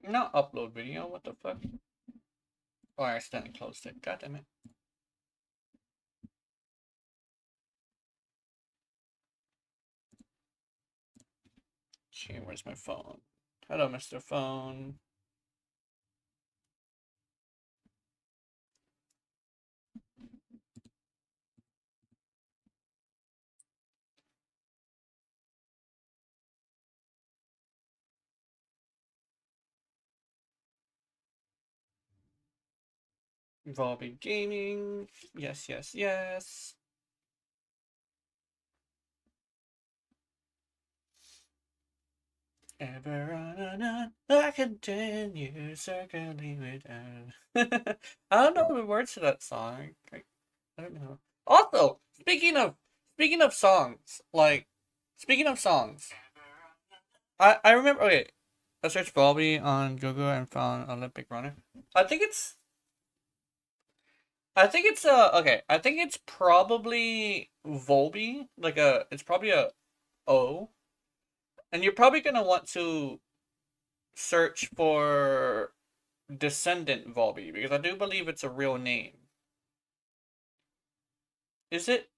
Not upload video, what the fuck? Oh, I accidentally closed it. God damn it. Okay, where's my phone? Hello, Mr. Phone. Involving gaming. Yes, yes, yes. Ever on, I continue circling without. I don't know the words to that song. I don't know. Also, speaking of songs, speaking of songs, I remember. Okay, I searched Volby on Google and found Olympic runner. I think it's okay. I think it's probably Volby. It's probably a O, and you're probably gonna want to search for Descendant Volby because I do believe it's a real name. Is it?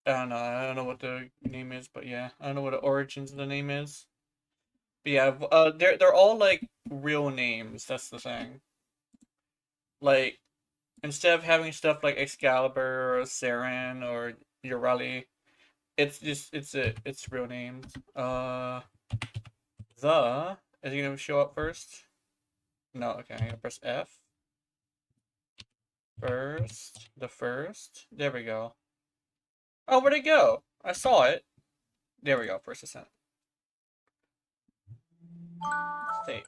I don't know. I don't know what the name is, but yeah, I don't know what the origins of the name is. But yeah, they're all like real names. That's the thing. Like instead of having stuff like Excalibur or Saren or Urali, it's just it's real names. The is it gonna show up first? No. Okay, I'm gonna press F. The first. There we go. Oh, where'd it go? I saw it. There we go. First ascent. Save.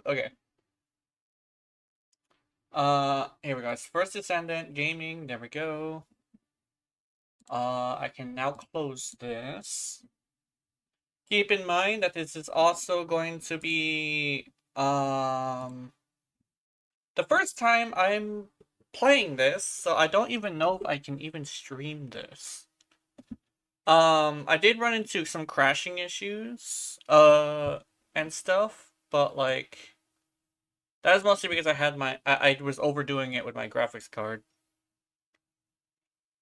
Okay. Here we go. It's first descendant gaming. There we go. I can now close this. Keep in mind that this is also going to be the first time I'm playing this, so I don't even know if I can even stream this. I did run into some crashing issues, and stuff, but like, that was mostly because I was overdoing it with my graphics card.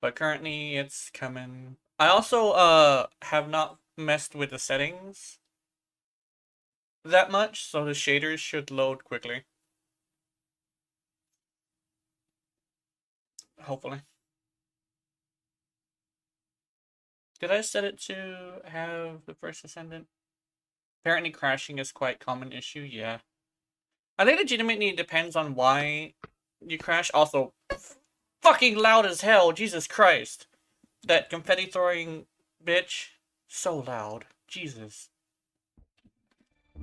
But currently it's coming. I also, have not messed with the settings that much, so the shaders should load quickly. Hopefully. Did I set it to have the first ascendant? Apparently crashing is quite a common issue, yeah. I think legitimately depends on why you crash. Also, fucking loud as hell, Jesus Christ. That confetti throwing bitch, so loud. Jesus.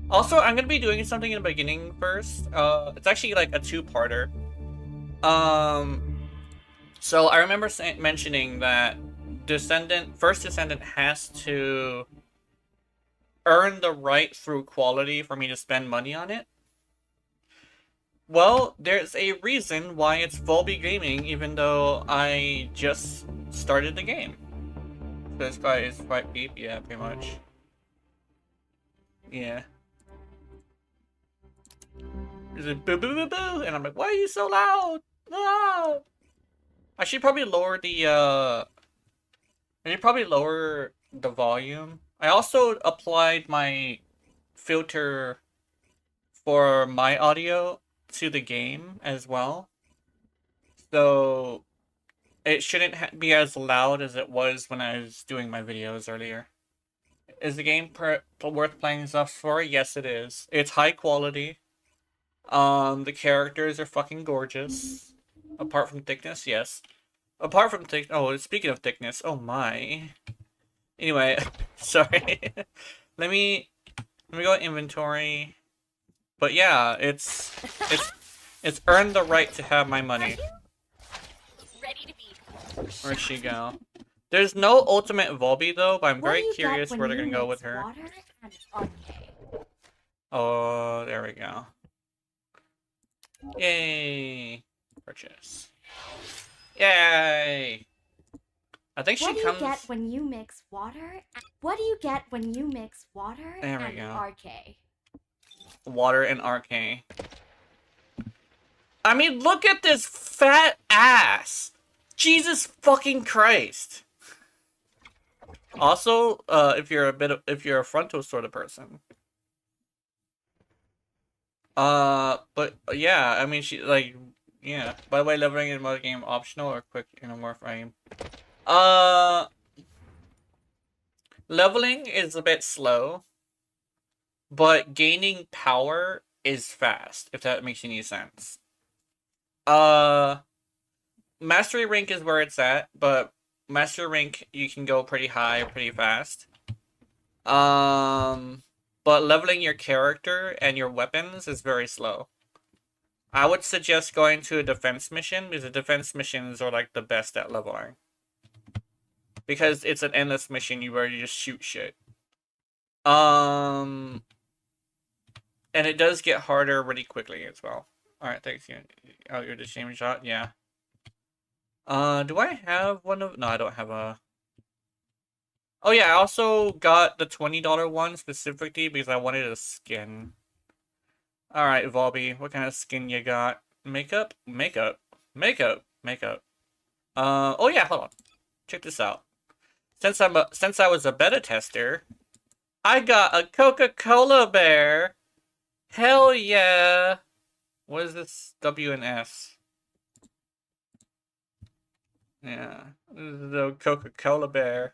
Also, I'm gonna be doing something in the beginning first. It's actually like a two-parter. So I remember mentioning that first Descendant has to earn the right through quality for me to spend money on it. Well, there's a reason why it's Volby Gaming, even though I just started the game. So it's quite deep, yeah, pretty much. Yeah. He's like, boo boo boo boo, and I'm like, why are you so loud? Ah! I should probably lower the volume. I also applied my filter for my audio to the game as well. So it shouldn't be as loud as it was when I was doing my videos earlier. Is the game worth playing stuff for? Yes, it is. It's high quality. The characters are fucking gorgeous. Apart from thickness, yes. Apart from oh, speaking of thickness, oh my. Anyway, sorry. let me go inventory. But yeah, it's earned the right to have my money. Where'd she go? There's no ultimate Volby though, but I'm very curious where they're gonna go with her. Oh, there we go. Yay! Purchase. Yay! I think What she do comes... you get when you mix water? What do you get when you mix water There we and go. RK? Water and RK. I mean, look at this fat ass! Jesus fucking Christ! Also, if you're a frontal sort of person. But yeah, I mean, she like, yeah. By the way, leveling in mode game optional or quick in a more frame. Uh, Leveling is a bit slow, but gaining power is fast. If that makes any sense. Uh, Mastery rank is where it's at, but Master rank you can go pretty high, pretty fast. But leveling your character and your weapons is very slow. I would suggest going to a defense mission because the defense missions are like the best at leveling. Because it's an endless mission where you just shoot shit. And it does get harder really quickly as well. Alright, thanks. Oh, you're the same shot? Yeah. Do I have one of... No, I don't have a... Oh yeah, I also got the $20 one specifically because I wanted a skin. Alright, Volby, what kind of skin you got? Makeup? Makeup. Makeup. Makeup. Oh yeah, hold on. Check this out. Since I was a beta tester, I got a Coca-Cola bear. Hell yeah. What is this? W and S. Yeah. This is the Coca-Cola bear.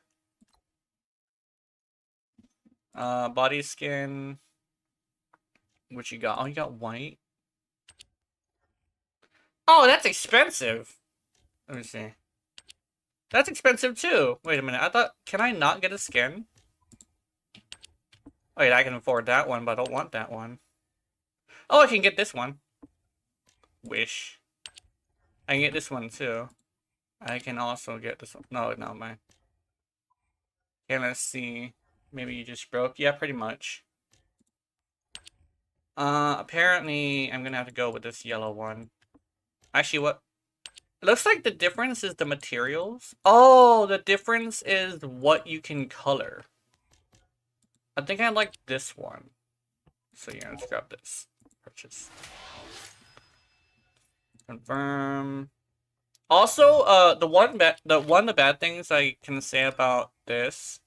Body skin. What you got? Oh, you got white. Oh, that's expensive. Let me see. That's expensive too. Wait a minute. I thought, can I not get a skin? Wait, I can afford that one, but I don't want that one. Oh, I can get this one. Wish. I can get this one too. I can also get this one. No, not mine. Okay, let's see. Maybe you just broke. Yeah, pretty much. Apparently, I'm gonna have to go with this yellow one. Actually, what? It looks like the difference is the materials. Oh, the difference is what you can color. I think I like this one. So yeah, let's grab this. Purchase. Confirm. Also, the bad things I can say about this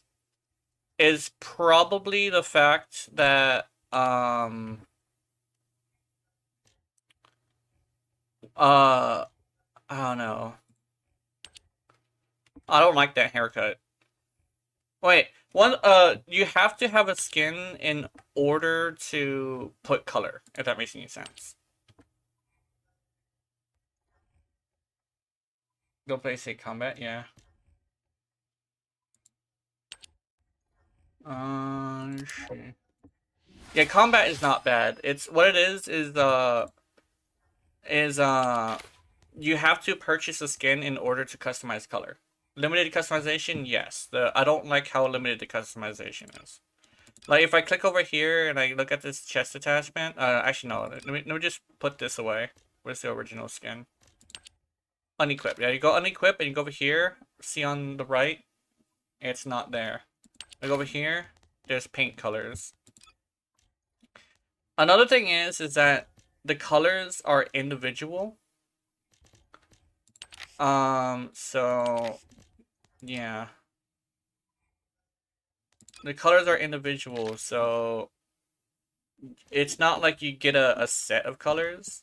is probably the fact that I don't know. I don't like that haircut. Wait, you have to have a skin in order to put color, if that makes any sense. Go play say combat, yeah. Shit. Yeah, combat is not bad. It's what it is you have to purchase a skin in order to customize color. Limited customization, yes. I don't like how limited the customization is. Like if I click over here and I look at this chest attachment, actually no, let me just put this away. Where's the original skin? Unequip. Yeah, you go unequip and you go over here. See on the right, it's not there. I go over here. There's paint colors. Another thing is that the colors are individual. So yeah. The colors are individual, so it's not like you get a set of colors.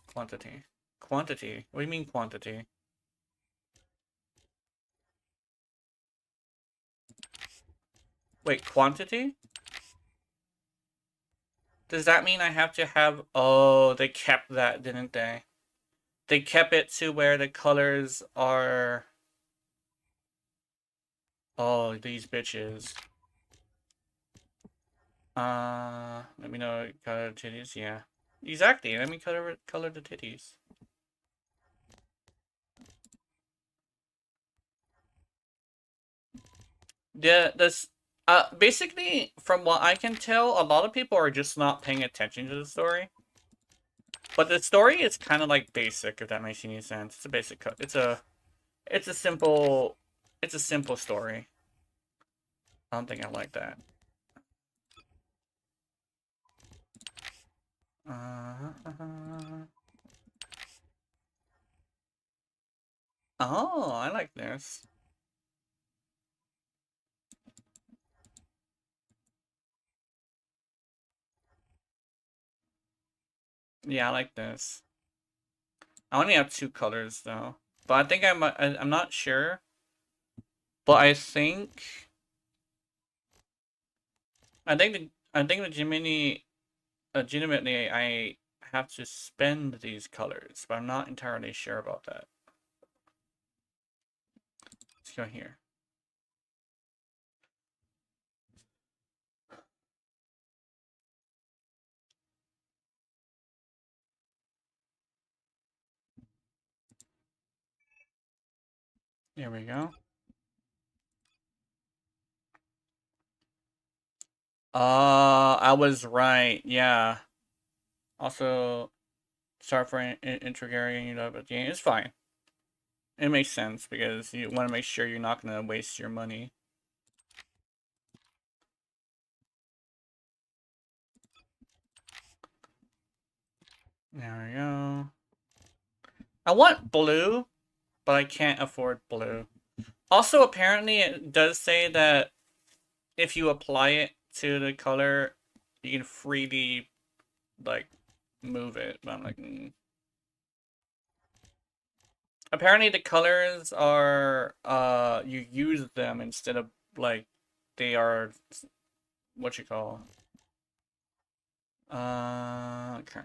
Quantity. Quantity? What do you mean quantity? Wait, quantity? Does that mean I have to have... Oh, they kept that, didn't they? They kept it to where the colors are... Oh, these bitches. Let me know color titties, yeah. Exactly, let me color the titties. Yeah, basically, from what I can tell, a lot of people are just not paying attention to the story. But the story is kind of like basic, if that makes any sense. It's a basic, It's a simple story. I don't think I like that. Oh, I like this. Yeah, I like this. I only have 2 colors though, but I think I'm not sure, but I think legitimately I have to spend these colors, but I'm not entirely sure about that. Let's go here. There we go. I was right. Yeah. Also, sorry for interrogating you, but the game is fine. It makes sense because you want to make sure you're not gonna waste your money. There we go. I want blue, but I can't afford blue. Also, apparently, it does say that if you apply it to the color, you can freely, like, move it. But I'm like, Apparently, the colors are, you use them instead of, like, they are, what you call, okay.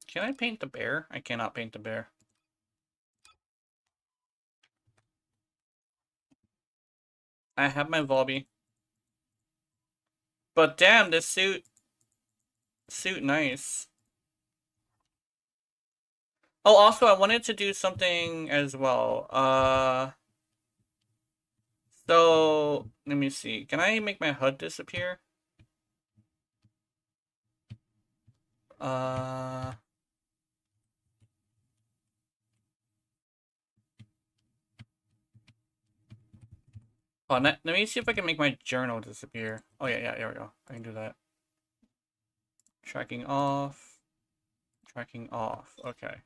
Can I paint the bear? I cannot paint the bear. I have my Volby. But damn, this suit nice. Oh, also, I wanted to do something as well. So, let me see. Can I make my HUD disappear? Uh... Oh, let me see if I can make my journal disappear. Oh, yeah, there we go. I can do that. Tracking off. Tracking off. Okay.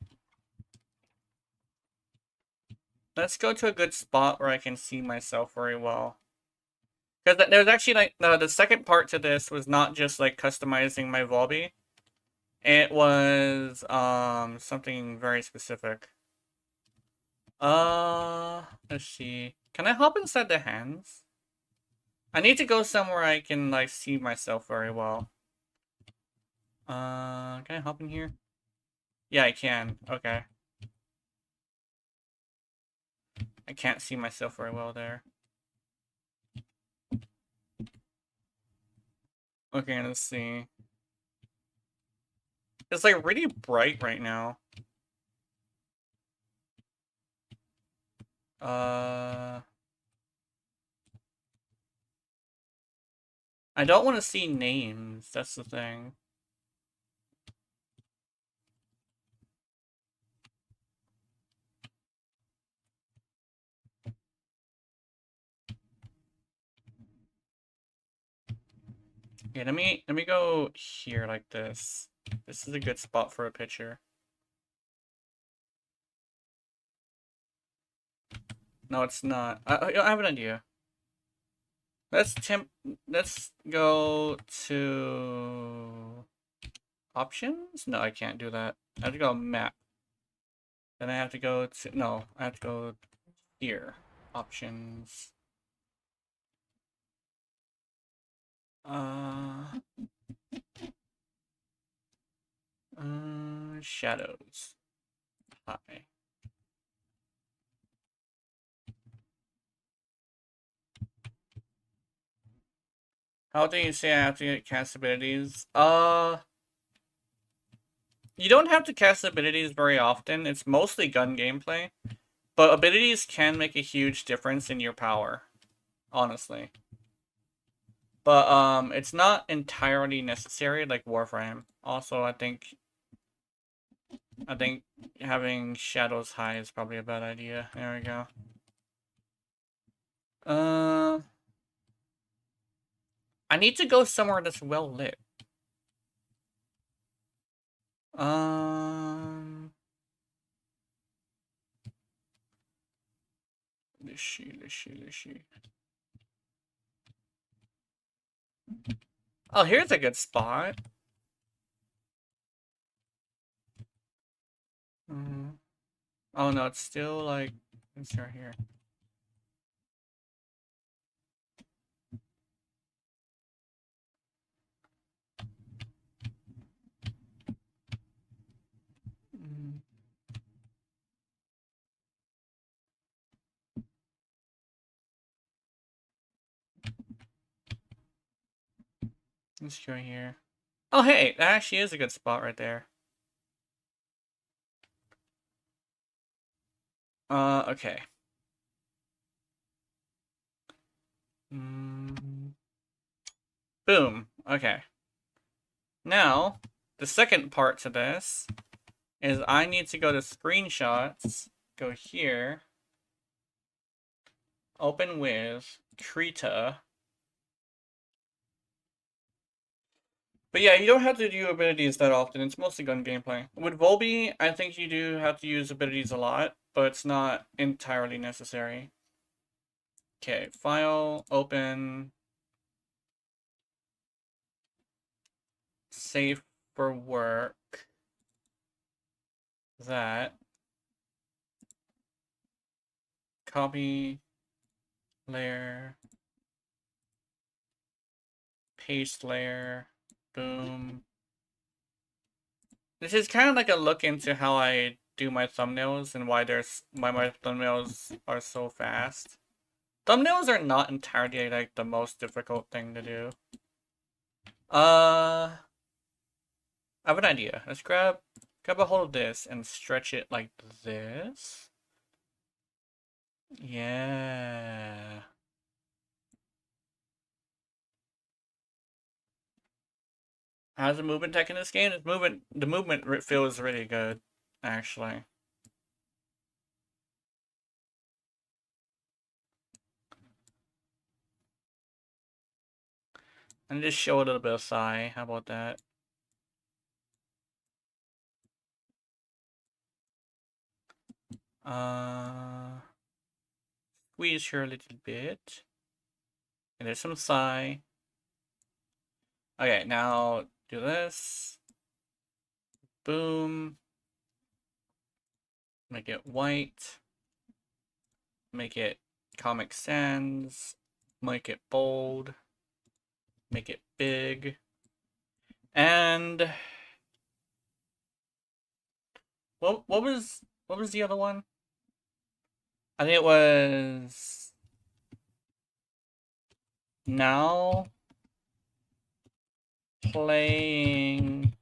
Let's go to a good spot where I can see myself very well. Because there's actually, like, the second part to this was not just, like, customizing my Volby. It was, something very specific. Let's see. Can I hop inside the hands? I need to go somewhere I can, like, see myself very well. Can I hop in here? Yeah, I can. Okay. I can't see myself very well there. Okay, let's see. It's, like, really bright right now. I don't want to see names. That's the thing. Okay, let me go here like this. This is a good spot for a picture. No, it's not. I have an idea. Let's go to options? No, I can't do that. I have to go map. Then I have to go to, no, I have to go here. Options. Shadows. Hi. How do you say I have to get cast abilities? You don't have to cast abilities very often. It's mostly gun gameplay. But abilities can make a huge difference in your power. Honestly. But it's not entirely necessary like Warframe. Also, I think having shadows high is probably a bad idea. There we go. I need to go somewhere that's well lit. Let's see. Oh, here's a good spot. Oh no, it's still like it's right here. Let's go here. Oh hey, that actually is a good spot right there. Okay. Boom. Okay. Now, the second part to this is I need to go to screenshots, go here, open with Krita. But yeah, you don't have to do abilities that often. It's mostly gun gameplay. With Volby, I think you do have to use abilities a lot, but it's not entirely necessary. Okay, file, open, save for work. That. Copy, layer, paste layer, boom. This is kind of like a look into how I do my thumbnails and why my thumbnails are so fast. Thumbnails are not entirely like the most difficult thing to do. I have an idea. Let's grab a hold of this and stretch it like this. Yeah. How's the movement tech in this game? The movement feels really good, actually. And just show a little bit of thigh. How about that? Squeeze here a little bit. And there's some thigh. Okay, now do this. Boom. Make it white. Make it Comic Sans. Make it bold. Make it big. And what was the other one? I think it was now playing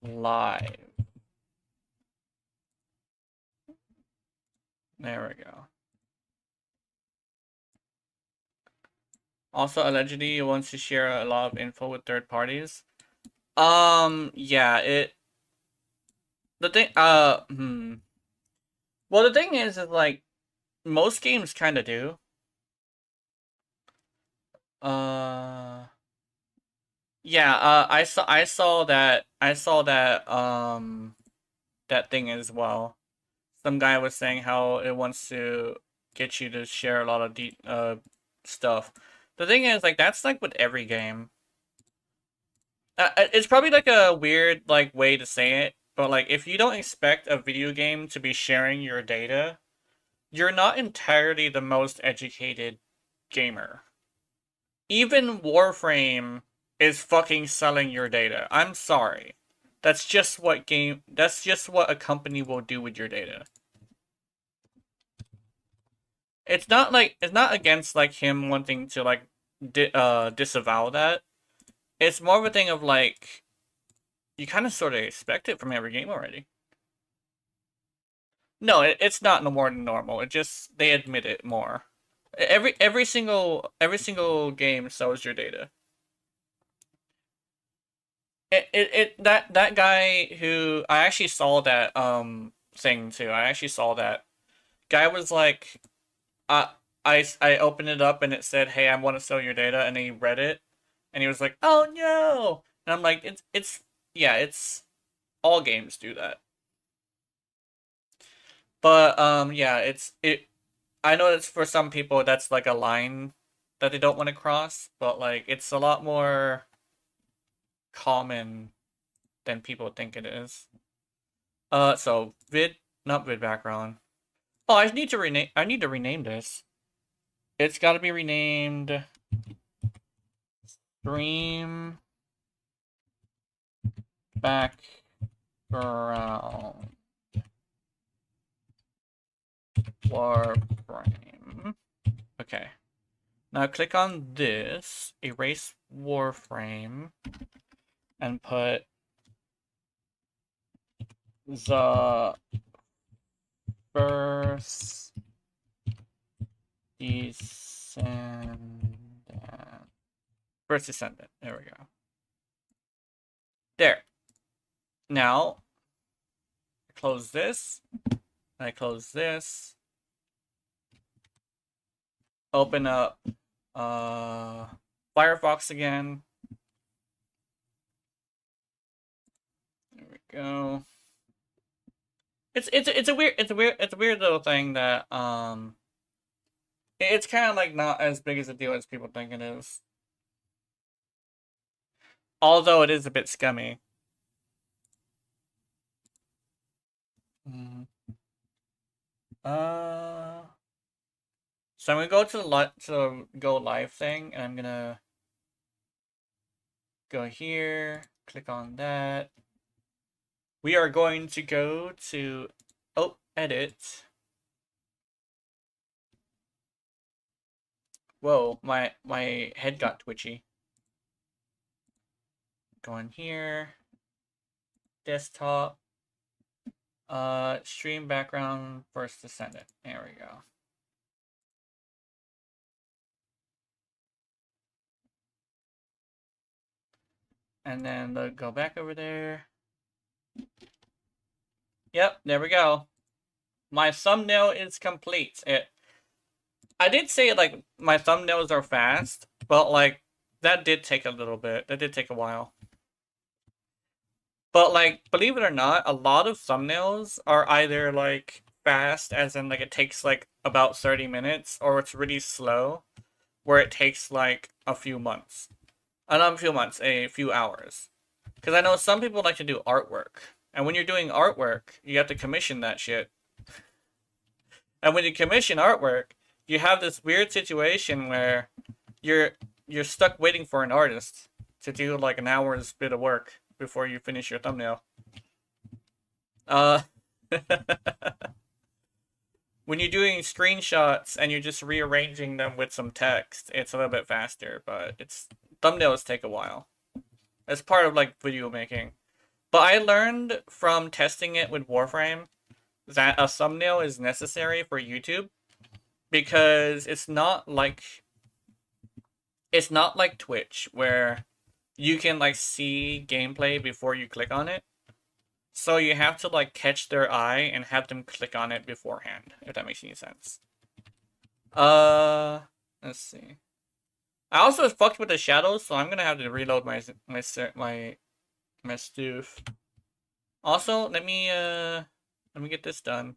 live. There we go. Also, allegedly, it wants to share a lot of info with third parties. Yeah, the thing, well, the thing is like, most games kind of do. Yeah, I saw that thing as well. Some guy was saying how it wants to get you to share a lot of stuff. The thing is, like, that's like with every game. It's probably like a weird like way to say it, but like if you don't expect a video game to be sharing your data, you're not entirely the most educated gamer. Even Warframe is fucking selling your data. I'm sorry. That's just what a company will do with your data. It's not against like him wanting to like disavow that. It's more of a thing of like you kind of sort of expect it from every game already. No, it's not no more than normal. It just they admit it more. Every single game sells your data. That guy who I actually saw that thing too. I actually saw that guy was like, I I opened it up and it said, "Hey, I want to sell your data," and he read it, and he was like, "Oh no!" And I'm like, it's yeah, it's all games do that, but yeah, it. I know it's for some people that's like a line that they don't want to cross, but like it's a lot more common than people think it is. So not vid background. Oh, I need to rename this. It's got to be renamed stream background warframe. Okay. Now click on this, erase warframe, and put the first descendant. First descendant. There we go. There. Now, close this. I close this. Open up Firefox again. There we go. It's a weird little thing that it's kind of like not as big as a deal as people think it is. Although it is a bit scummy. So I'm gonna go to the go live thing, and I'm gonna go here, click on that. We are going to go to edit. Whoa, my head got twitchy. Go in here, desktop, stream background first descendant. There we go. And then go back over there. Yep, there we go. My thumbnail is complete. I did say like my thumbnails are fast, but like that did take a little bit. That did take a while. But like, believe it or not, a lot of thumbnails are either like fast, as in like it takes like about 30 minutes, or it's really slow, where it takes like a few months. Not a few months, a few hours. Because I know some people like to do artwork. And when you're doing artwork, you have to commission that shit. And when you commission artwork, you have this weird situation where you're stuck waiting for an artist to do like an hour's bit of work before you finish your thumbnail. When you're doing screenshots and you're just rearranging them with some text, it's a little bit faster, but thumbnails take a while. It's part of like video making. But I learned from testing it with Warframe that a thumbnail is necessary for YouTube, because it's not like Twitch where you can like see gameplay before you click on it. So you have to like catch their eye and have them click on it beforehand, if that makes any sense. Let's see. I also fucked with the shadows, so I'm gonna have to reload my stuff. Also, let me get this done.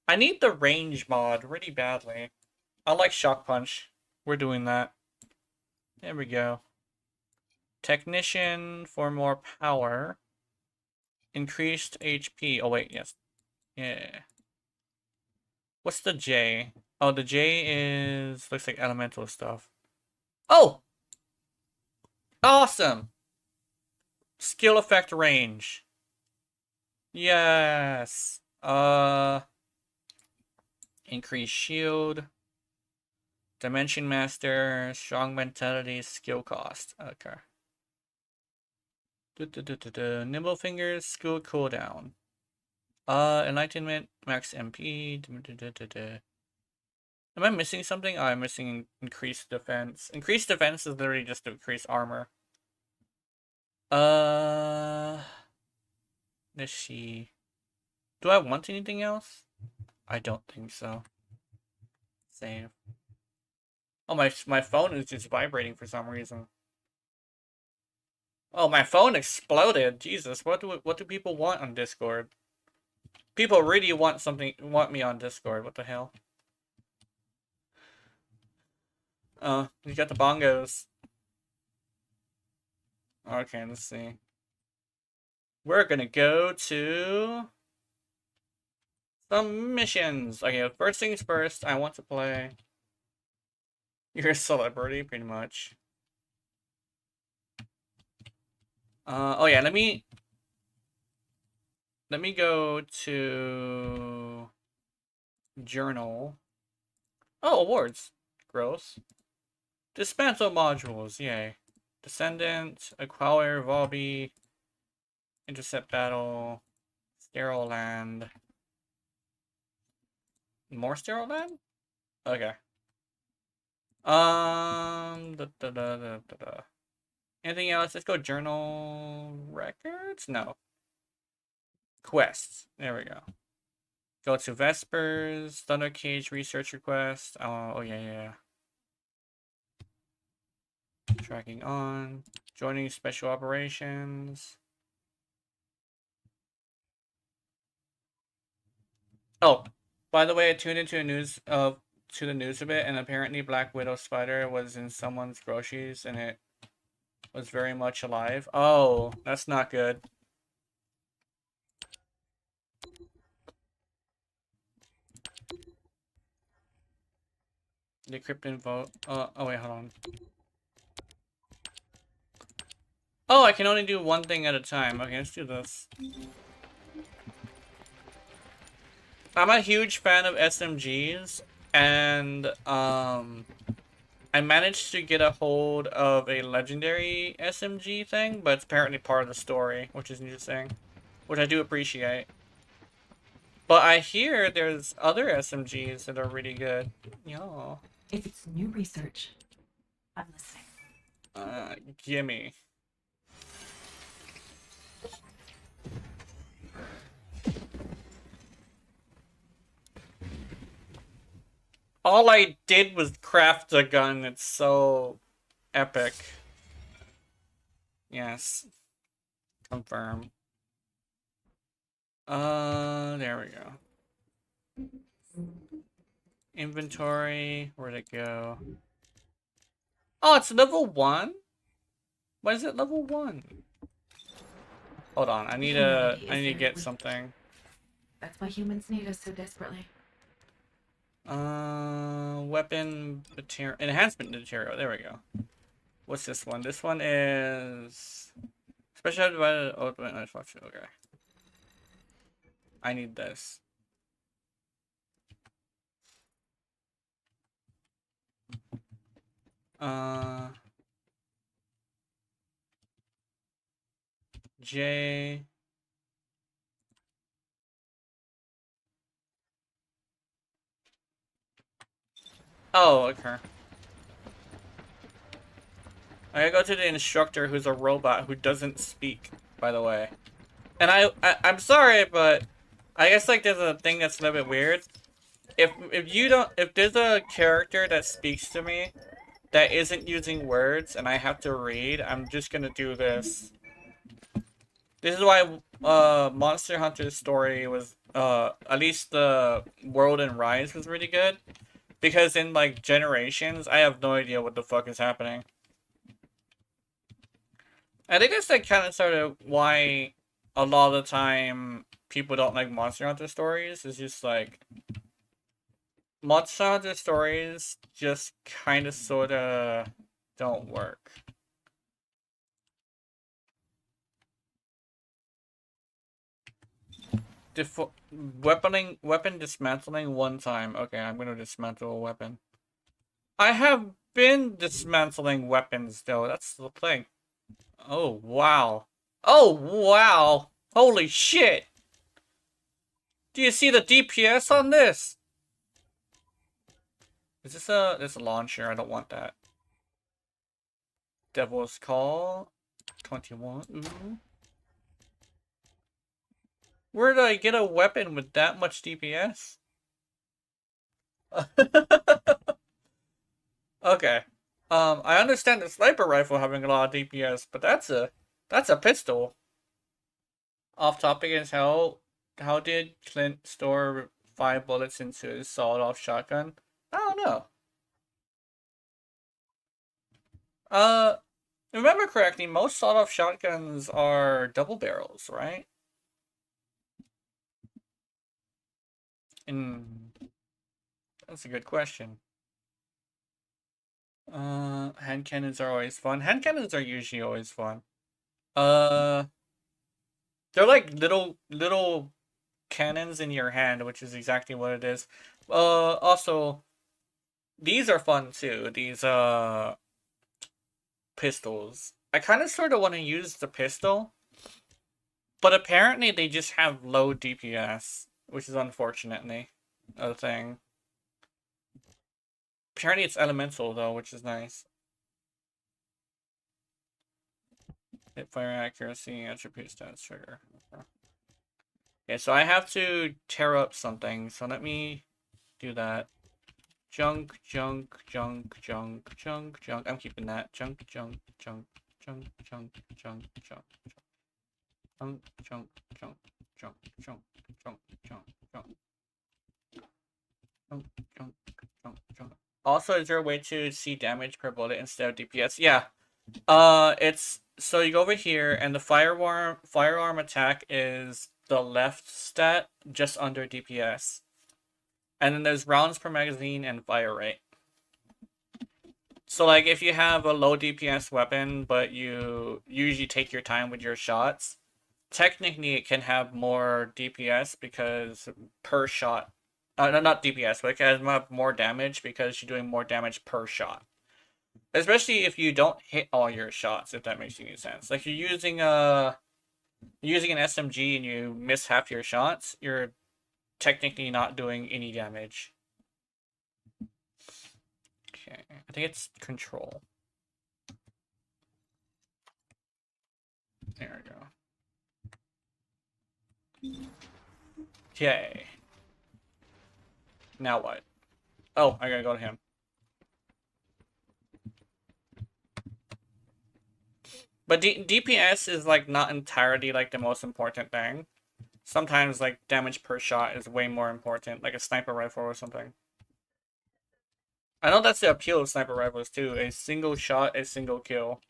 I need the range mod really badly. I like Shock Punch. We're doing that. There we go. Technician for more power. Increased HP. Oh wait, yes. Yeah. What's the J? Oh, the J is looks like elemental stuff. Oh! Awesome! Skill effect range. Yes. Increase shield. Dimension Master, strong mentality, skill cost. Okay. Nimble fingers, skill cooldown. Enlightenment, max MP. Am I missing something? Oh, I'm missing increased defense. Increased defense is literally just to increase armor. Let's see. Do I want anything else? I don't think so. Save. Oh, my phone is just vibrating for some reason. Oh, my phone exploded. Jesus, what do people want on Discord? People really want me on Discord. What the hell? You got the bongos. Okay, let's see. We're gonna go to some missions. Okay, first things first, I want to play. You're a celebrity, pretty much. Oh yeah, let me go to journal. Oh, awards. Gross. Dismantle modules, yay. Descendant, acquire Volby, intercept battle, sterile land. More sterile land? Okay. Anything else? Let's go journal records? No. Quests. There we go. Go to Vespers, Thunder Cage research request. Oh yeah. Tracking on. Joining special operations. Oh, by the way, I tuned into the news a bit, and apparently Black Widow spider was in someone's groceries, and it was very much alive. Oh, that's not good. Decrypt info. Oh wait, hold on. Oh, I can only do one thing at a time. Okay, let's do this. I'm a huge fan of SMGs, and I managed to get a hold of a legendary SMG thing, but it's apparently part of the story, which is interesting, which I do appreciate. But I hear there's other SMGs that are really good. Yo. If it's new research, I'm listening. Gimme. All I did was craft a gun. It's so epic. Yes. Confirm. There we go. Inventory. Where'd it go? Oh, it's level 1? Why is it level 1? Hold on, I need to get something. That's why humans need us so desperately. Weapon material, enhancement material. There we go. What's this one? This one is special divided ultimate nice function. Okay. I need this. J. Oh, okay. I gotta go to the instructor, who's a robot who doesn't speak, by the way. And I'm sorry, but I guess like there's a thing that's a little bit weird. If there's a character that speaks to me that isn't using words and I have to read, I'm just gonna do this. This is why Monster Hunter's story was at least the World and Rise was really good. Because in like Generations, I have no idea what the fuck is happening. I think that's like kind of sort of why a lot of the time people don't like Monster Hunter stories. It's just like Monster Hunter stories just kind of sort of don't work. Weapon dismantling one time. Okay, I'm gonna dismantle a weapon. I have been dismantling weapons though. That's the thing. Oh wow. Oh wow. Holy shit. Do you see the DPS on this? Is this a launcher? I don't want that. Devil's Call. 21. Ooh. Where did I get a weapon with that much DPS? Okay. I understand the sniper rifle having a lot of DPS, but that's a pistol. Off topic is how did Clint store 5 bullets into his sawed-off shotgun? I don't know. Remember correctly, most sawed-off shotguns are double barrels, right? That's a good question. Hand cannons are always fun. Hand cannons are usually always fun. They're like little cannons in your hand, which is exactly what it is. Also, these are fun too. These pistols. I kind of sort of want to use the pistol, but apparently they just have low DPS, which is unfortunately a thing. Apparently it's elemental though, which is nice. Hit fire accuracy, attribute stats trigger. Okay, so I have to tear up something, so let me do that. Junk, junk, junk, junk, junk, junk. I'm keeping that. Junk, junk, junk, junk, junk, junk, junk, junk, junk, junk, junk, junk, junk, junk, junk, junk, junk, junk, junk. Also, is there a way to see damage per bullet instead of DPS? Yeah. It's so you go over here, and the firearm attack is the left stat just under DPS. And then there's rounds per magazine and fire rate. So like if you have a low DPS weapon, but you usually take your time with your shots, technically it can have more DPS because per shot. No, not DPS, but it can have more damage because you're doing more damage per shot. Especially if you don't hit all your shots, if that makes any sense. Like you're using an SMG and you miss half your shots, you're technically not doing any damage. Okay, I think it's control. There we go. Okay. Now what? Oh, I gotta go to him. But DPS is like not entirely like the most important thing. Sometimes like damage per shot is way more important, like a sniper rifle or something. I know that's the appeal of sniper rifles too. A single shot, a single kill.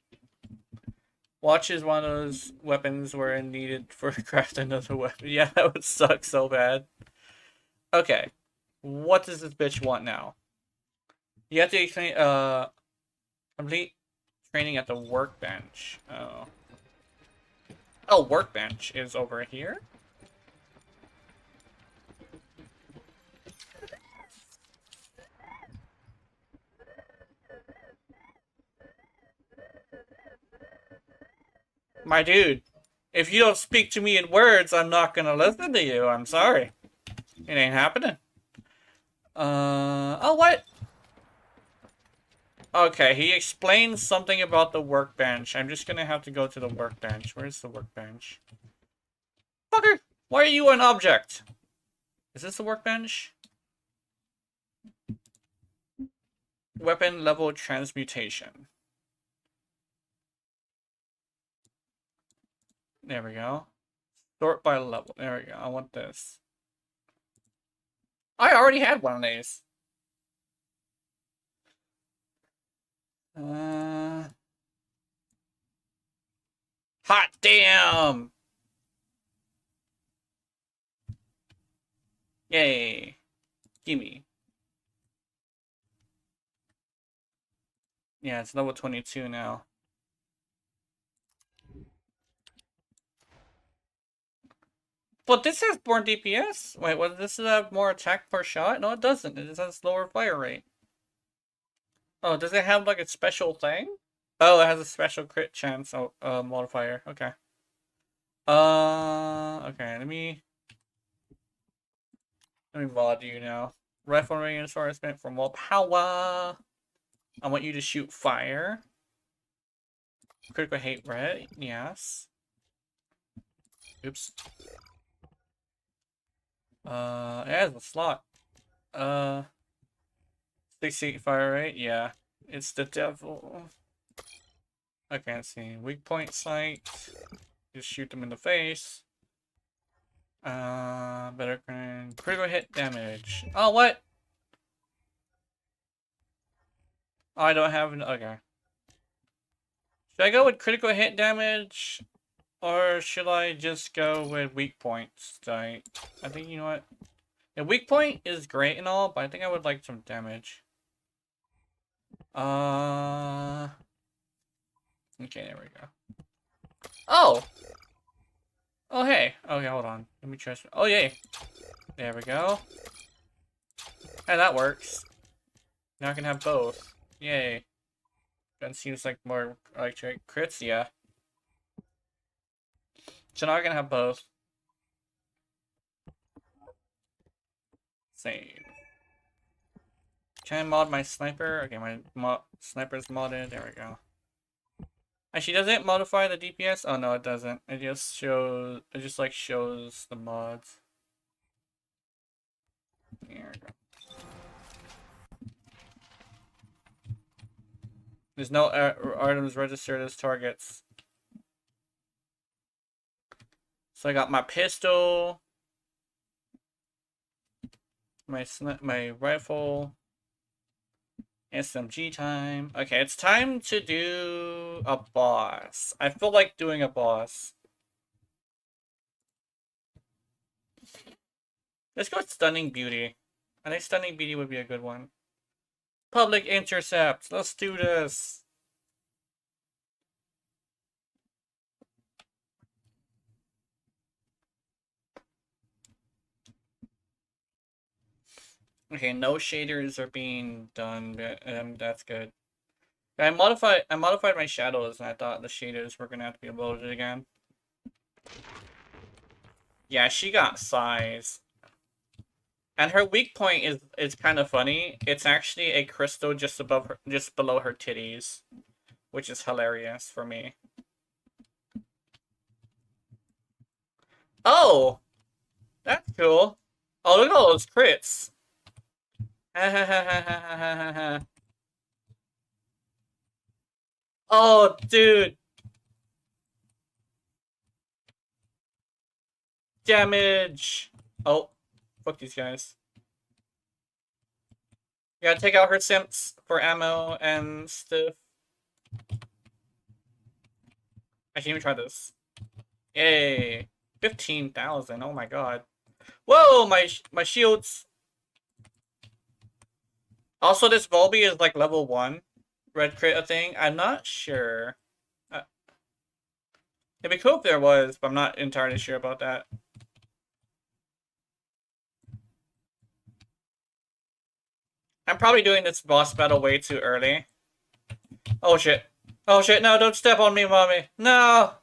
Watch is one of those weapons where it needed for craft another weapon. Yeah, that would suck so bad. Okay. What does this bitch want now? You have to complete training at the workbench. Oh. Oh, workbench is over here? My dude, if you don't speak to me in words, I'm not gonna listen to you. I'm sorry. It ain't happening. Oh, what? Okay, he explains something about the workbench. I'm just gonna have to go to the workbench. Where's the workbench? Fucker! Why are you an object? Is this the workbench? Weapon level transmutation. There we go. Sort by level. There we go. I want this. I already had one of these. Hot damn! Yay. Gimme. Yeah, it's level 22 now. But this has more DPS? Wait, what, does this have more attack per shot? No, it doesn't. It just has lower fire rate. Oh, does it have like a special thing? Oh, it has a special crit chance modifier. Okay. Okay, let me mod you now. Rifle reinforcement for more power. I want you to shoot fire. Critical hit red, yes. Oops. It has a slot. 68 fire rate, yeah. It's the devil. I can't see. Weak point sight. Just shoot them in the face. Better critical hit damage. Oh, what? Oh, I don't have an. Okay. Should I go with critical hit damage? Or should I just go with weak points? I think, you know what? A weak point is great and all, but I think I would like some damage. Okay, there we go. Oh! Oh, hey. Okay, hold on. Let me try. Oh, yay. There we go. Hey, that works. Now I can have both. Yay. That seems like more like crits, yeah. So now I can have both. Save. Can I mod my sniper? Okay, my sniper's modded. There we go. Actually, does it modify the DPS? Oh no, it doesn't. It just shows. It just like shows the mods. There we go. There's no items registered as targets. So I got my pistol, my rifle, SMG time. Okay, it's time to do a boss. I feel like doing a boss. Let's go with Stunning Beauty. I think Stunning Beauty would be a good one. Public intercept. Let's do this. Okay, no shaders are being done, but that's good. I modified my shadows, and I thought the shaders were gonna have to be loaded again. Yeah, she got size. And her weak point is kind of funny. It's actually a crystal just below her titties, which is hilarious for me. Oh, that's cool. Oh, look at all those crits. Oh, dude. Damage. Oh, fuck these guys. You gotta take out her simps for ammo and stuff. I can't even try this. Yay. 15,000. Oh my god. Whoa, my shields. Also, this Volby is like level 1. Red crit thing. I'm not sure. It'd be cool if there was, but I'm not entirely sure about that. I'm probably doing this boss battle way too early. Oh shit. Oh shit, no, don't step on me, mommy. No!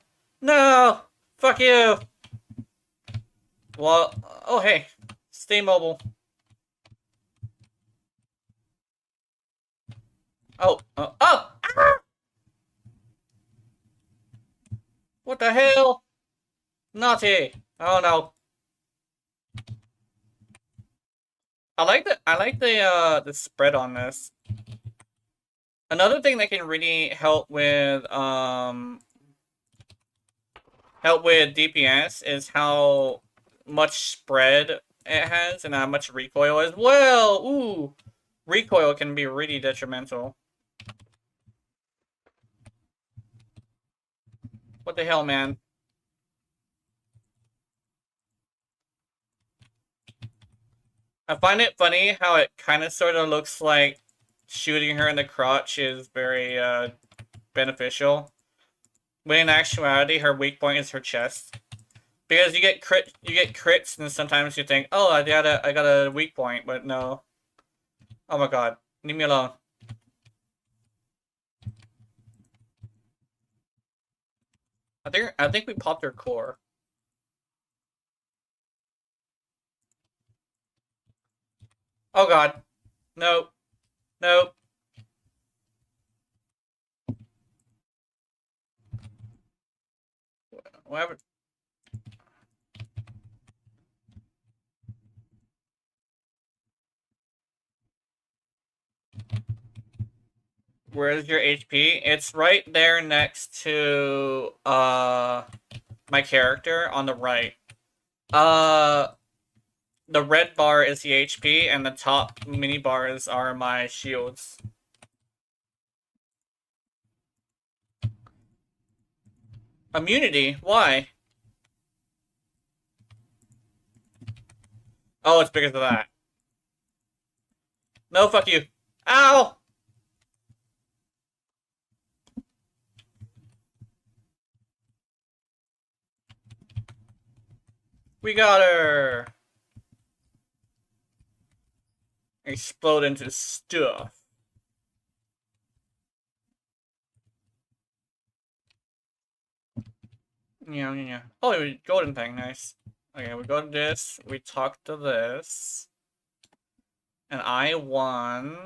No! Fuck you! Well, oh hey. Stay mobile. Oh! Ah! What the hell? Naughty! Oh no. I like the spread on this. Another thing that can really help with DPS is how much spread it has and how much recoil as well. Ooh, recoil can be really detrimental. What the hell, man? I find it funny how it kind of sort of looks like shooting her in the crotch is very beneficial. When in actuality, her weak point is her chest. Because you get crits, and sometimes you think, oh, I got a weak point, but no. Oh my god, leave me alone. I think we popped her core. Oh god. Nope. Nope. Whatever. Where's your HP? It's right there next to my character on the right. The red bar is the HP and the top mini bars are my shields. Immunity? Why? Oh, it's because of that. No, fuck you. Ow! We got her! Explode into stuff. Yeah. Oh, golden thing, nice. Okay, we go to this, we talk to this. And I want...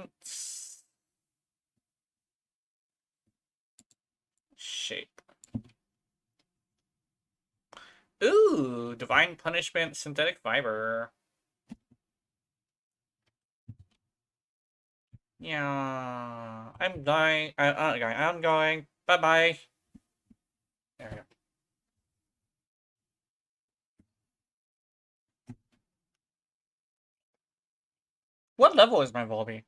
shape. Ooh, divine punishment, synthetic fiber. Yeah, I'm going. I'm going. Bye bye. There we go. What level is my Volby?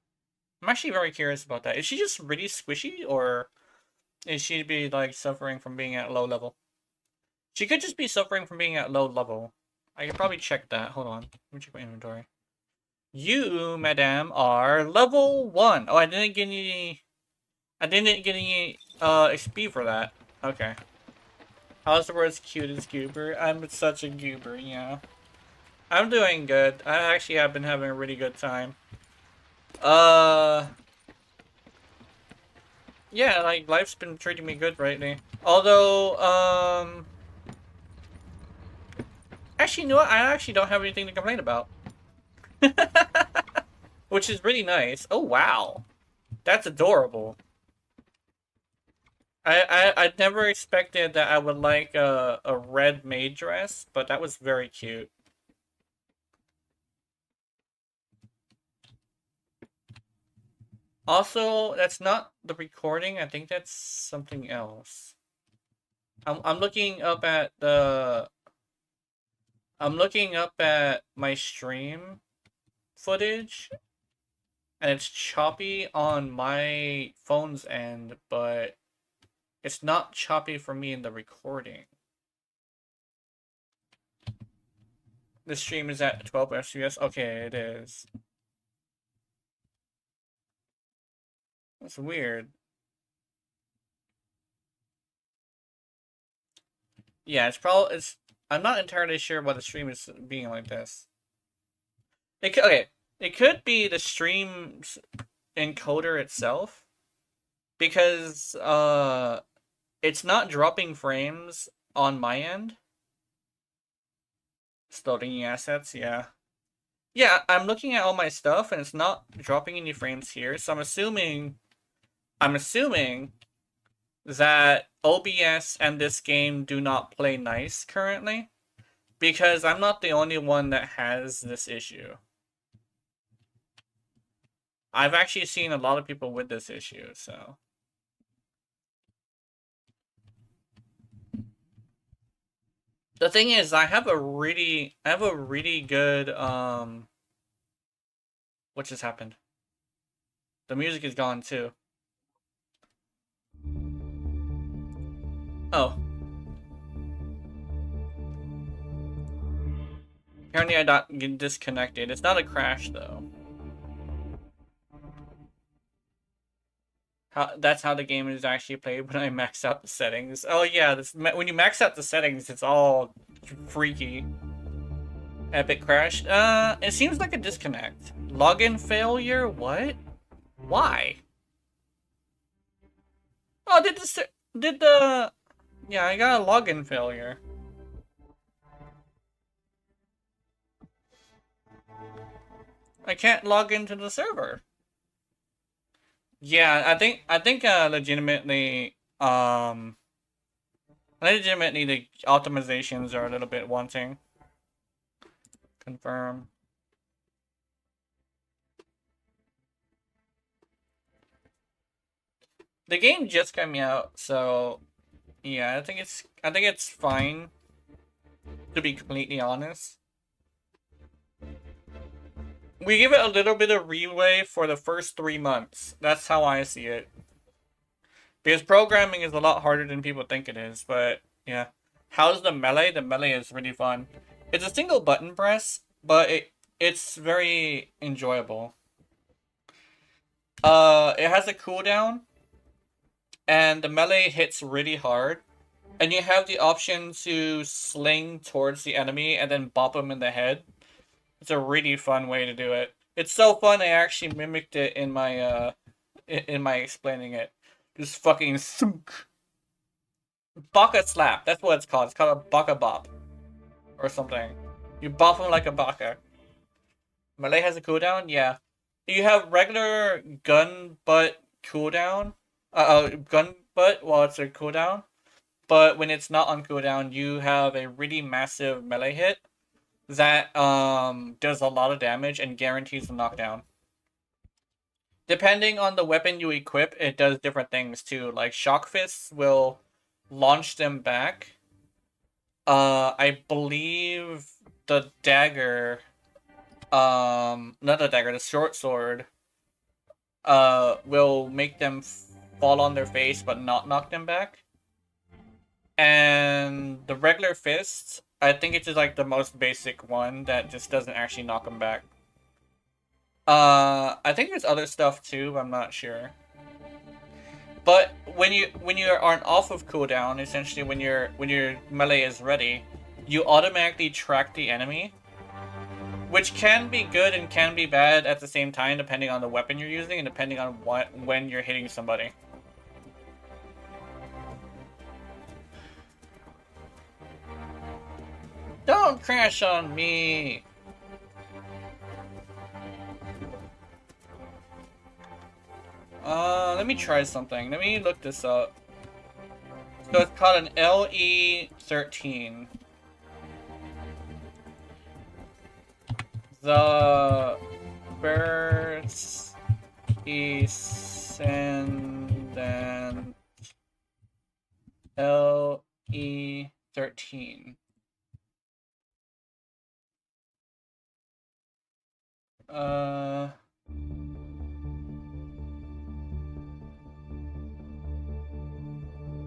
I'm actually very curious about that. Is she just really squishy, or is she be like suffering from being at low level? She could just be suffering from being at low level. I could probably check that. Hold on. Let me check my inventory. You, madam, are level 1. Oh, I didn't get any XP for that. Okay. How's the word cute as goober? I'm such a goober, yeah. I'm doing good. I actually have been having a really good time. Yeah, like, life's been treating me good lately. Although, actually, you know what? I actually don't have anything to complain about. Which is really nice. Oh, wow. That's adorable. I never expected that I would like a red maid dress, but that was very cute. Also, that's not the recording. I think that's something else. I'm looking up at the... I'm looking up at my stream footage, and it's choppy on my phone's end, but it's not choppy for me in the recording. The stream is at 12 FPS? Okay, it is. That's weird. Yeah, I'm not entirely sure why the stream is being like this. It could be the stream's encoder itself, because it's not dropping frames on my end. It's loading assets, yeah. Yeah, I'm looking at all my stuff and it's not dropping any frames here, so I'm assuming that OBS and this game do not play nice currently, because I'm not the only one that has this issue. I've actually seen a lot of people with this issue, so. The thing is, I have a really good, what just happened? The music is gone too. Oh. Apparently I got disconnected. It's not a crash though. That's how the game is actually played when I max out the settings. Oh yeah, when you max out the settings, it's all freaky. Epic crash. It seems like a disconnect. Login failure? What? Why? Oh, yeah, I got a login failure. I can't log into the server. Yeah, legitimately the optimizations are a little bit wanting. Confirm. The game just came out, so yeah, I think it's fine, to be completely honest. We give it a little bit of leeway for the first 3 months. That's how I see it. Because programming is a lot harder than people think it is, but yeah. How's the melee? The melee is really fun. It's a single button press, but it's very enjoyable. It has a cooldown, and the melee hits really hard. And you have the option to sling towards the enemy and then bop them in the head. It's a really fun way to do it. It's so fun I actually mimicked it in my explaining it. Just fucking thunk. Baka slap. That's what it's called. It's called a baka bop. Or something. You bop him like a baka. Melee has a cooldown? Yeah. You have regular gun butt cooldown. Gun butt while it's a cooldown. But when it's not on cooldown, you have a really massive melee hit that does a lot of damage and guarantees a knockdown. Depending on the weapon you equip, it does different things too. Like shock fists will launch them back. I believe the dagger, not the dagger, the short sword, will make them fall on their face but not knock them back. And the regular fist, I think it's just like the most basic one that just doesn't actually knock them back. I think there's other stuff too, but I'm not sure. But when you aren't off of cooldown, essentially when your melee is ready, you automatically track the enemy, which can be good and can be bad at the same time, depending on the weapon you're using and depending on when you're hitting somebody. Don't crash on me! Let me try something. Let me look this up. So it's called an LE13. The Vseeface LE13.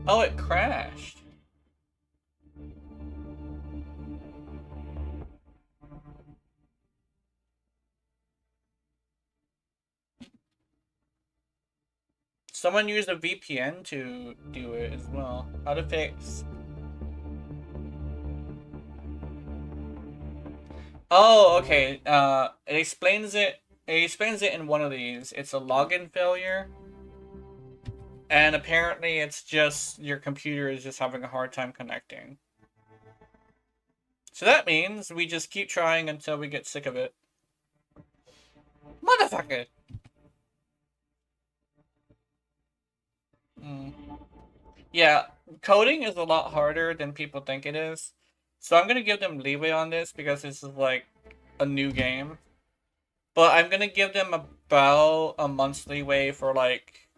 Oh, it crashed. Someone used a VPN to do it as well. How to fix? Oh, okay. It explains it. It explains it in one of these. It's a login failure. And apparently it's just your computer is just having a hard time connecting. So that means we just keep trying until we get sick of it. Motherfucker! Yeah, coding is a lot harder than people think it is. So I'm gonna give them leeway on this because this is like a new game. But I'm gonna give them about a month's leeway for like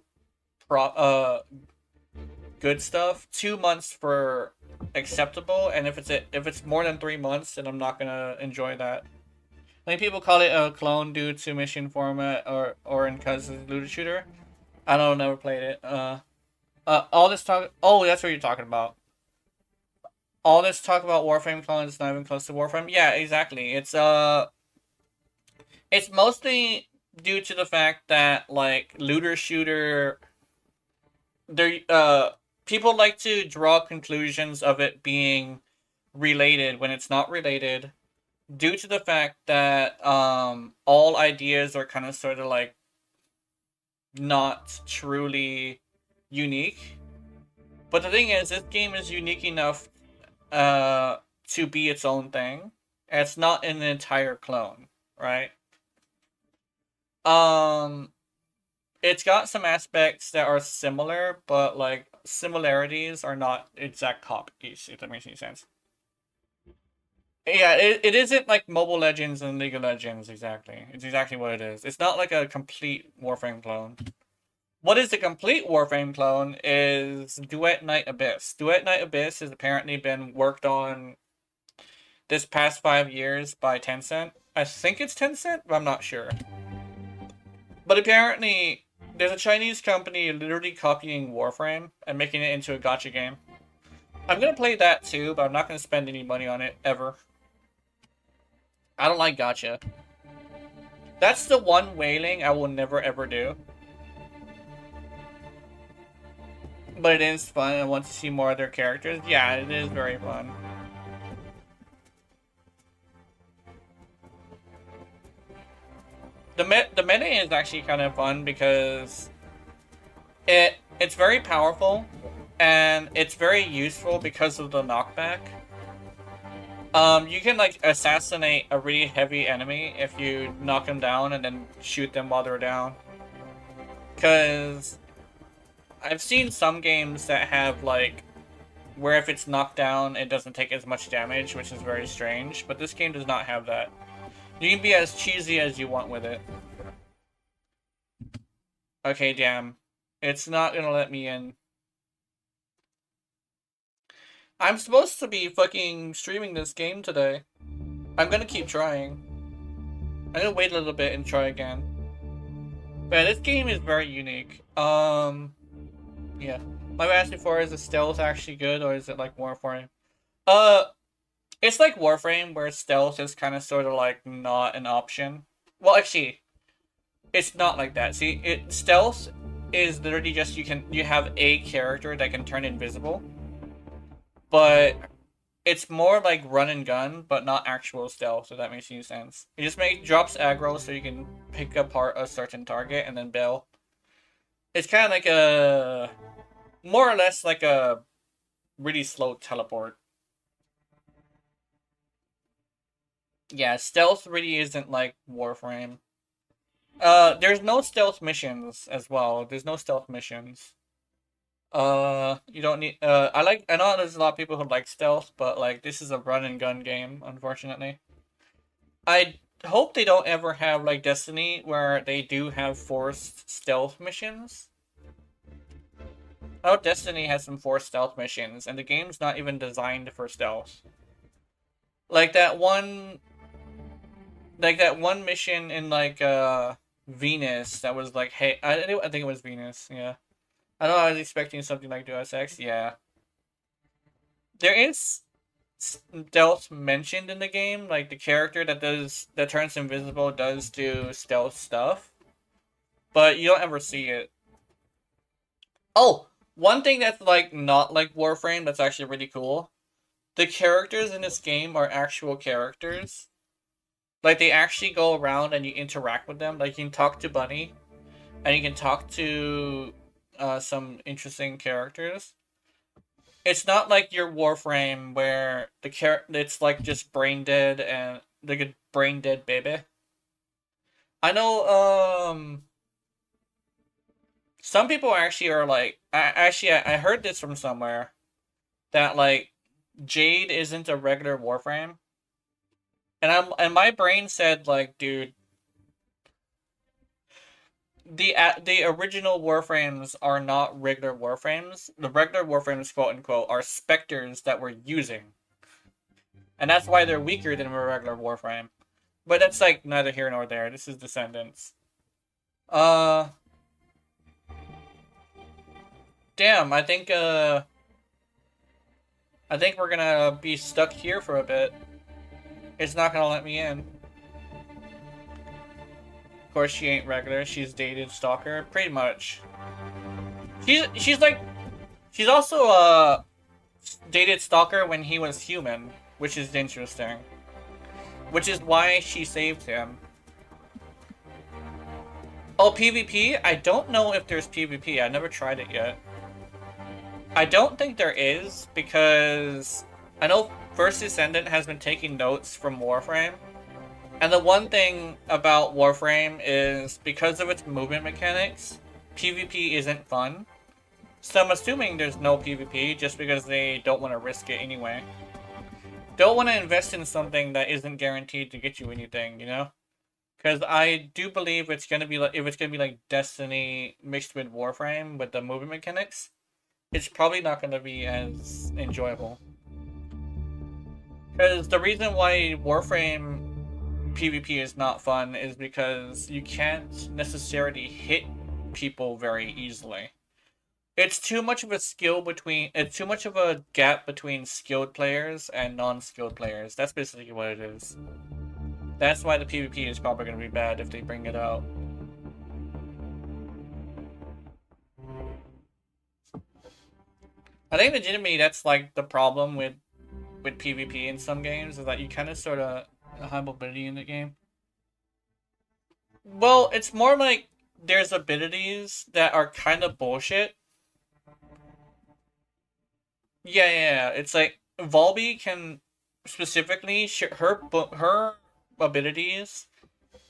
good stuff. 2 months for acceptable, and if it's more than 3 months, then I'm not gonna enjoy that. I think people call it a clone due to mission format or in because it's a looter shooter. I don't never played it. All this talk. Oh, that's what you're talking about. All this talk about Warframe clones is not even close to Warframe. Yeah, exactly. It's mostly due to the fact that like looter shooter. People like to draw conclusions of it being related when it's not related, due to the fact that all ideas are kind of sort of like not truly unique. But the thing is, this game is unique enough to be its own thing. And it's not an entire clone, right? It's got some aspects that are similar, but like similarities are not exact copies, if that makes any sense. Yeah, it isn't like Mobile Legends and League of Legends exactly. It's exactly what it is. It's not like a complete Warframe clone. What is the complete Warframe clone is Duet Night Abyss. Duet Night Abyss has apparently been worked on this past 5 years by Tencent. I think it's Tencent, but I'm not sure. But apparently, there's a Chinese company literally copying Warframe and making it into a gacha game. I'm gonna play that too, but I'm not gonna spend any money on it, ever. I don't like gacha. That's the one whaling I will never ever do. But it is fun. I want to see more of their characters. Yeah, it is very fun. The meta is actually kind of fun because it's very powerful and it's very useful because of the knockback. You can like assassinate a really heavy enemy if you knock them down and then shoot them while they're down. Because I've seen some games that have like where if it's knocked down it doesn't take as much damage, which is very strange, but this game does not have that. You can be as cheesy as you want with it. Okay, damn. It's not gonna let me in. I'm supposed to be fucking streaming this game today. I'm gonna keep trying. I'm gonna wait a little bit and try again. But this game is very unique. Yeah. My asking for is the stealth actually good, or is it like Warframe? It's like Warframe, where stealth is kind of sort of like not an option. Well, actually, it's not like that. See, stealth is literally just you have a character that can turn invisible, but it's more like run and gun, but not actual stealth. So that makes any sense. It just drops aggro so you can pick apart a certain target and then bail. It's kind of like a more or less like a really slow teleport. Yeah, stealth really isn't like Warframe. There's no stealth missions as well. There's no stealth missions. You don't need, I know there's a lot of people who like stealth, but like, this is a run and gun game, unfortunately. I hope they don't ever have like Destiny, where they do have forced stealth missions. Oh, Destiny has some forced stealth missions, and the game's not even designed for stealth. Like that one mission in like Venus that was like, hey, I think it was Venus. Yeah, I know I was expecting something like Deus Ex. Yeah, there is stealth mentioned in the game. Like the character that turns invisible does do stealth stuff, but you don't ever see it. Oh, one thing that's like not like Warframe that's actually really cool. The characters in this game are actual characters. Like, they actually go around and you interact with them. Like, you can talk to Bunny, and you can talk to some interesting characters. It's not like your Warframe where it's like just brain dead and like a brain dead baby. I know some people actually are like, I heard this from somewhere that like Jade isn't a regular Warframe. And my brain said like, dude, the original Warframes are not regular Warframes. The regular Warframes, quote unquote, are specters that we're using. And that's why they're weaker than a regular Warframe. But that's like neither here nor there. This is Descendants. Damn, I think we're gonna be stuck here for a bit. It's not gonna let me in. Of course, she ain't regular. She's dated stalker, pretty much. She's also a dated stalker when he was human, which is interesting. Which is why she saved him. Oh, PvP? I don't know if there's PvP. I never tried it yet. I don't think there is, because I know First Descendant has been taking notes from Warframe, And the one thing about Warframe is because of its movement mechanics, PvP isn't fun. So I'm assuming there's no PvP just because they don't want to risk it anyway. Don't want to invest in something that isn't guaranteed to get you anything, you know? Because I do believe it's gonna be like, if it's gonna be like Destiny mixed with Warframe with the movement mechanics, it's probably not gonna be as enjoyable. Because the reason why Warframe PvP is not fun is because you can't necessarily hit people very easily. It's too much of a it's too much of a gap between skilled players and non-skilled players. That's basically what it is. That's why the PvP is probably going to be bad if they bring it out. I think legitimately that's like the problem with PvP in some games, is that you kind of sort of have mobility in the game. Well, it's more like there's abilities that are kind of bullshit. Yeah. It's like Volby can specifically her abilities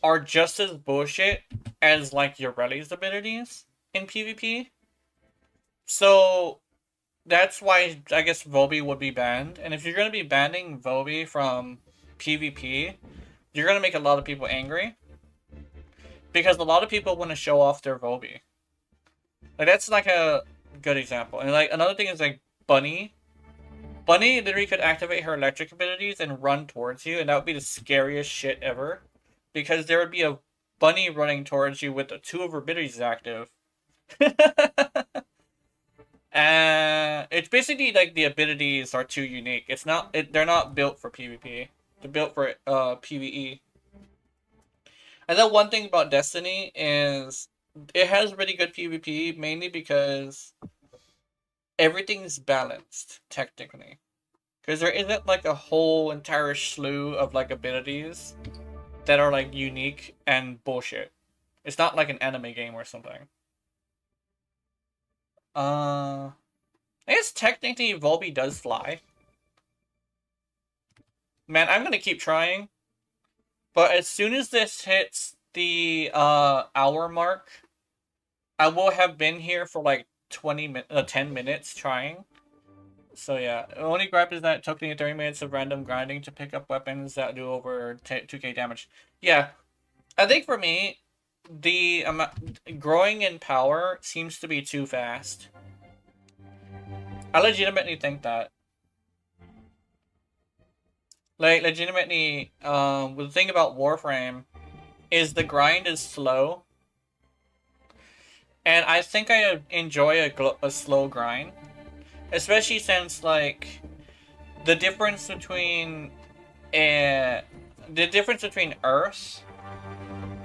are just as bullshit as like Yoreli's abilities in PvP. So that's why I guess Volby would be banned. And if you're gonna be banning Volby from PvP, you're gonna make a lot of people angry. Because a lot of people want to show off their Volby. Like that's like a good example. And like another thing is like Bunny. Bunny literally could activate her electric abilities and run towards you, and that would be the scariest shit ever. Because there would be a bunny running towards you with two of her abilities active. It's basically like the abilities are too unique. They're not built for PvP. They're built for PvE. And then one thing about Destiny is it has really good PvP, mainly because everything's balanced, technically. Because there isn't like a whole entire slew of like abilities that are like unique and bullshit. It's not like an anime game or something. I guess technically Volby does fly. Man, I'm gonna keep trying. But as soon as this hits the hour mark, I will have been here for like 10 minutes trying. So yeah, the only gripe is that it took me 30 minutes of random grinding to pick up weapons that do over 2k damage. Yeah, I think for me, the growing in power seems to be too fast. I legitimately think that. Like, legitimately, the thing about Warframe is the grind is slow. And I think I enjoy a slow grind. Especially since, like, the difference between Earth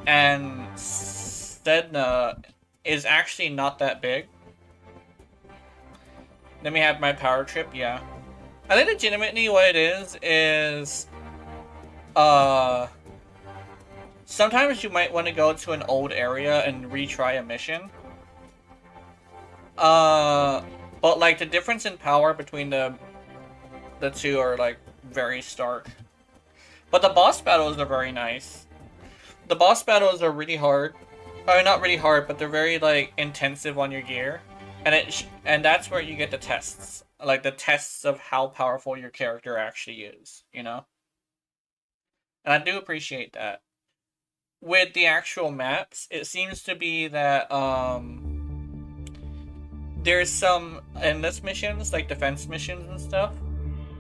and Sedna is actually not that big. Let me have my power trip, yeah. I think legitimately what it is sometimes you might want to go to an old area and retry a mission. But like the difference in power between the two are like very stark. But the boss battles are very nice. The boss battles are really hard. I mean, not really hard, but they're very like intensive on your gear, and that's where you get the tests, like the tests of how powerful your character actually is, you know. And I do appreciate that. With the actual maps, it seems to be that there's some endless missions, like defense missions and stuff,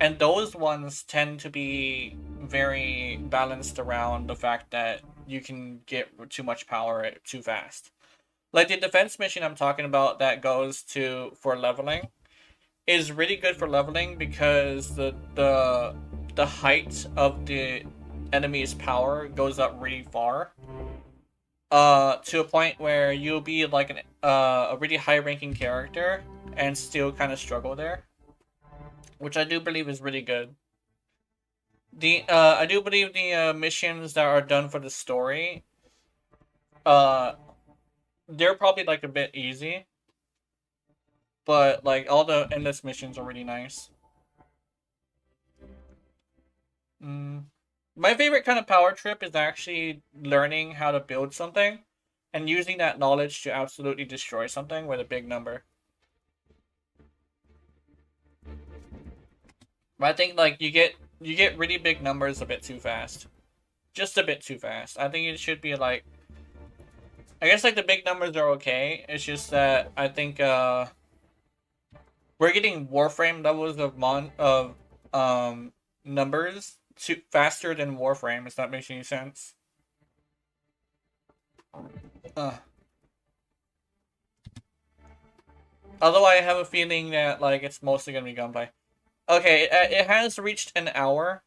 and those ones tend to be very balanced around the fact that you can get too much power too fast. Like the defense mission I'm talking about that goes for leveling is really good for leveling because the height of the enemy's power goes up really far. To a point where you'll be like a really high-ranking character and still kind of struggle there, which I do believe is really good. I do believe the missions that are done for the story, they're probably like a bit easy, but like all the endless missions are really nice. My favorite kind of power trip is actually learning how to build something and using that knowledge to absolutely destroy something with a big number. But I think like you get really big numbers a bit too fast. Just a bit too fast. I think it should be like, I guess like the big numbers are okay. It's just that I think we're getting Warframe levels of numbers too faster than Warframe, if that makes any sense. Although I have a feeling that like it's mostly gonna be gunplay. Okay, it has reached an hour.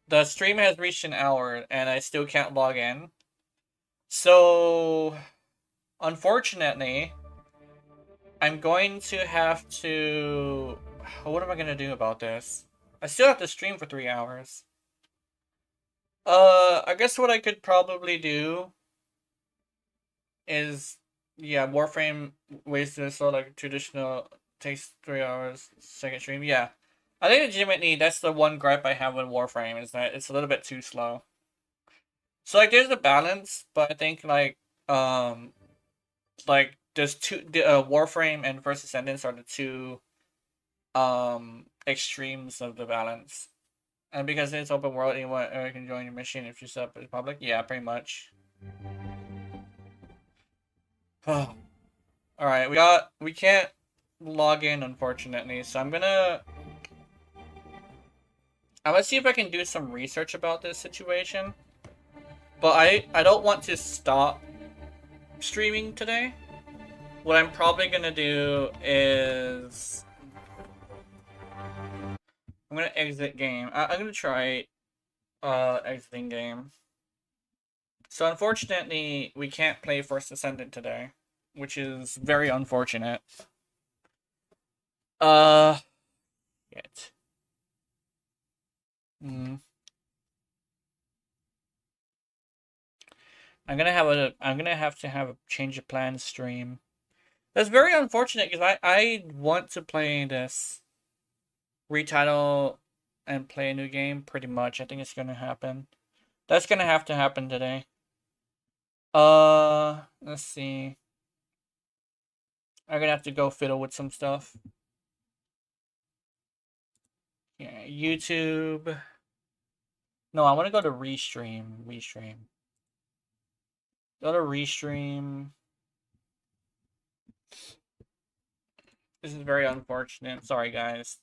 The stream has reached an hour, and I still can't log in. So, unfortunately, I'm going to have to... What am I going to do about this? I still have to stream for 3 hours. I guess what I could probably do is... Yeah, Warframe wasted, so like traditional takes 3 hours, second stream. Yeah. I think legitimately that's the one gripe I have with Warframe, is that it's a little bit too slow. So like there's a balance, but I think like there's two Warframe and First Ascendance are the two extremes of the balance. And because it's open world, anyone can join your mission if you set up as public. Yeah, pretty much. Oh. Alright, we can't log in unfortunately, so I'm gonna see if I can do some research about this situation. But I don't want to stop streaming today. What I'm probably gonna do is I'm gonna exit game. I'm gonna try exiting game. So unfortunately, we can't play First Ascendant today, which is very unfortunate. Yet. I'm gonna have to have a change of plans stream. That's very unfortunate because I want to play this retitle and play a new game pretty much. I think it's gonna happen. That's gonna have to happen today. Let's see. I'm gonna have to go fiddle with some stuff. Yeah, YouTube. No, I want to go to restream. Go to restream. This is very unfortunate. Sorry, guys.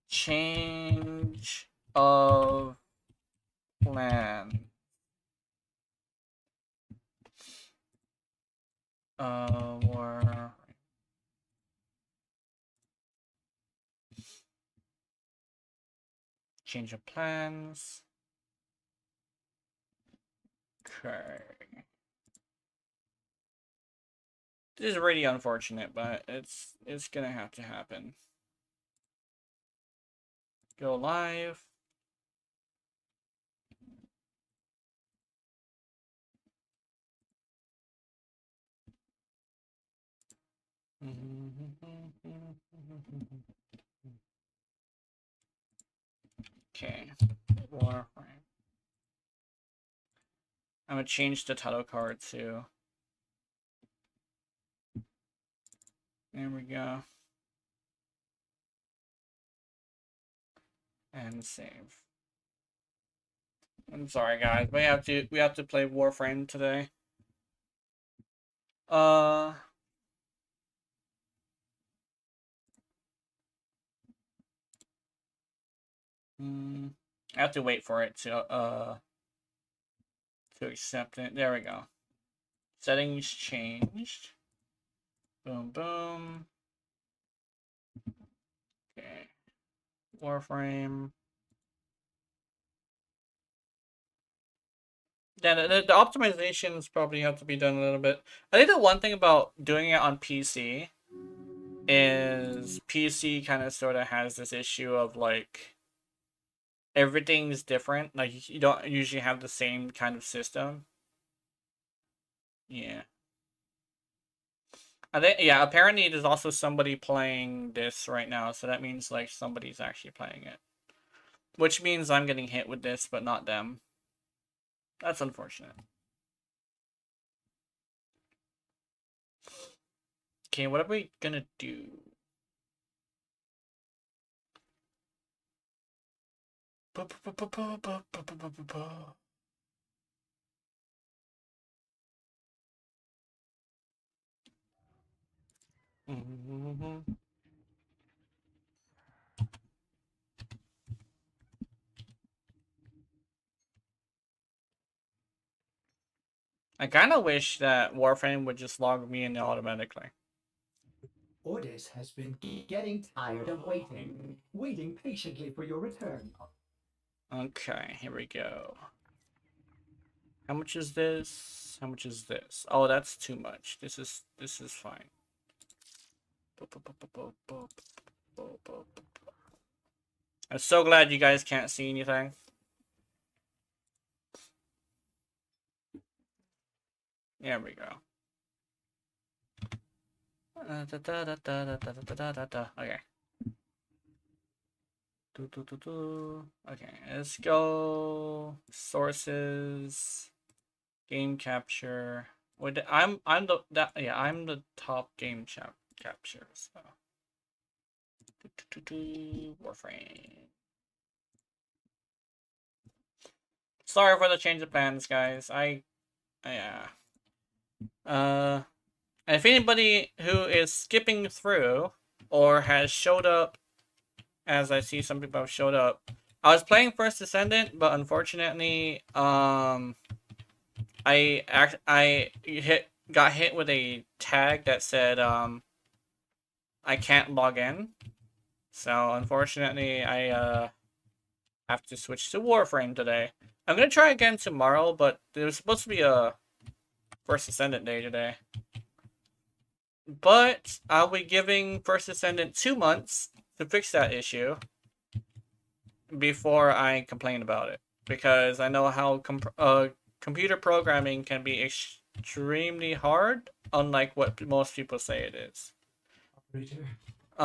Change of plan. Or change of plans. Okay. This is really unfortunate, but it's gonna have to happen. Go live. Okay. Warframe. I'm gonna change the title card too. There we go. And save. I'm sorry, guys. We have to play Warframe today. I have to wait for it to accept it. There we go. Settings changed. Boom, boom. Okay. Warframe. Yeah, the optimizations probably have to be done a little bit. I think the one thing about doing it on PC is PC kind of sort of has this issue of like everything's different. Like you don't usually have the same kind of system. Yeah. I think, yeah, apparently there's also somebody playing this right now, so that means like somebody's actually playing it. Which means I'm getting hit with this, but not them. That's unfortunate. Okay, what are we gonna do? I kind of wish that Warframe would just log me in automatically. Ordis has been getting tired of waiting patiently for your return. Okay, here we go. How much is this? How much is this? Oh, that's too much. This is fine. I'm so glad you guys can't see anything. There we go. Okay. Okay, let's go. Sources, game capture. Wait, I'm the top game capture. So. Warframe. Sorry for the change of plans, guys. Yeah. If anybody who is skipping through or has showed up, as I see some people have showed up, I was playing First Descendant, but unfortunately, I got hit with a tag that said I can't log in. So unfortunately, I have to switch to Warframe today. I'm gonna try again tomorrow, but there's supposed to be a First Ascendant day today. But I'll be giving First Ascendant 2 months to fix that issue before I complain about it. Because I know how computer programming can be extremely hard, unlike what most people say it is. So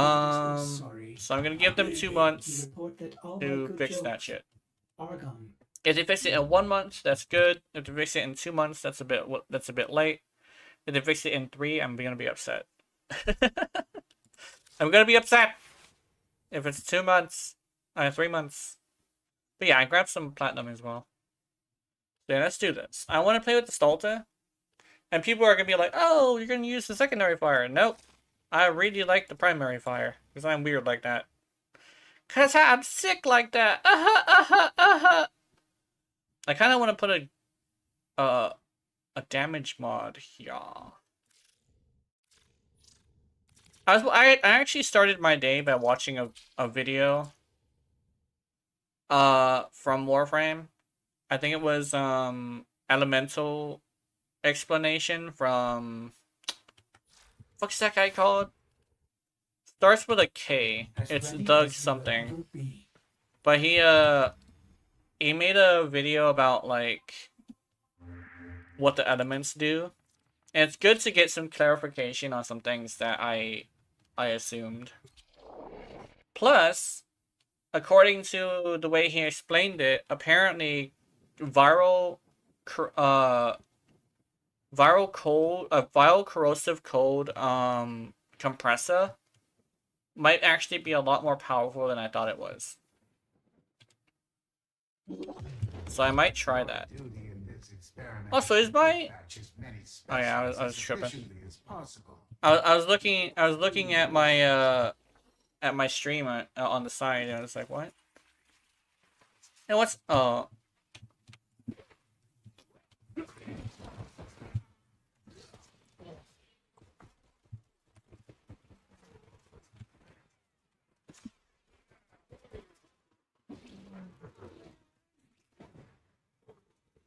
I'm gonna give them 2 months to fix that shit. If they fix it in 1 month, that's good. If they fix it in 2 months, that's a bit late. If they fix it in 3, I'm gonna be upset. I'm gonna be upset if it's 2 months, 3 months. But yeah, I grabbed some platinum as well. So yeah, let's do this. I want to play with the Stolta, and people are gonna be like, "Oh, you're gonna use the secondary fire." Nope, I really like the primary fire because I'm weird like that. Cause I'm sick like that. I kind of want to put a damage mod here. I actually started my day by watching a video from Warframe. I think it was Elemental explanation from what's that guy called? Starts with a K. It's Doug something. But he made a video about like what the elements do. And it's good to get some clarification on some things that I assumed. Plus, according to the way he explained it, apparently viral corrosive cold compressor might actually be a lot more powerful than I thought it was. So I might try that. Also, is my... Oh yeah, I was tripping. I was looking at my stream on the side, and I was like, what? And what's... Oh.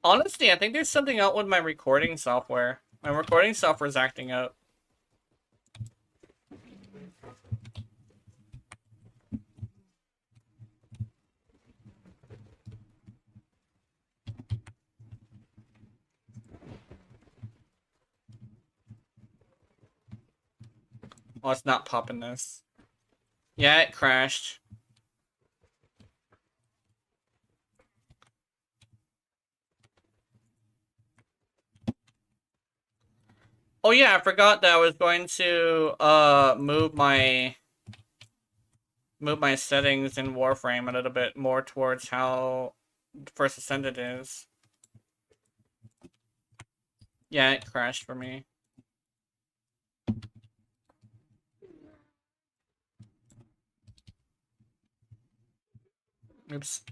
Honestly, I think there's something out with my recording software. My recording software is acting out. Oh, it's not popping this. Yeah, it crashed. Oh yeah, I forgot that I was going to move my settings in Warframe a little bit more towards how First Ascended is. Yeah, it crashed for me. Oops.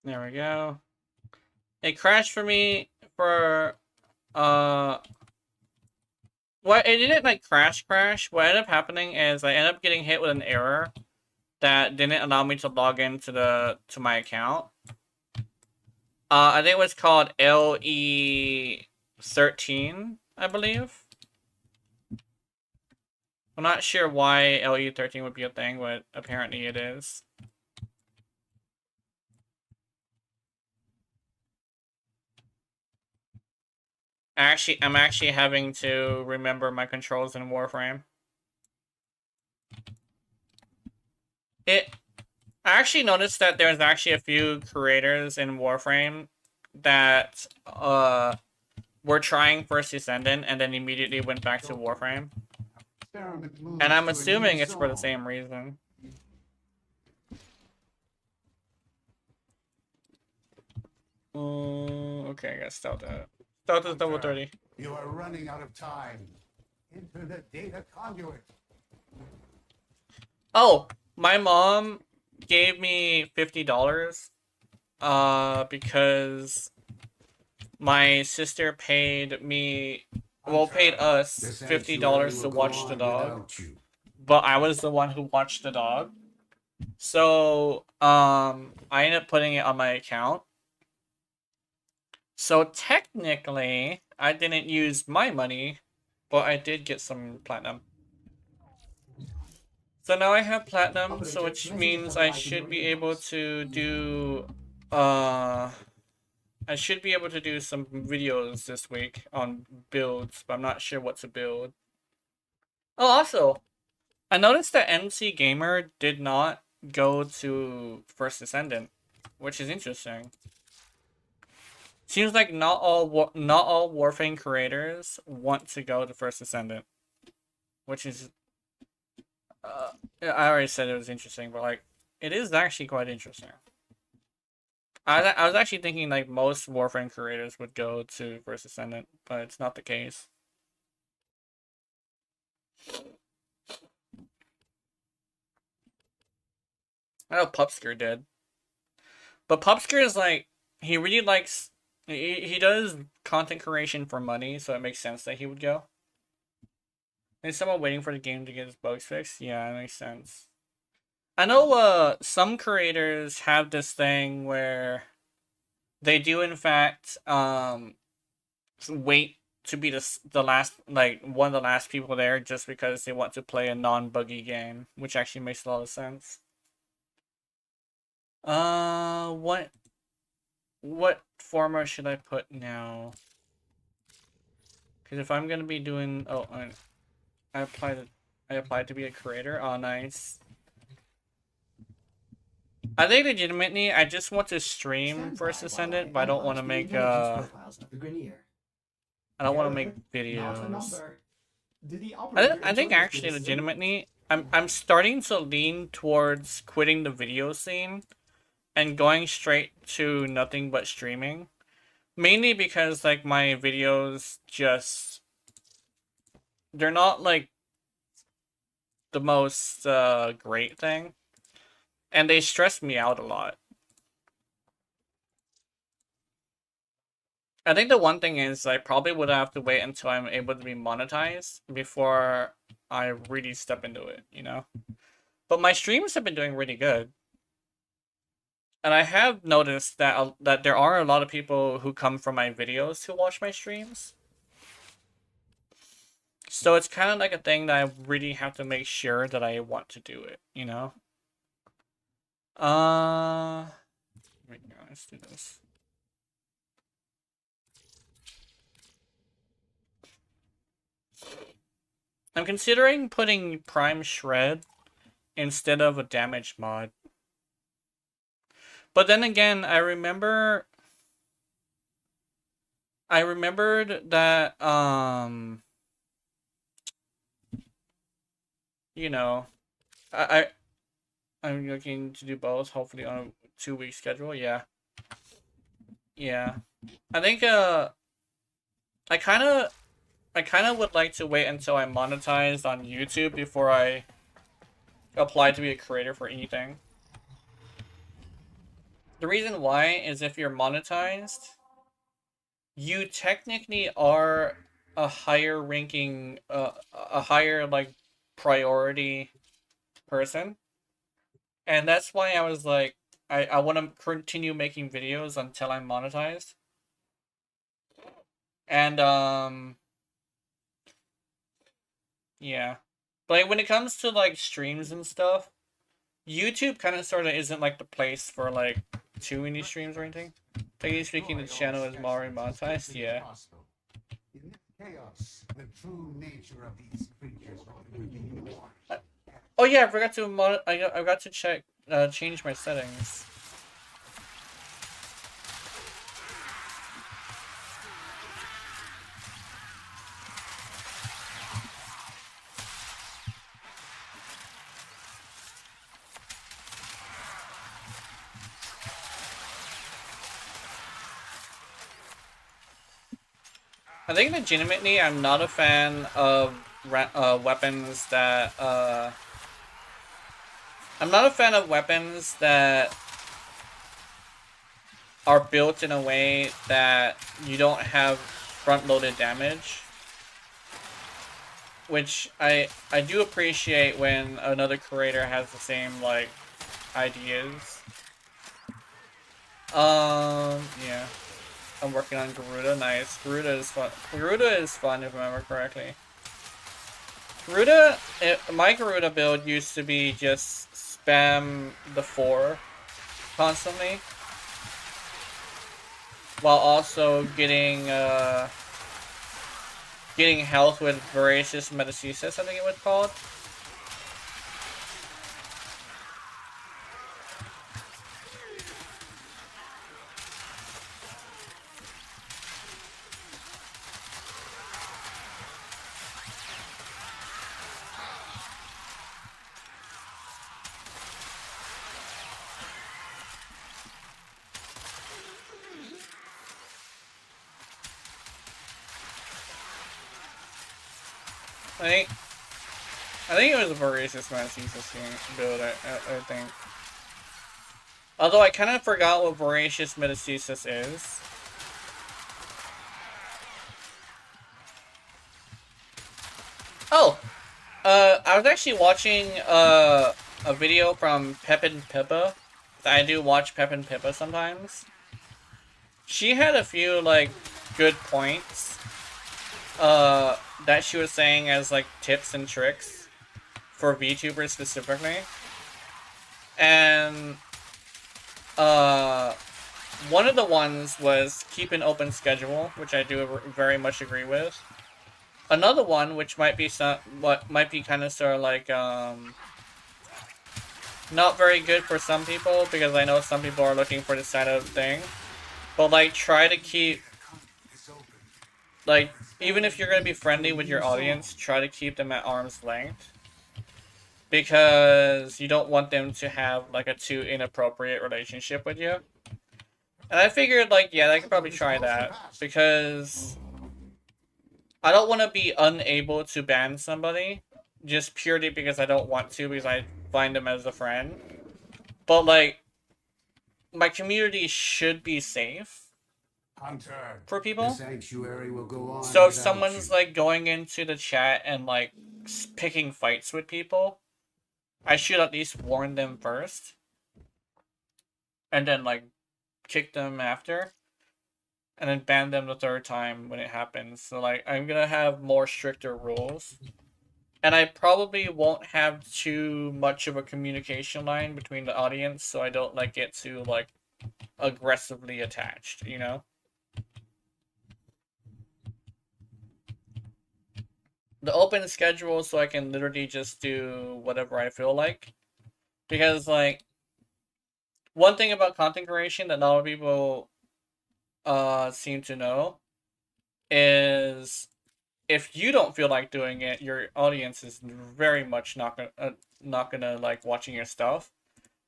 There we go. It crashed for me for well, it didn't like crash. What ended up happening is I ended up getting hit with an error that didn't allow me to log into my account. I think it was called LE13, I believe. I'm not sure why LE13 would be a thing, but apparently it is. I'm actually having to remember my controls in Warframe. I actually noticed that there's actually a few creators in Warframe that were trying First Descendant and then immediately went back to Warframe. And I'm assuming it's for the same reason. Okay, I guess Stealth is double 30. You are running out of time. Into the data conduit. Oh, my mom gave me $50 because my sister paid us $50 to watch the dog. But I was the one who watched the dog. So, I ended up putting it on my account. So technically, I didn't use my money, but I did get some platinum. So now I have platinum, so which means I should be able to do, I should be able to do some videos this week on builds, but I'm not sure what to build. Oh, also, I noticed that MC Gamer did not go to First Ascendant, which is interesting. Seems like not all Warframe creators want to go to First Ascendant, which is, I already said it was interesting, but like, it is actually quite interesting. I was actually thinking like most Warframe creators would go to First Ascendant, but it's not the case. I know Pupsker did, but Pupsker is like, he really likes. He does content creation for money, so it makes sense that he would go. Is someone waiting for the game to get his bugs fixed? Yeah, that makes sense. I know some creators have this thing where they do in fact wait to be the last, like one of the last people there just because they want to play a non-buggy game, which actually makes a lot of sense. What format should I put now? Because if I'm gonna be doing, I applied to be a creator. Oh, nice. I think legitimately, I just want to stream First Ascendant, but I don't want to make I don't want to make videos. I think actually legitimately, I'm starting to lean towards quitting the video scene and going straight to nothing but streaming. Mainly because like my videos just, they're not like the most great thing, and they stress me out a lot. I think the one thing is I probably would have to wait until I'm able to be monetized before I really step into it, you know? But my streams have been doing really good. And I have noticed that that there are a lot of people who come from my videos who watch my streams. So it's kind of like a thing that I really have to make sure that I want to do it, you know? Wait, no, let's do this. I'm considering putting Prime Shred instead of a damage mod. But then again, I remembered that, you know, I'm looking to do both, hopefully on a 2-week schedule, yeah. Yeah. I think, I kinda would like to wait until I monetize on YouTube before I apply to be a creator for anything. The reason why is if you're monetized, you technically are a higher ranking, a higher, like, priority person. And that's why I was like, I want to continue making videos until I'm monetized. And, yeah. But like, when it comes to, like, streams and stuff, YouTube kind of sort of isn't, like, the place for, like, too many streams or anything. Technically speaking, the channel is already monetized, yeah. In this chaos, the true nature of these creatures will be born. Oh yeah, I forgot to I forgot to change my settings. I think legitimately I'm not a fan of weapons that I'm not a fan of weapons that are built in a way that you don't have front-loaded damage. Which I do appreciate when another creator has the same, like, ideas. Yeah. I'm working on Garuda. Nice. Garuda is fun. Garuda is fun if I remember correctly. Garuda, my Garuda build used to be just spam the 4 constantly. While also getting health with Voracious Metastasis, I think it was called. I think it was a Voracious Metastasis build, I think. Although I kind of forgot what Voracious Metastasis is. Oh! I was actually watching, a video from Pepin Pippa. I do watch Pepin Pippa sometimes. She had a few, like, good points, that she was saying as, like, tips and tricks for VTubers specifically. And, one of the ones was keep an open schedule, which I do very much agree with. Another one, which might be kind of sort of like, not very good for some people, because I know some people are looking for this kind of thing. But, like, try to keep, like, even if you're going to be friendly with your audience, try to keep them at arm's length. Because you don't want them to have, like, a too inappropriate relationship with you. And I figured, like, yeah, I could probably try that. Because I don't want to be unable to ban somebody just purely because I don't want to, because I find them as a friend. But, like, my community should be safe Hunter, for people. the sanctuary will go on So if without someone's, you. like, going into the chat and, like, picking fights with people, I should at least warn them first. and then like kick them after, and then ban them the third time when it happens. So like I'm gonna have more stricter rules. And I probably won't have too much of a communication line between the audience, so I don't like get too like aggressively attached, you know? The open schedule so I can literally just do whatever I feel like. Because like one thing about content creation that not a lot of people seem to know is if you don't feel like doing it, your audience is very much not gonna like watching your stuff.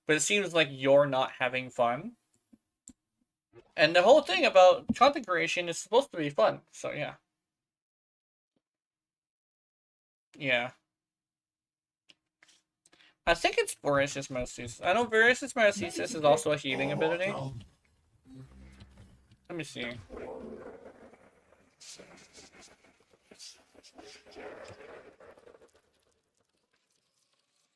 But it seems like you're not having fun. And the whole thing about content creation is supposed to be fun. So yeah. Yeah. I think it's Voracious Meiosis. I know Voracious Meiosis is also a healing ability. Let me see.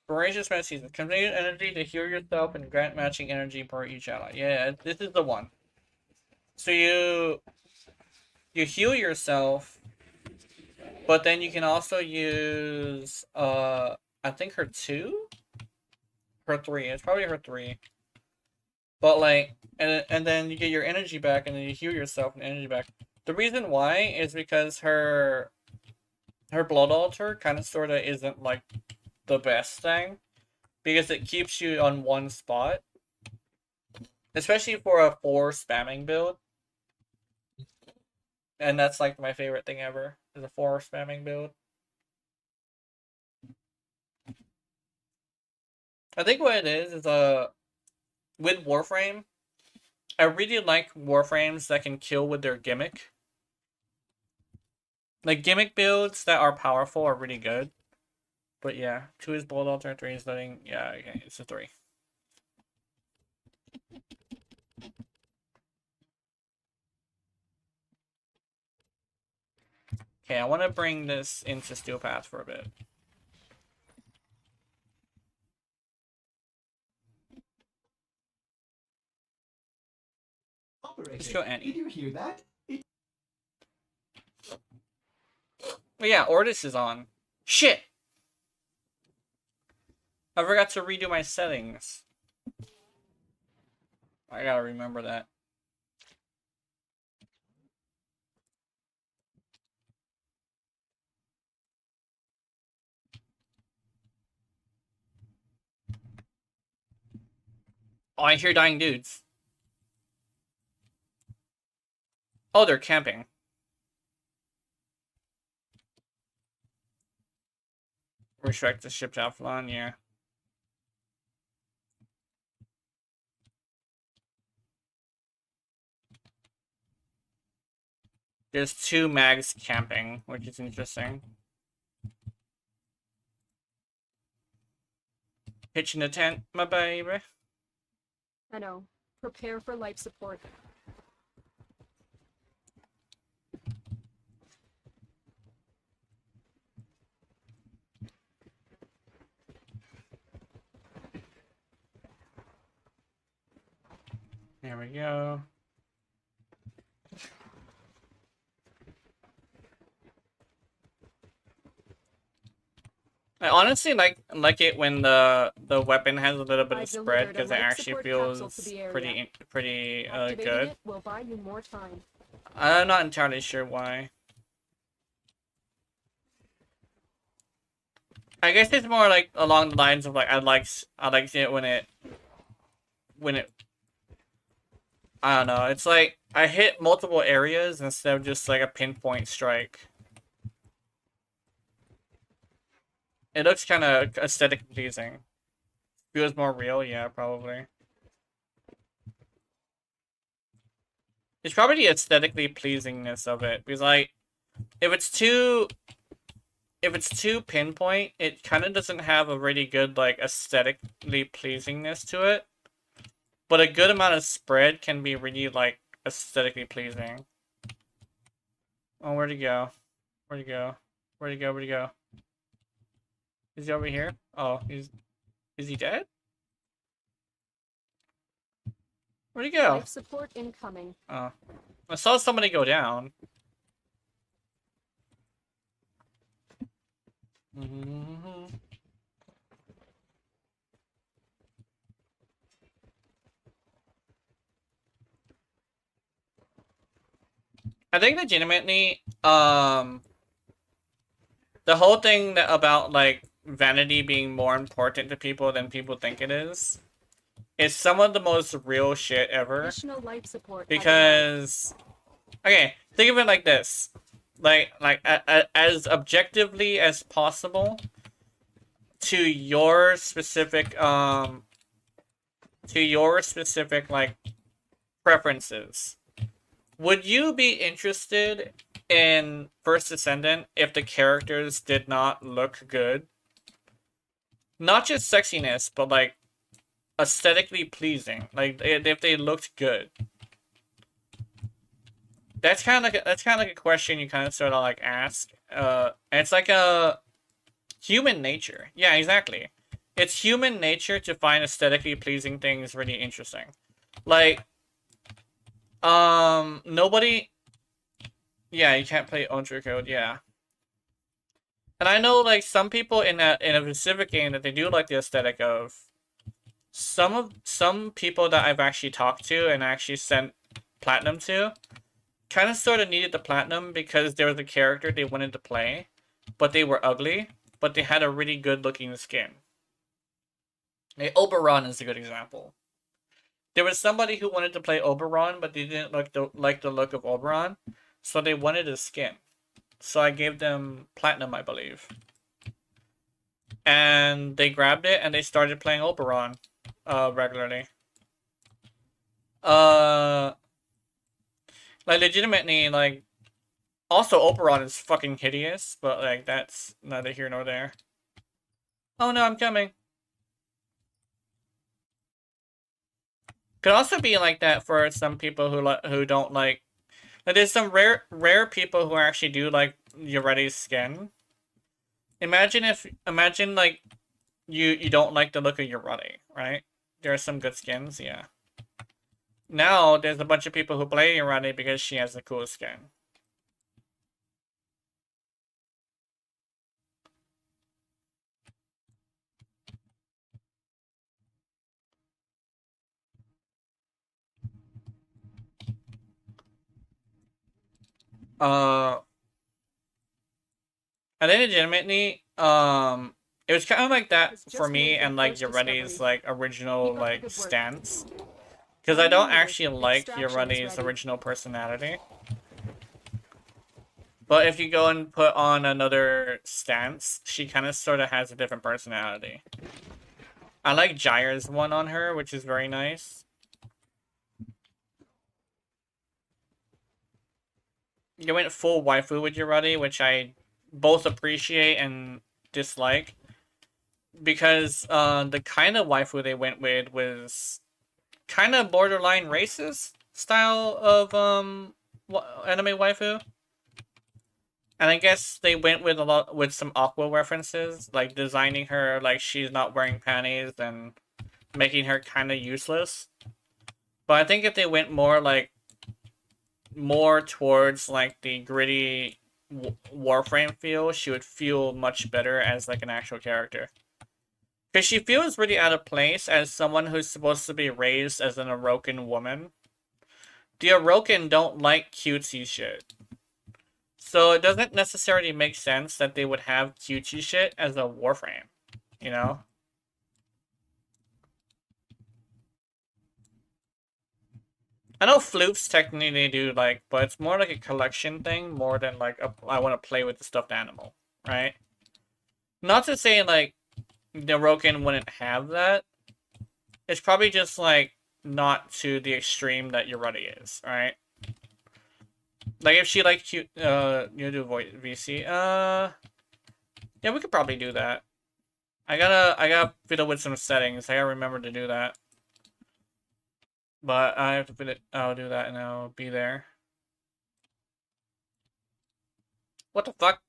Voracious Meiosis. Convey energy to heal yourself and grant matching energy per each ally. Yeah, this is the one. So you heal yourself, but then you can also use I think her 2? Her 3. It's probably her 3. But like and then you get your energy back and then you heal yourself and energy back. The reason why is because her blood altar kind of sort of isn't like the best thing because it keeps you on one spot. Especially for a 4 spamming build. And that's like my favorite thing ever, is a 4 spamming build. I think what it is with Warframe, I really like Warframes that can kill with their gimmick. Like gimmick builds that are powerful are really good. But yeah, 2 is Blood Altar, 3 is letting, yeah, okay, it's a 3. Okay, I want to bring this into Steel Path for a bit. Operator, Let's go Annie. did you hear that? Oh yeah, Ortis is on. Shit! I forgot to redo my settings. I gotta remember that. Oh, I hear dying dudes. Oh, they're camping. Restrict the ship to Alphalon, yeah. There's 2 mags camping, which is interesting. Pitching the tent, my baby. I know. Prepare for life support. There we go. I honestly like it when the weapon has a little bit of spread because it actually feels pretty Activating good. it will buy you more time. I'm not entirely sure why. I guess it's more like along the lines of like I like it when it I don't know. It's like I hit multiple areas instead of just like a pinpoint strike. It looks kind of aesthetic pleasing. Feels more real, yeah, probably. It's probably the aesthetically pleasingness of it because like if it's too pinpoint, it kind of doesn't have a really good like aesthetically pleasingness to it. But a good amount of spread can be really like aesthetically pleasing. Oh, where'd he go? Where'd he go? Where'd he go? Where'd he go? Is he over here? Oh, is he dead? Where'd he go? Life support incoming. Oh. I saw somebody go down. I think legitimately, the whole thing about like vanity being more important to people than people think it is some of the most real shit ever. Additional life support. Because, okay, think of it like this, like as objectively as possible to your specific like preferences. Would you be interested in First Descendant if the characters did not look good? Not just sexiness, but like aesthetically pleasing. Like if they looked good. That's kind of like a question you kind of sort of like ask. It's like a human nature. Yeah, exactly. It's human nature to find aesthetically pleasing things really interesting. Like, nobody. Yeah, you can't play Ultra Code. Yeah. And I know like some people in a specific game that they do like the aesthetic of. Some people that I've actually talked to and actually sent platinum to kind of sort of needed the platinum because there was a character they wanted to play, but they were ugly, but they had a really good looking skin. Hey, Oberon is a good example. There was somebody who wanted to play Oberon, but they didn't like the look of Oberon, so they wanted his skin. So I gave them platinum, I believe. And they grabbed it and they started playing Oberon regularly. Like legitimately, like also Oberon is fucking hideous, but like that's neither here nor there. Oh no, I'm coming. Could also be like that for some people who don't like. Like there's some rare people who actually do like Yureti's skin. Imagine like you don't like the look of Yureti, right? There are some good skins, yeah. Now there's a bunch of people who play Yureti because she has a cool skin. I think legitimately, it was kind of like that for me and like Yureti's like original like stance, because I don't actually like Yureti's original personality. But if you go and put on another stance, she kind of sort of has a different personality. I like Gyre's one on her, which is very nice. You went full waifu with Yureti, which I both appreciate and dislike. Because the kind of waifu they went with was kind of borderline racist style of anime waifu. And I guess they went with some Aqua references, like designing her like she's not wearing panties and making her kind of useless. But I think if they went more towards like the gritty Warframe feel, she would feel much better as like an actual character. Because she feels really out of place as someone who's supposed to be raised as an Orokin woman. The Orokin don't like cutesy shit. So it doesn't necessarily make sense that they would have cutesy shit as a Warframe. You know? I know flutes technically they do like, but it's more like a collection thing more than like I want to play with the stuffed animal, right? Not to say like the Orokin wouldn't have that. It's probably just like not to the extreme that Yureti is, right? Like if she liked cute, you do voice VC. Yeah, we could probably do that. I gotta fiddle with some settings. I gotta remember to do that. But I have to put it. I'll do that and I'll be there. What the fuck?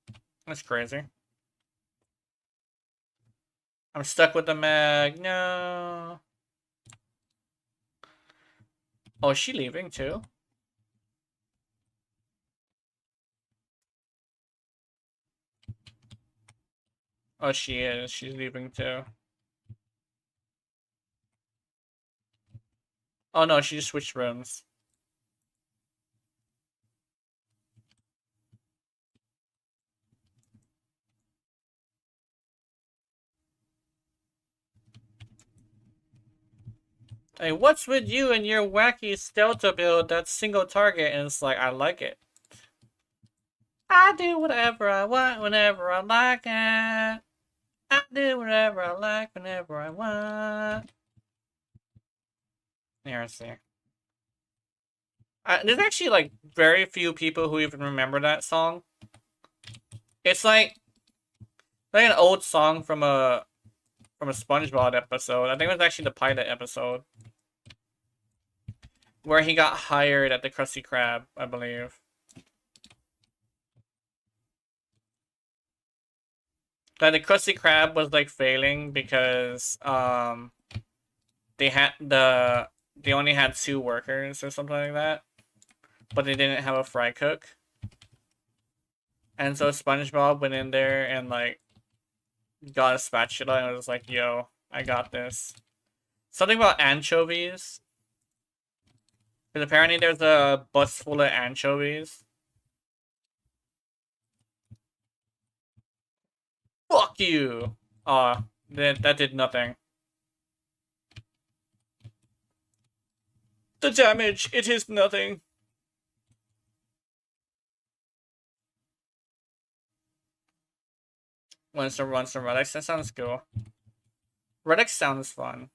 That's crazy. I'm stuck with the mag. No. Oh, is she leaving too? Oh, she is. She's leaving too. Oh no, she just switched rooms. Hey, what's with you and your wacky stealth build that's single target? And it's like, I like it. I do whatever I want whenever I like it. I do whatever I like whenever I want. Here, let's see. There's actually like very few people who even remember that song. It's like an old song from a SpongeBob episode. I think it was actually the pilot episode where he got hired at the Krusty Krab, I believe. Like the Krusty Krab was like failing because they only had 2 workers or something like that, but they didn't have a fry cook. And so SpongeBob went in there and like got a spatula and was like, "Yo, I got this." Something about anchovies. Because apparently there's a bus full of anchovies. Fuck you! Aw, that did nothing. The damage, it is nothing. Once from Redux, that sounds cool. Redux sounds fun.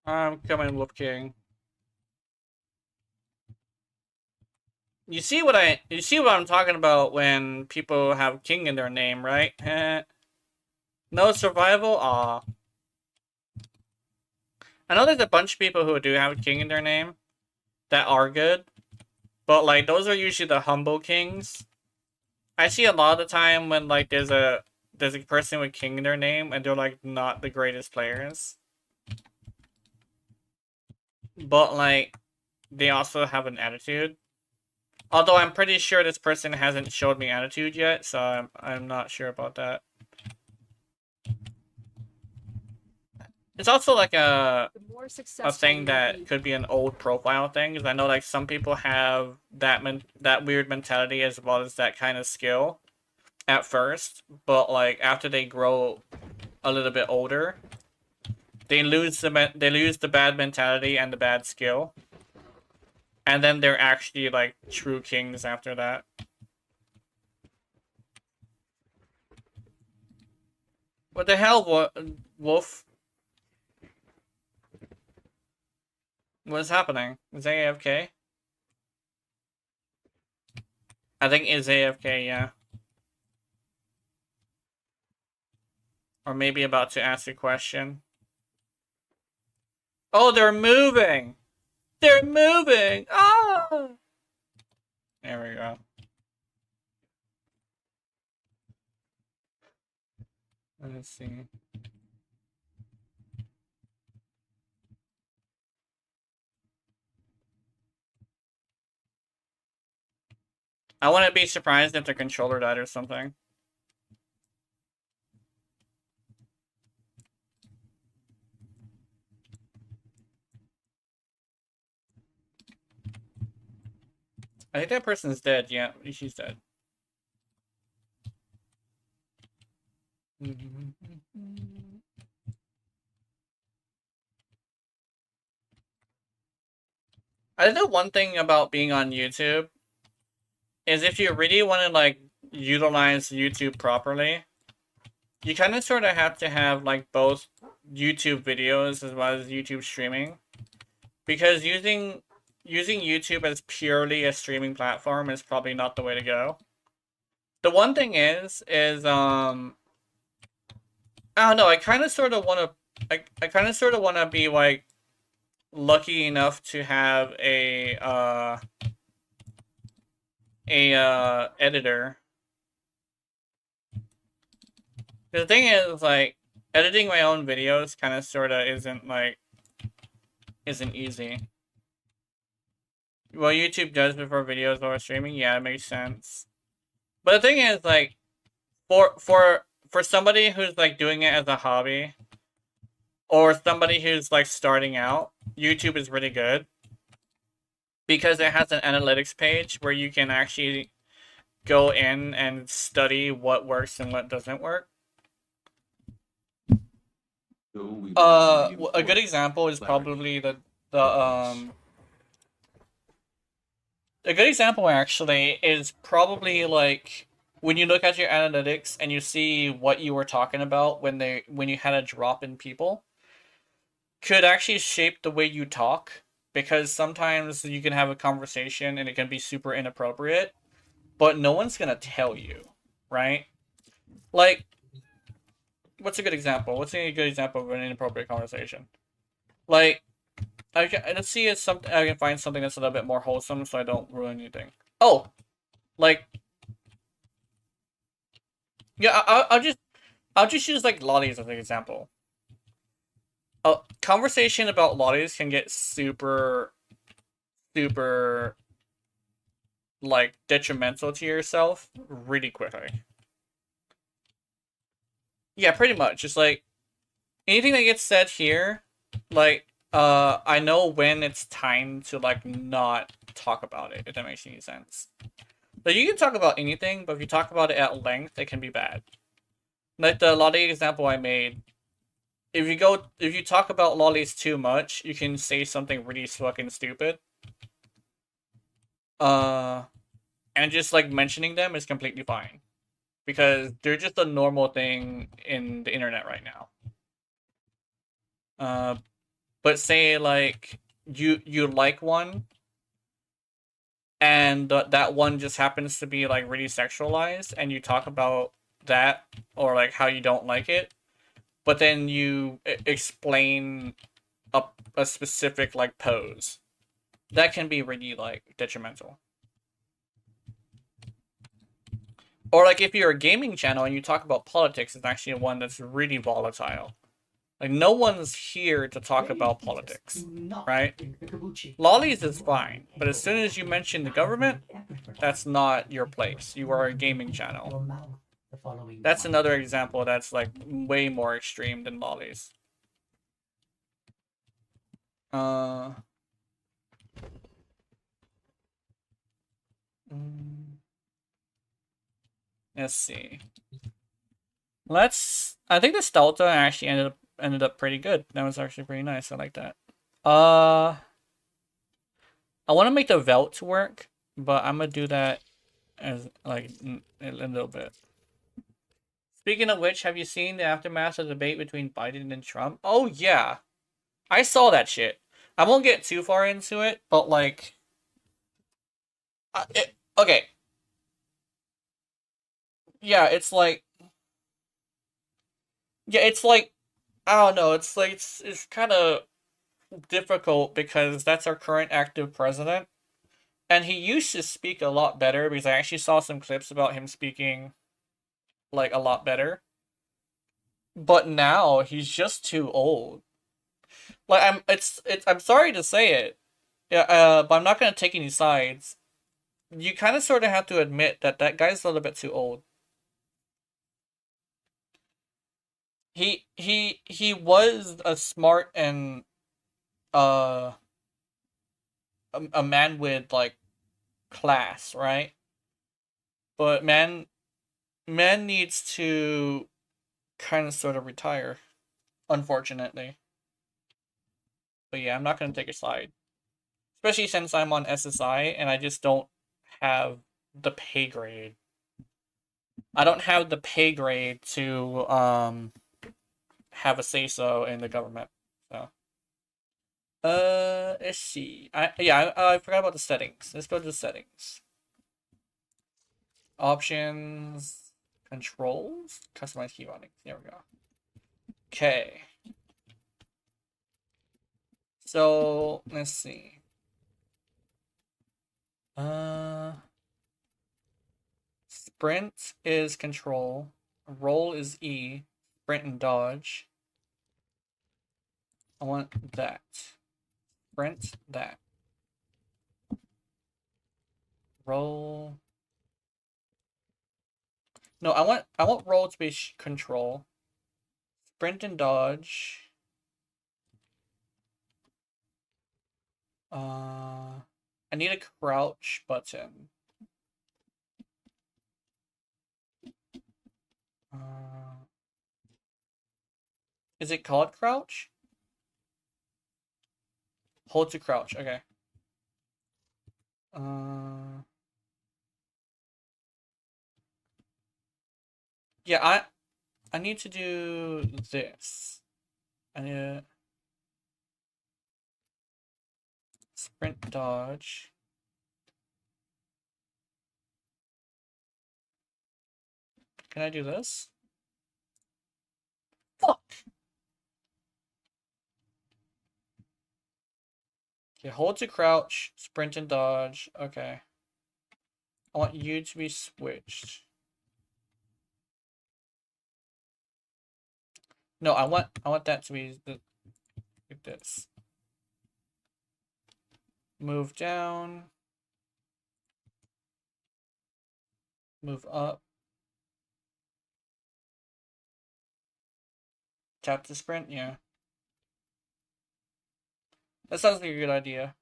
I'm coming, Wolf King. You see what I'm talking about when people have king in their name, right? No survival? Aw. I know there's a bunch of people who do have king in their name that are good, but like those are usually the humble kings. I see a lot of the time when like there's a person with king in their name and they're like not the greatest players. But like they also have an attitude. Although I'm pretty sure this person hasn't showed me attitude yet, so I'm not sure about that. It's also like a thing that could be an old profile thing, because I know like some people have that weird mentality as well as that kind of skill at first, but like after they grow a little bit older, they lose the bad mentality and the bad skill. And then they're actually like true kings after that. What the hell, Wolf? What's happening? Is AFK? I think is AFK, yeah. Or maybe about to ask a question. Oh, they're moving! They're moving! Ah! There we go. Let's see. I wouldn't be surprised if the controller died or something. I think that person's dead. Yeah, she's dead. I think the one thing about being on YouTube is if you really want to like utilize YouTube properly, you kind of sort of have to have like both YouTube videos as well as YouTube streaming, because using YouTube as purely a streaming platform is probably not the way to go. The one thing is I don't know. I kind of sort of want to. I kind of sort of want to be like lucky enough to have a editor. The thing is, like, editing my own videos kind of sort of isn't easy. Well, YouTube does before videos while streaming. Yeah, it makes sense. But the thing is, like, for somebody who's like doing it as a hobby, or somebody who's like starting out, YouTube is really good because it has an analytics page where you can actually go in and study what works and what doesn't work. A good example is probably the a good example actually is probably like when you look at your analytics and you see what you were talking about when you had a drop in people, could actually shape the way you talk, because sometimes you can have a conversation and it can be super inappropriate, but no one's gonna tell you, right? Like, what's a good example? What's a good example of an inappropriate conversation? Like, let's see if something I can find something that's a little bit more wholesome, so I don't ruin anything. Oh, like, yeah, I'll just use like lollies as an example. A conversation about lollies can get super like detrimental to yourself really quickly. Yeah, pretty much. Just like anything that gets said here, like I know when it's time to like not talk about it, if that makes any sense. But you can talk about anything, but if you talk about it at length, it can be bad. Like the lolly example I made. If you talk about lollies too much, you can say something really fucking stupid. And just like mentioning them is completely fine, because they're just a normal thing in the internet right now. But say like you like one, and that one just happens to be like really sexualized, and you talk about that or like how you don't like it, but then you explain a specific like pose, that can be really like detrimental. Or like if you're a gaming channel and you talk about politics, it's actually one that's really volatile. Like no one's here to talk about politics, right? Lollies is fine, but as soon as you mention the government, that's not your place. You are a gaming channel. That's another example that's like way more extreme than lollies. Let's see. I think the Delta actually ended up pretty good. That was actually pretty nice. I like that. I want to make the Velt work, but I'm gonna do that as like a little bit. Speaking of which, have you seen the aftermath of the debate between Biden and Trump? Oh yeah, I saw that shit. I won't get too far into it, but like, okay, yeah, it's like, I don't know. It's like it's kind of difficult because that's our current active president, and he used to speak a lot better, because I actually saw some clips about him speaking like a lot better. But now he's just too old. Like I'm sorry to say it. Yeah, but I'm not gonna take any sides. You kind of sort of have to admit that that guy's a little bit too old. He was a smart and uh a man with like class, right? But man needs to kind of sort of retire, unfortunately. But yeah, I'm not gonna take a side, especially since I'm on SSI and I just don't have the pay grade. I don't have the pay grade to have a say so in the government. So let's see. I forgot about the settings. Let's go to the settings. Options, controls, customize key bindings. There we go. Okay. So, let's see. Sprint is control. Roll is E. Sprint and dodge. I want that. Sprint, that. Roll. No, I want roll to be control. Sprint and dodge. I need a crouch button. Is it called crouch? Hold to crouch, okay. Yeah, I need to do this. I need to sprint dodge. Can I do this? Fuck! Okay, hold to crouch, sprint and dodge. Okay. I want you to be switched. No, I want that to be like this. Move down. Move up. Tap to sprint, yeah. That sounds like a good idea.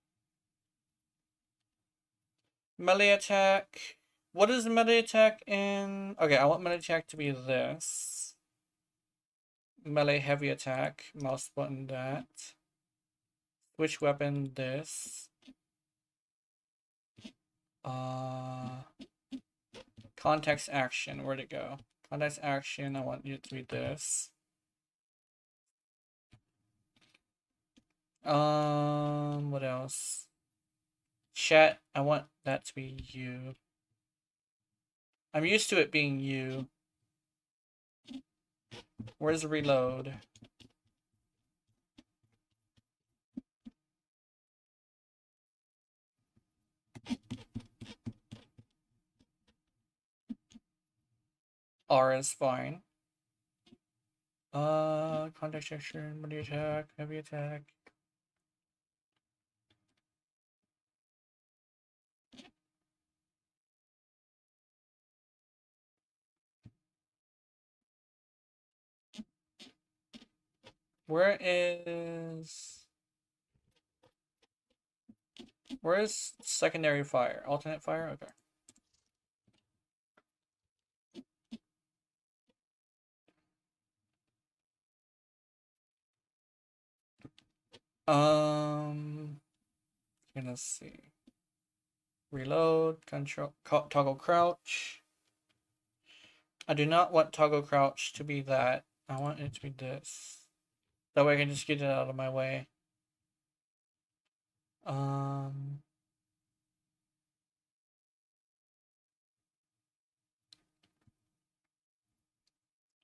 Melee attack. What is melee attack in? Okay, I want melee attack to be this. Melee heavy attack. Mouse button that. Switch weapon this. Context action. Where'd it go? Context action. I want you to be this. What else? Chat. I want that to be you. I'm used to it being you. Where's reload? R is fine. Context action, body attack, heavy attack. Where is secondary fire? Alternate fire? Okay. Let's see. Reload, control, toggle crouch. I do not want toggle crouch to be that. I want it to be this. That way I can just get it out of my way.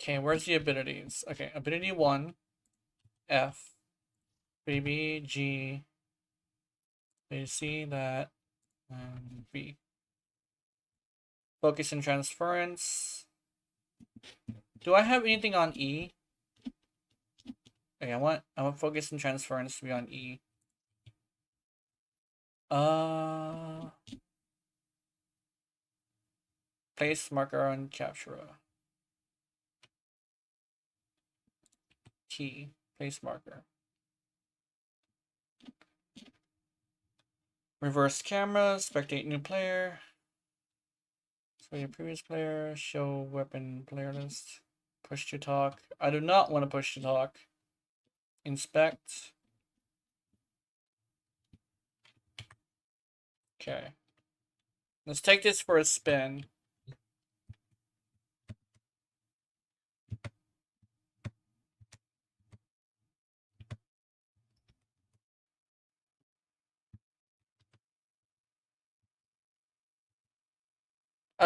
Okay, where's the abilities? Okay, ability 1, F, maybe G, maybe C, that, and B. Focus and transference. Do I have anything on E? Okay, I want focus and transference to be on E. Place marker on captura. T, place marker. Reverse camera, spectate new player. So your previous player, show weapon player list. Push to talk. I do not want to push to talk. Inspect. Okay. Let's take this for a spin.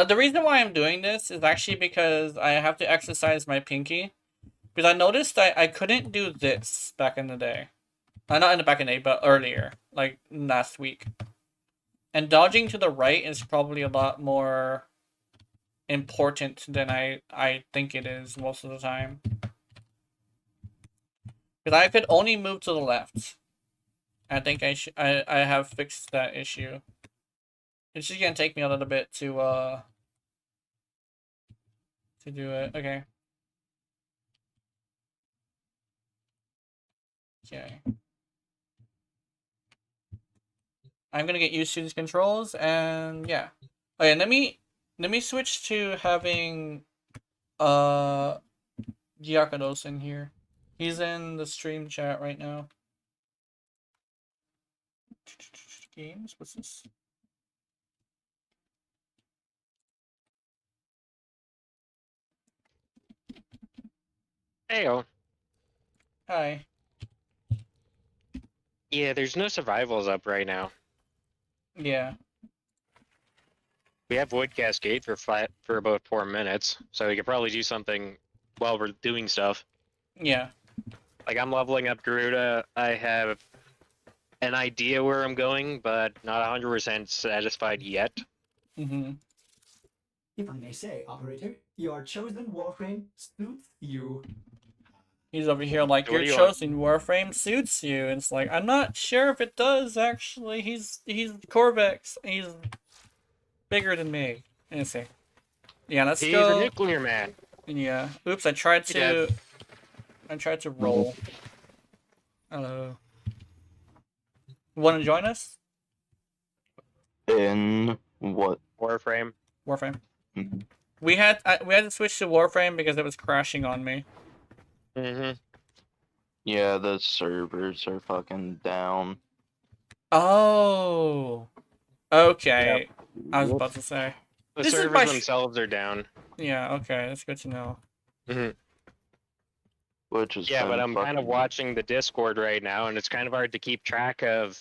The reason why I'm doing this is actually because I have to exercise my pinky. Because I noticed I couldn't do this back in the day. Not in the back in the day, but earlier. Like, last week. And dodging to the right is probably a lot more important than I think it is most of the time. Because I could only move to the left. I think I have fixed that issue. It's just gonna take me a little bit to do it. Okay. Okay. I'm gonna get used to these controls, and yeah. Okay, let me switch to having Giaconos in here. He's in the stream chat right now. Games? What's this? Heyo. Hi. Yeah, there's no survivals up right now. Yeah. We have Void Cascade for about 4 minutes, so we could probably do something while we're doing stuff. Yeah. Like, I'm leveling up Garuda. I have an idea where I'm going, but not 100% satisfied yet. Mm-hmm. If I may say, operator, your chosen warframe suits you. He's over here like, What your do you chosen warframe suits you. And it's like, I'm not sure if it does, actually. He's Corvex. He's bigger than me. Let's see. Yeah, let's He's go. a nuclear man. Yeah. Oops, I tried to... Yeah. I tried to roll. Hello. Want to join us? In what? Warframe. Warframe. Mhm. We had to switch to Warframe because it was crashing on me. Mm-hmm. Yeah, the servers are fucking down. Oh. Okay. I was about to say. The This is servers my themselves are down. Yeah, okay. That's good to know. Mm-hmm. Which is Yeah, but I'm kind of fucking- watching the Discord right now, and it's kind of hard to keep track of,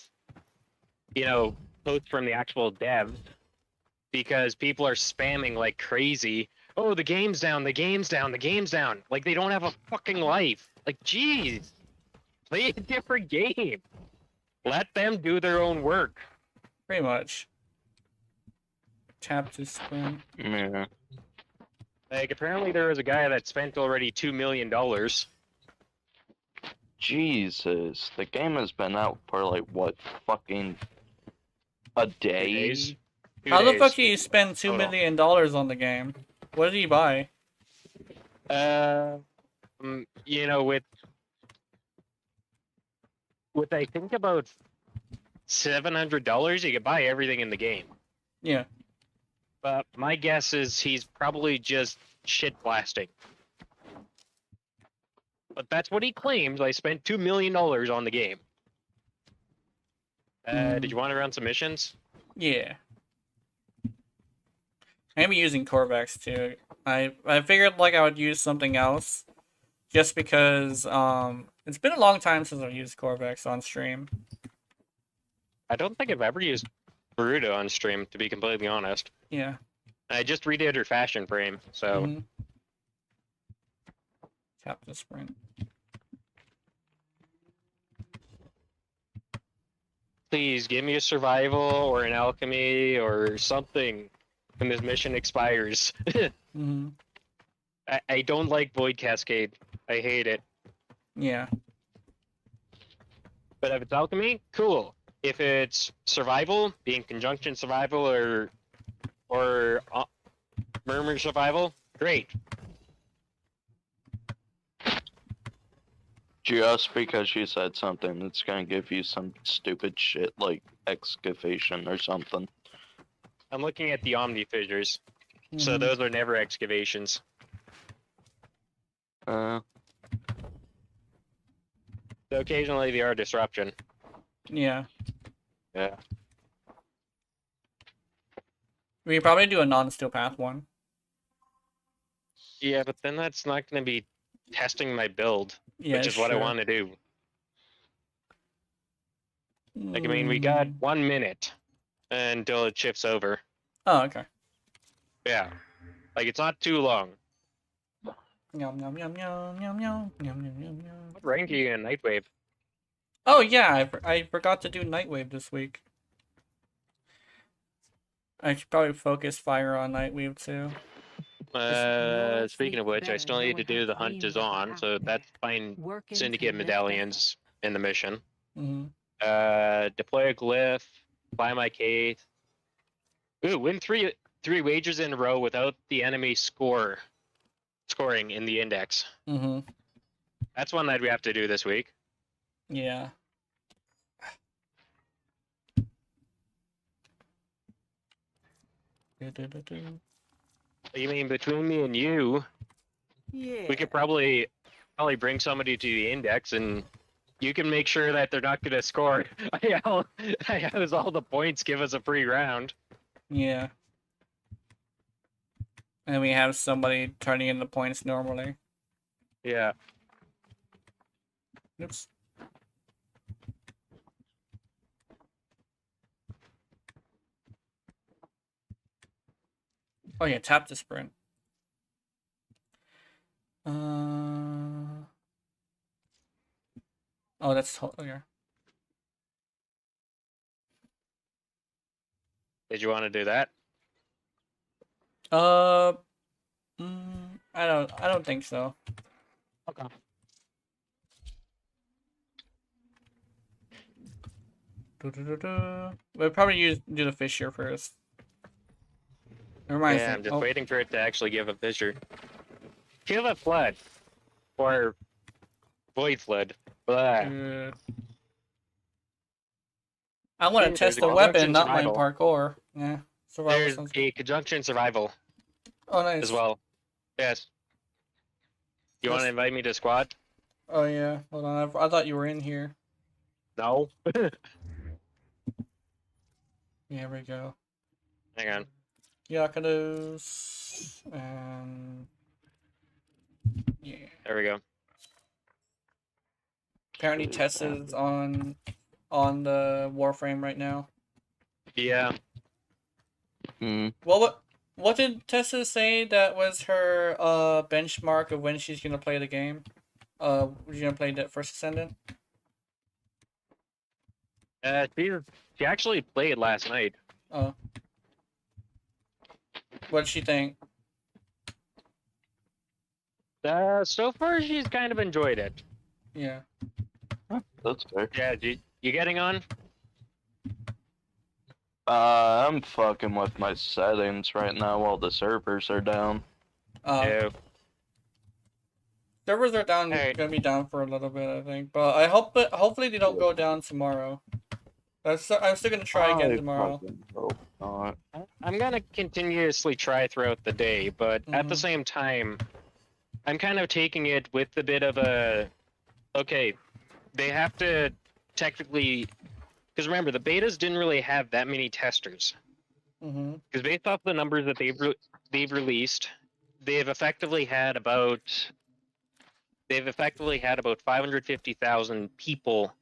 posts from the actual devs, because people are spamming like crazy. Oh, the game's down, the game's down, the game's down. Like, they don't have a fucking life. Like, jeez. Play a different game. Let them do their own work. Pretty much. Tap to spin. Yeah. Like, apparently there was a guy that spent already $2 million. Jesus, the game has been out for like what, fucking a day? 2 days. 2 How the days. fuck do you spend $2 Total. million on the game? What did he buy? With I think about $700, you could buy everything in the game. Yeah. But my guess is he's probably just shit blasting. But that's what he claims. I spent $2 million on the game. Did you want to run some missions? Yeah. I'm using Corvex too. I figured like I would use something else. Just because it's been a long time since I've used Corvex on stream. I don't think I've ever used Baruda on stream, to be completely honest. Yeah. I just redid her fashion frame, so Mhm. Tap to sprint. please give me a survival or an alchemy or something when this mission expires. Mhm. I don't like Void Cascade. I hate it. Yeah. But if it's alchemy, cool. If it's survival, being conjunction survival or murmur survival, great. Just because you said something, it's gonna give you some stupid shit like excavation or something. I'm looking at the Omni fissures, so Mhm. those are never excavations. Uh, So occasionally they are disruption. Yeah. Yeah. We could probably do a non-steel path one. Yeah, but then that's not going to be testing my build, Yeah, which is what I sure. want to do. Like, I mean, we got 1 minute until it shifts over. Oh, okay. Yeah. Like, it's not too long. Yum yum yum yum yum yum yum yum yum yum. What rank are you in Nightwave? Oh yeah, I forgot to do Nightwave this week. I should probably focus fire on Nightwave too. Speaking of which, I still need to do the hunt is on, so that's fine. Syndicate medallions in the mission. Mm-hmm. Deploy a glyph, buy my case. Ooh, win three wagers in a row without the enemy scoring in the index. Mm-hmm. That's one that we have to do this week. Yeah. You mean between me and you, we could probably bring somebody to the index, and you can make sure that they're not going to score. I house all the points. Give us a free round. Yeah. And we have somebody turning in the points normally. Yeah. Oops. Oh yeah, tap to sprint. Oh, that's okay. Did you want to do that? I don't think so. Okay. We'll probably do the Fisher first. It reminds Yeah, me. I'm just Oh, waiting for it to actually give a fissure. Kill a flood. Or void flood. Blah. I want to There's test a the weapon, conjunction not my survival. parkour. Yeah, survival There's sounds good. a conjunction survival Oh, nice. as well. Yes. You want to Yes. invite me to squad? Oh yeah, hold on. I thought you were in here. No. Here we go. Hang on. Yakados and yeah. There we go. Apparently Tessa's on the Warframe right now. Yeah. Hmm. What did Tessa say that was her benchmark of when she's gonna play the game? She's gonna play that First Ascendant? She actually played last night. Oh. What did she think? So far she's kind of enjoyed it. Yeah. That's fair. Yeah, you getting on? I'm fucking with my settings right now while the servers are down. Yeah. Servers are down. Alright. Gonna be down for a little bit, I think. But I hope that hopefully they don't go down tomorrow. I'm still gonna try again I tomorrow. fucking hope not. I'm gonna continuously try throughout the day, but at the Mhm. same time, I'm kind of taking it with a bit of a, okay, they have to technically, because remember, the betas didn't really have that many testers. Mm-hmm. Because based off the numbers that they've released, they've effectively had about 550,000 people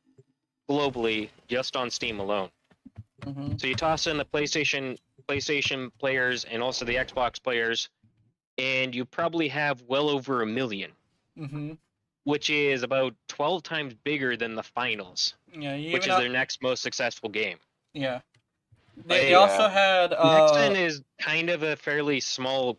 globally just on Steam alone. Mm-hmm. So you toss in the PlayStation players and also the Xbox players, and you probably have well over 1 million, Mm-hmm. which is about 12 times bigger than the finals, Yeah. You which even is up- their next most successful game. Yeah. Like, They also had Nexon is kind of a fairly small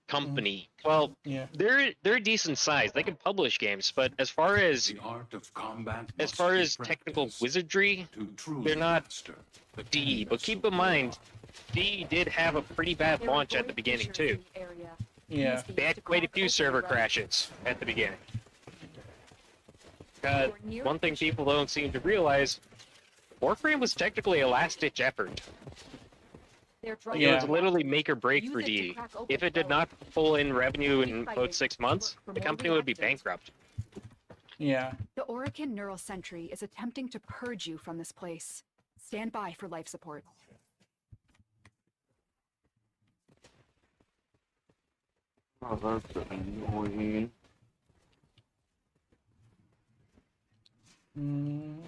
company. Well, yeah. they're a decent size. They can publish games, but as far as The art of combat as must far be as technical practiced wizardry, to truly they're not master the D. But canvas keep of in mind, war. D did have a pretty bad There were launch at the void beginning fissures too. in the area. Yeah. Use these They had to quite a crack few open server the crashes at the beginning. You're near One a thing fissure. people don't seem to realize, Warframe was technically a last-ditch effort. They're It Yeah. was literally make or break Use for it to D. crack open If it did the not pull in revenue in Keep about fighting. 6 months, Look for the more company would be reactors. bankrupt. Yeah. The Orican Neural Sentry is attempting to purge you from this place. Stand by for life support. Oh, that's annoying. Mhm.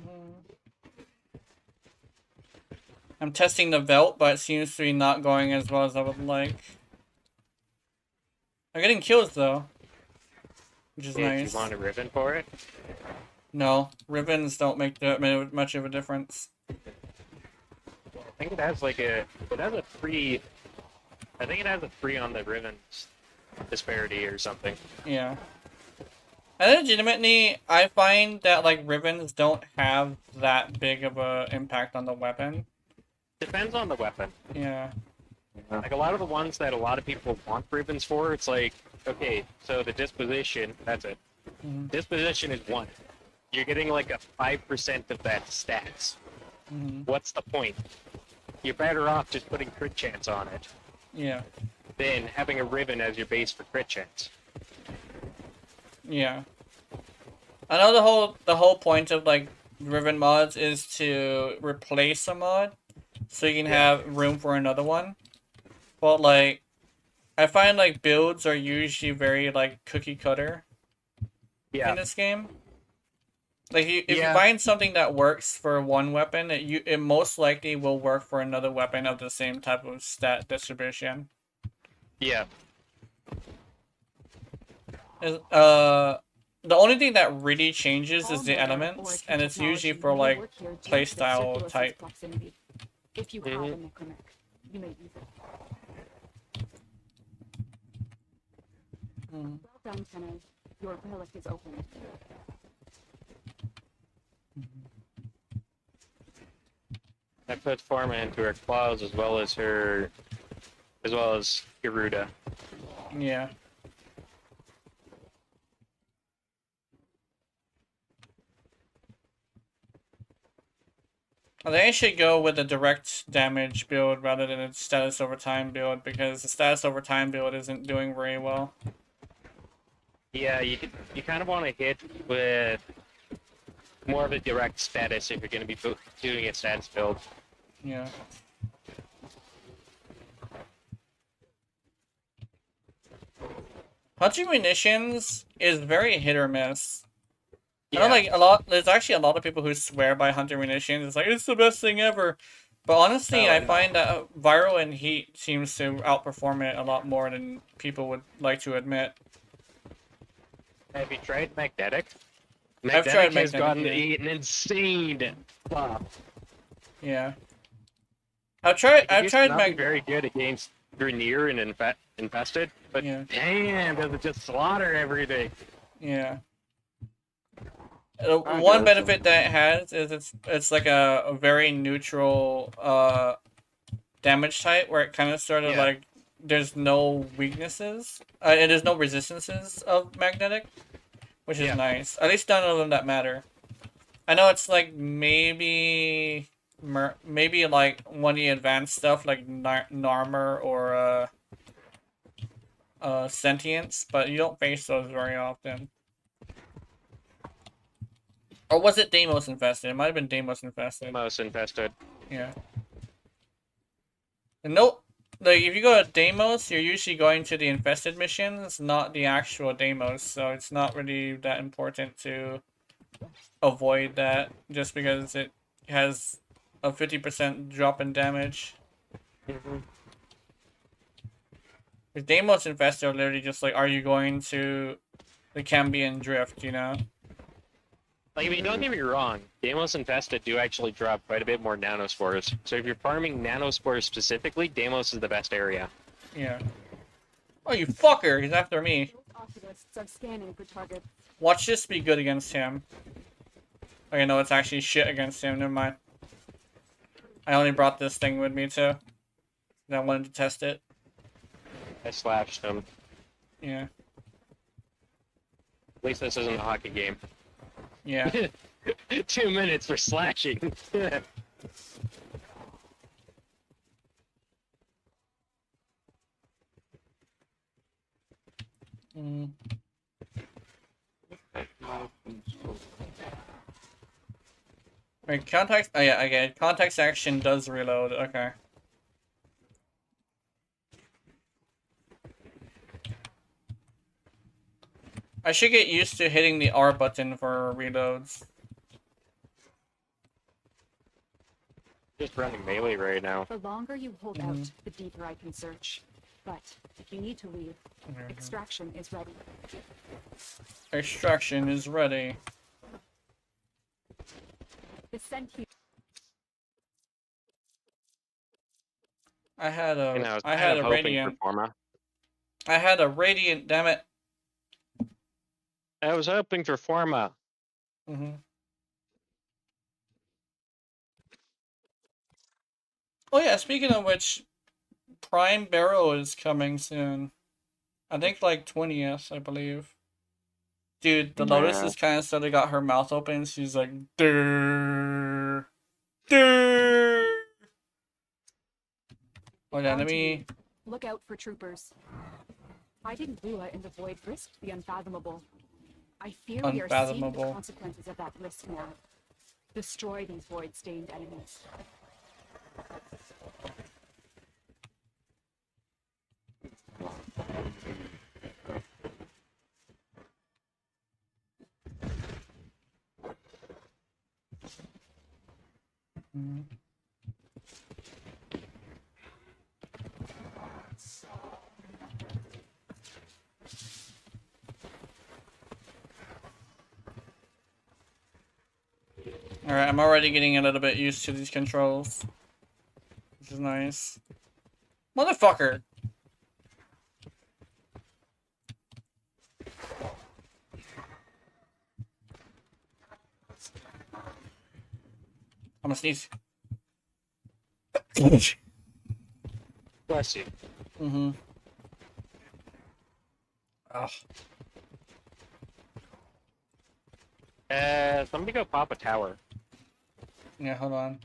I'm testing the Velt, but it seems to be not going as well as I would like. I'm getting kills though. which is Did nice. you want a ribbon for it? No, ribbons don't make that much of a difference. I think it has like a. It has a free. I think it has a free on the ribbons disparity or something. Yeah. And legitimately, I find that like ribbons don't have that big of a impact on the weapon. Depends on the weapon. Yeah. Like a lot of the ones that a lot of people want ribbons for, it's like, okay, so the disposition, that's it. Mhm. Disposition is 1. You're getting like a 5% of that stats. Mhm. What's the point? You're better off just putting crit chance on it Yeah. than having a ribbon as your base for crit chance. Yeah. I know the whole point of like ribbon mods is to replace a mod, so you can have room for another one. But like, I find like builds are usually very like cookie cutter in this game. Like if you find something that works for one weapon, it most likely will work for another weapon of the same type of stat distribution. Yeah. The only thing that really changes is the elements, and it's usually for like playstyle type. If you have a necromantic, you may use it. Well done, Tenno. Your relic is open. I put Pharma into her claws as well as Garuda. Yeah. I think I should go with a direct damage build rather than a status over time build, because the status over time build isn't doing very well. Yeah, you kind of want to hit with more of a direct status if you're going to be doing a status build. Yeah. Hunting munitions is very hit or miss. I know, like, there's actually a lot of people who swear by hunter munitions. It's like, it's the best thing ever. But honestly, I find that viral and heat seems to outperform it a lot more than people would like to admit. Have you tried magnetic? I've tried Magnetic has magnetic, gotten an insane flop. Yeah. I've tried magnetic. Very good against Grenier and Infested, but damn, does it just slaughter everything? Yeah. One benefit that it has is it's like a very neutral damage type, where it kind of sort of like there's no weaknesses and there's no resistances of magnetic, which is nice. At least none of them that matter. I know it's like maybe like one of the advanced stuff like Narmer or Sentience, but you don't face those very often. Or was it Deimos Infested? It might have been Deimos Infested. Deimos Infested. Yeah. And nope. Like, if you go to Deimos, you're usually going to the Infested missions, not the actual Deimos, so it's not really that important to avoid that, just because it has a 50% drop in damage. The Deimos Infested are literally just like, are you going to the Cambion Drift, you know? Like, I mean, don't get me wrong, Deimos Infested do actually drop quite a bit more nanospores. So if you're farming nanospores specifically, Deimos is the best area. Yeah. Oh, you fucker! He's after me. Oculus are scanning for targets. Watch this be good against him. Okay, no, it's actually shit against him. Never mind. I only brought this thing with me, too. I wanted to test it. I slashed him. Yeah. At least this isn't a hockey game. Yeah. 2 minutes for slashing. Wait, context? Oh yeah, okay. Context action does reload. Okay. I should get used to hitting the R button for reloads. Just running melee right now. The longer you hold out, the deeper I can search. But if you need to leave, extraction is ready. Extraction is ready. The sentient. I had You know, I kind had of a hoping radiant. for Forma. I had a radiant. Damn it. I was hoping for Forma. Mm-hmm. Oh yeah. Speaking of which, Prime Barrel is coming soon. I think like 20th, I believe. Dude, the Lotus Yeah. is kind of suddenly got her mouth open. She's like, "Durr, durr." Hold on, let me. Look out for troopers. Hiding Lua in the void risked the unfathomable. I fear we are seeing the Unfathomable. consequences of that risk now. Destroy these void-stained enemies. Alright, I'm already getting a little bit used to these controls. Which is nice. Motherfucker! I'm gonna sneeze. Bless you. Mm-hmm. Ugh. Somebody go pop a tower. Yeah, hold on.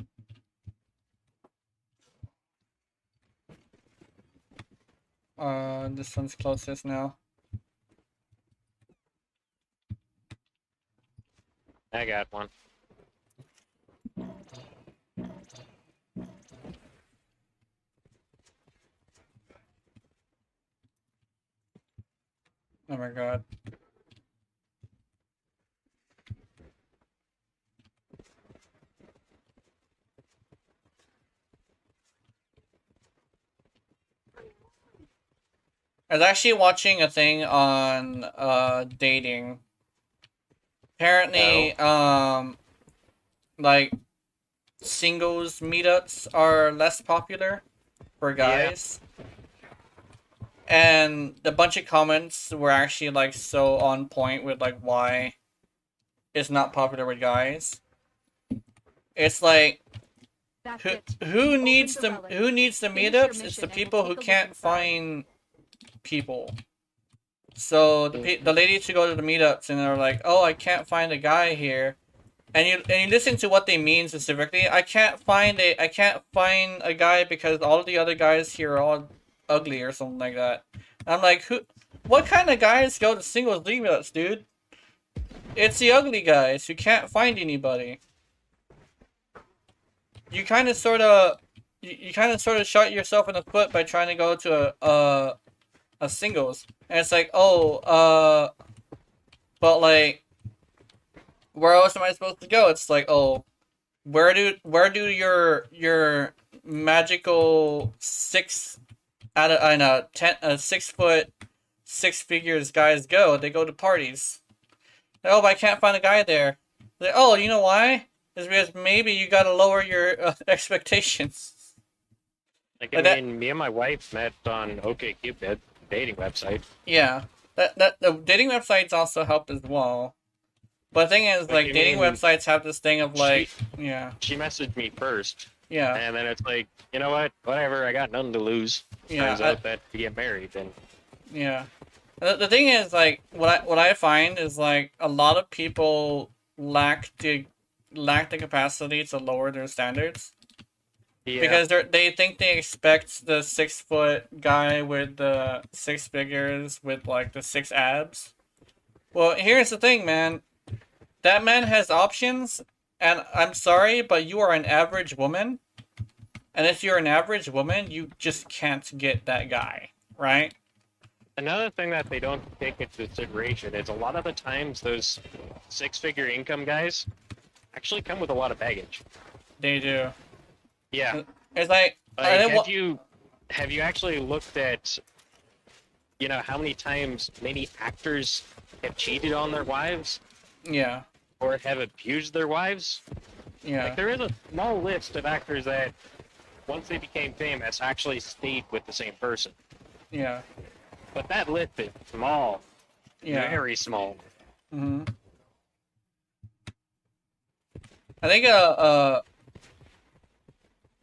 This one's closest now. I got one. Oh my god. I was actually watching a thing on dating. Apparently, like singles meetups are less popular for guys. And a bunch of comments were actually like so on point with like why it's not popular with guys. It's like That's who it. who Open needs the the relic. who needs the Finish your meetups? It's mission the and we'll people who take a look can't inside. find people. So the ladies who go to the meetups and they're like, "Oh, I can't find a guy here," and you listen to what they mean specifically. I can't find a guy because all the other guys here are all ugly or something like that. And I'm like, what kind of guys go to singles meetups, dude? It's the ugly guys who can't find anybody. You kind of sort of shot yourself in the foot by trying to go to a singles. And it's like, oh, but like, where else am I supposed to go? It's like, oh, where do your magical 6 out of I know 6 foot 6 figures guys go? They go to parties. Oh, but I can't find a guy there. Like, oh, you know why? It's because maybe you gotta lower your expectations. Like, Like I that- mean, me and my wife met on OkCupid, dating website. Yeah, that the dating websites also help as well. But the thing is, Like, like, I dating mean, websites have this thing of like, yeah, She messaged me first, yeah, and then it's like, you know what? Whatever, I got nothing to lose. yeah, Turns out that we get married, and yeah. The thing is, like, what I find is like a lot of people lack the capacity to lower their standards. yeah. Because they think they expect the 6 foot guy with the 6 figures with like the 6 abs. Well, here's the thing, man. That man has options, and I'm sorry, but you are an average woman. And if you're an average woman, you just can't get that guy, right? Another thing that they don't take into consideration is a lot of the times those 6-figure income guys actually come with a lot of baggage. They do. Yeah. It's like, I Like, didn't wa- if you have you actually looked at, how many times many actors have cheated on their wives Yeah. or have abused their wives? Yeah. Like, there is a small list of actors that, once they became famous, actually stayed with the same person. Yeah. But that list is small. Yeah. Very small. Mm-hmm. I think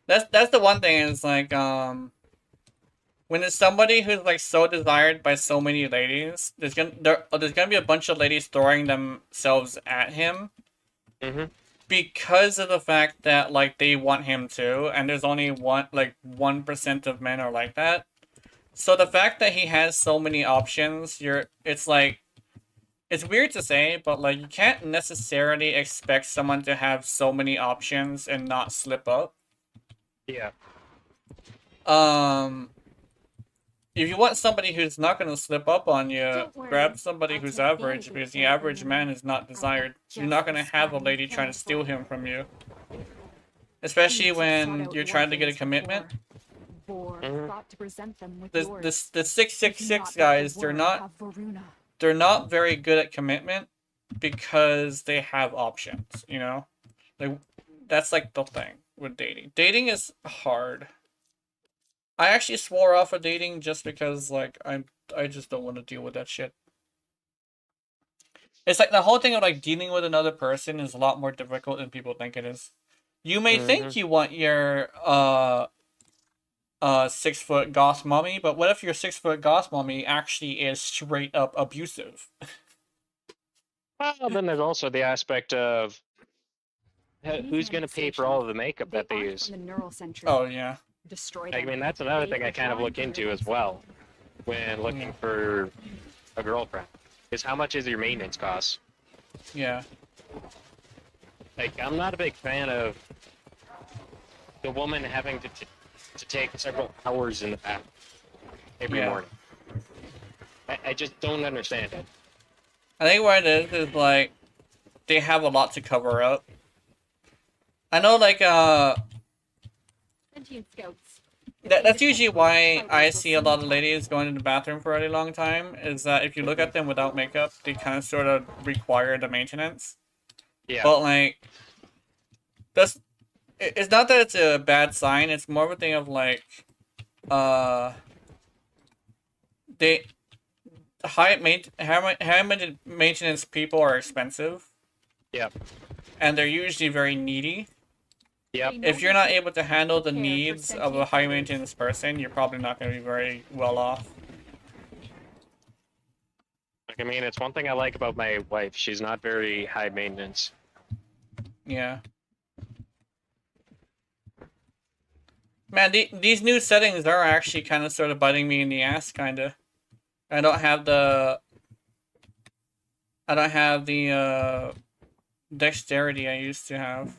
that's the one thing is like when it's somebody who's like so desired by so many ladies, there's gonna be a bunch of ladies throwing themselves at him. Mm-hmm. Because of the fact that like they want him to, and there's only 1% of men are like that. So the fact that he has so many options, it's like, it's weird to say, but like you can't necessarily expect someone to have so many options and not slip up. Yeah. If you want somebody who's not going to slip up on you, Don't worry, grab somebody I'll who's take average, advantage because of the anything average you man want. is not desired. You're just not going to the have a spot lady you trying to planned steal for. him from you. Especially Thieves have when sought out you're trying to get a orphans commitment. before. Vor Mhm. thought to present them with The yours. the If 666 not, let the guys, world have Varuna. they're not very good at commitment because they have options, you know? Like, that's like the thing with dating. Dating is hard. I actually swore off of dating just because like I just don't want to deal with that shit. It's like the whole thing of like dealing with another person is a lot more difficult than people think it is. You may think you want your 6 foot goth mommy, but what if your 6 foot goth mommy actually is straight up abusive? Well, then there's also the aspect of These who's going to pay for all of the makeup They that they aren't use. from the neural century. Oh yeah. Destroy I them. mean, that's another They thing I are kind of drawn look from into your as life well when looking for a girlfriend. Is how much is your maintenance cost? Yeah. Like, I'm not a big fan of the woman having to take several hours in the bath every Yeah. morning. I just don't understand it. I think what it is like they have a lot to cover up. I know like Sentient scouts. that's usually why I see a lot of ladies going to the bathroom for a really long time, is that if you look at them without makeup, they kind of sort of require the maintenance. Yeah. But like it's not that it's a bad sign, it's more of a thing of like they high maintenance people are expensive. Yep. And they're usually very needy. Yep. If you're not able to handle the Care for needs of a sentient high others. maintenance person, you're probably not going to be very well off. Like, I mean, it's one thing I like about my wife. She's not very high maintenance. Yeah. Man, these new settings are actually kind of sort of biting me in the ass, kind of. I don't have the dexterity I used to have.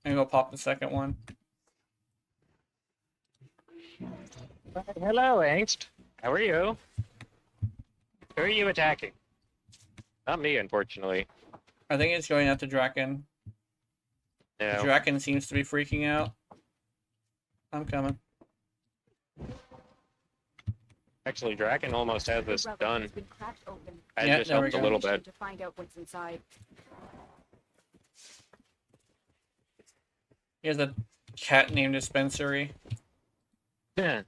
I'm gonna pop the second one. Hello, Angst. How are you? Who are you attacking? Not me, unfortunately. I think it's going after Draken. No. Draken seems to be freaking out. I'm coming. Actually, Draken almost has this The relic done. has been cracked open. I Yeah, just there we helped a go. little Mission bit. to find out what's inside. He has a cat named Dispensary. Yeah.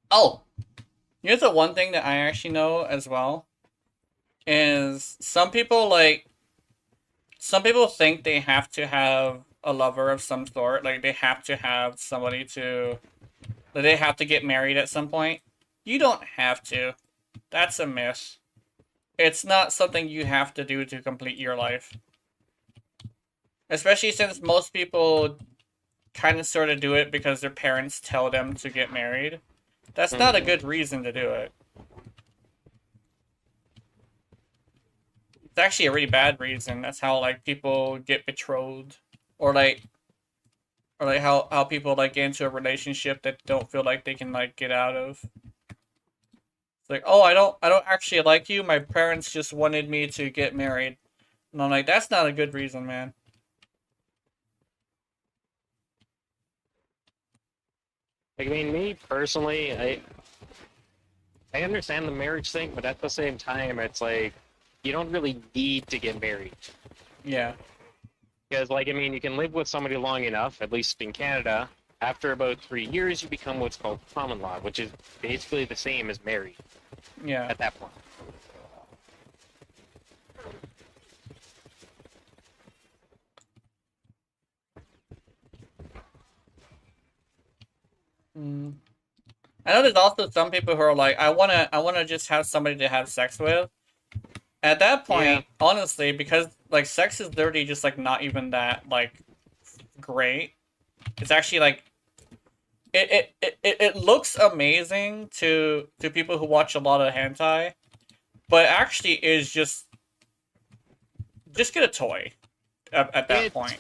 Oh! Here's the one thing that I actually know as well. Is some people think they have to have a lover of some sort. Like they have to have somebody to... Like they have to get married at some point. You don't have to. That's a myth. It's not something you have to do to complete your life. Especially since most people kind of sort of do it because their parents tell them to get married. That's not a good reason to do it. It's actually a really bad reason. That's how like people get betrothed. Or like how people like get into a relationship that don't feel like they can like get out of. like, oh, I don't actually like you. My parents just wanted me to get married. And I'm like, that's not a good reason, man. Like, I mean, me personally, I understand the marriage thing, but at the same time, it's like you don't really need to get married. Yeah. Because, like, I mean, you can live with somebody long enough, at least in Canada. After about 3 years, you become what's called common law, which is basically the same as married Yeah. at that point. Mm. I know there's also some people who are like, I wanna just have somebody to have sex with. At that point, honestly, because like sex is literally just like not even that like great. It's actually like it looks amazing to people who watch a lot of hentai, but actually is just get a toy at that point.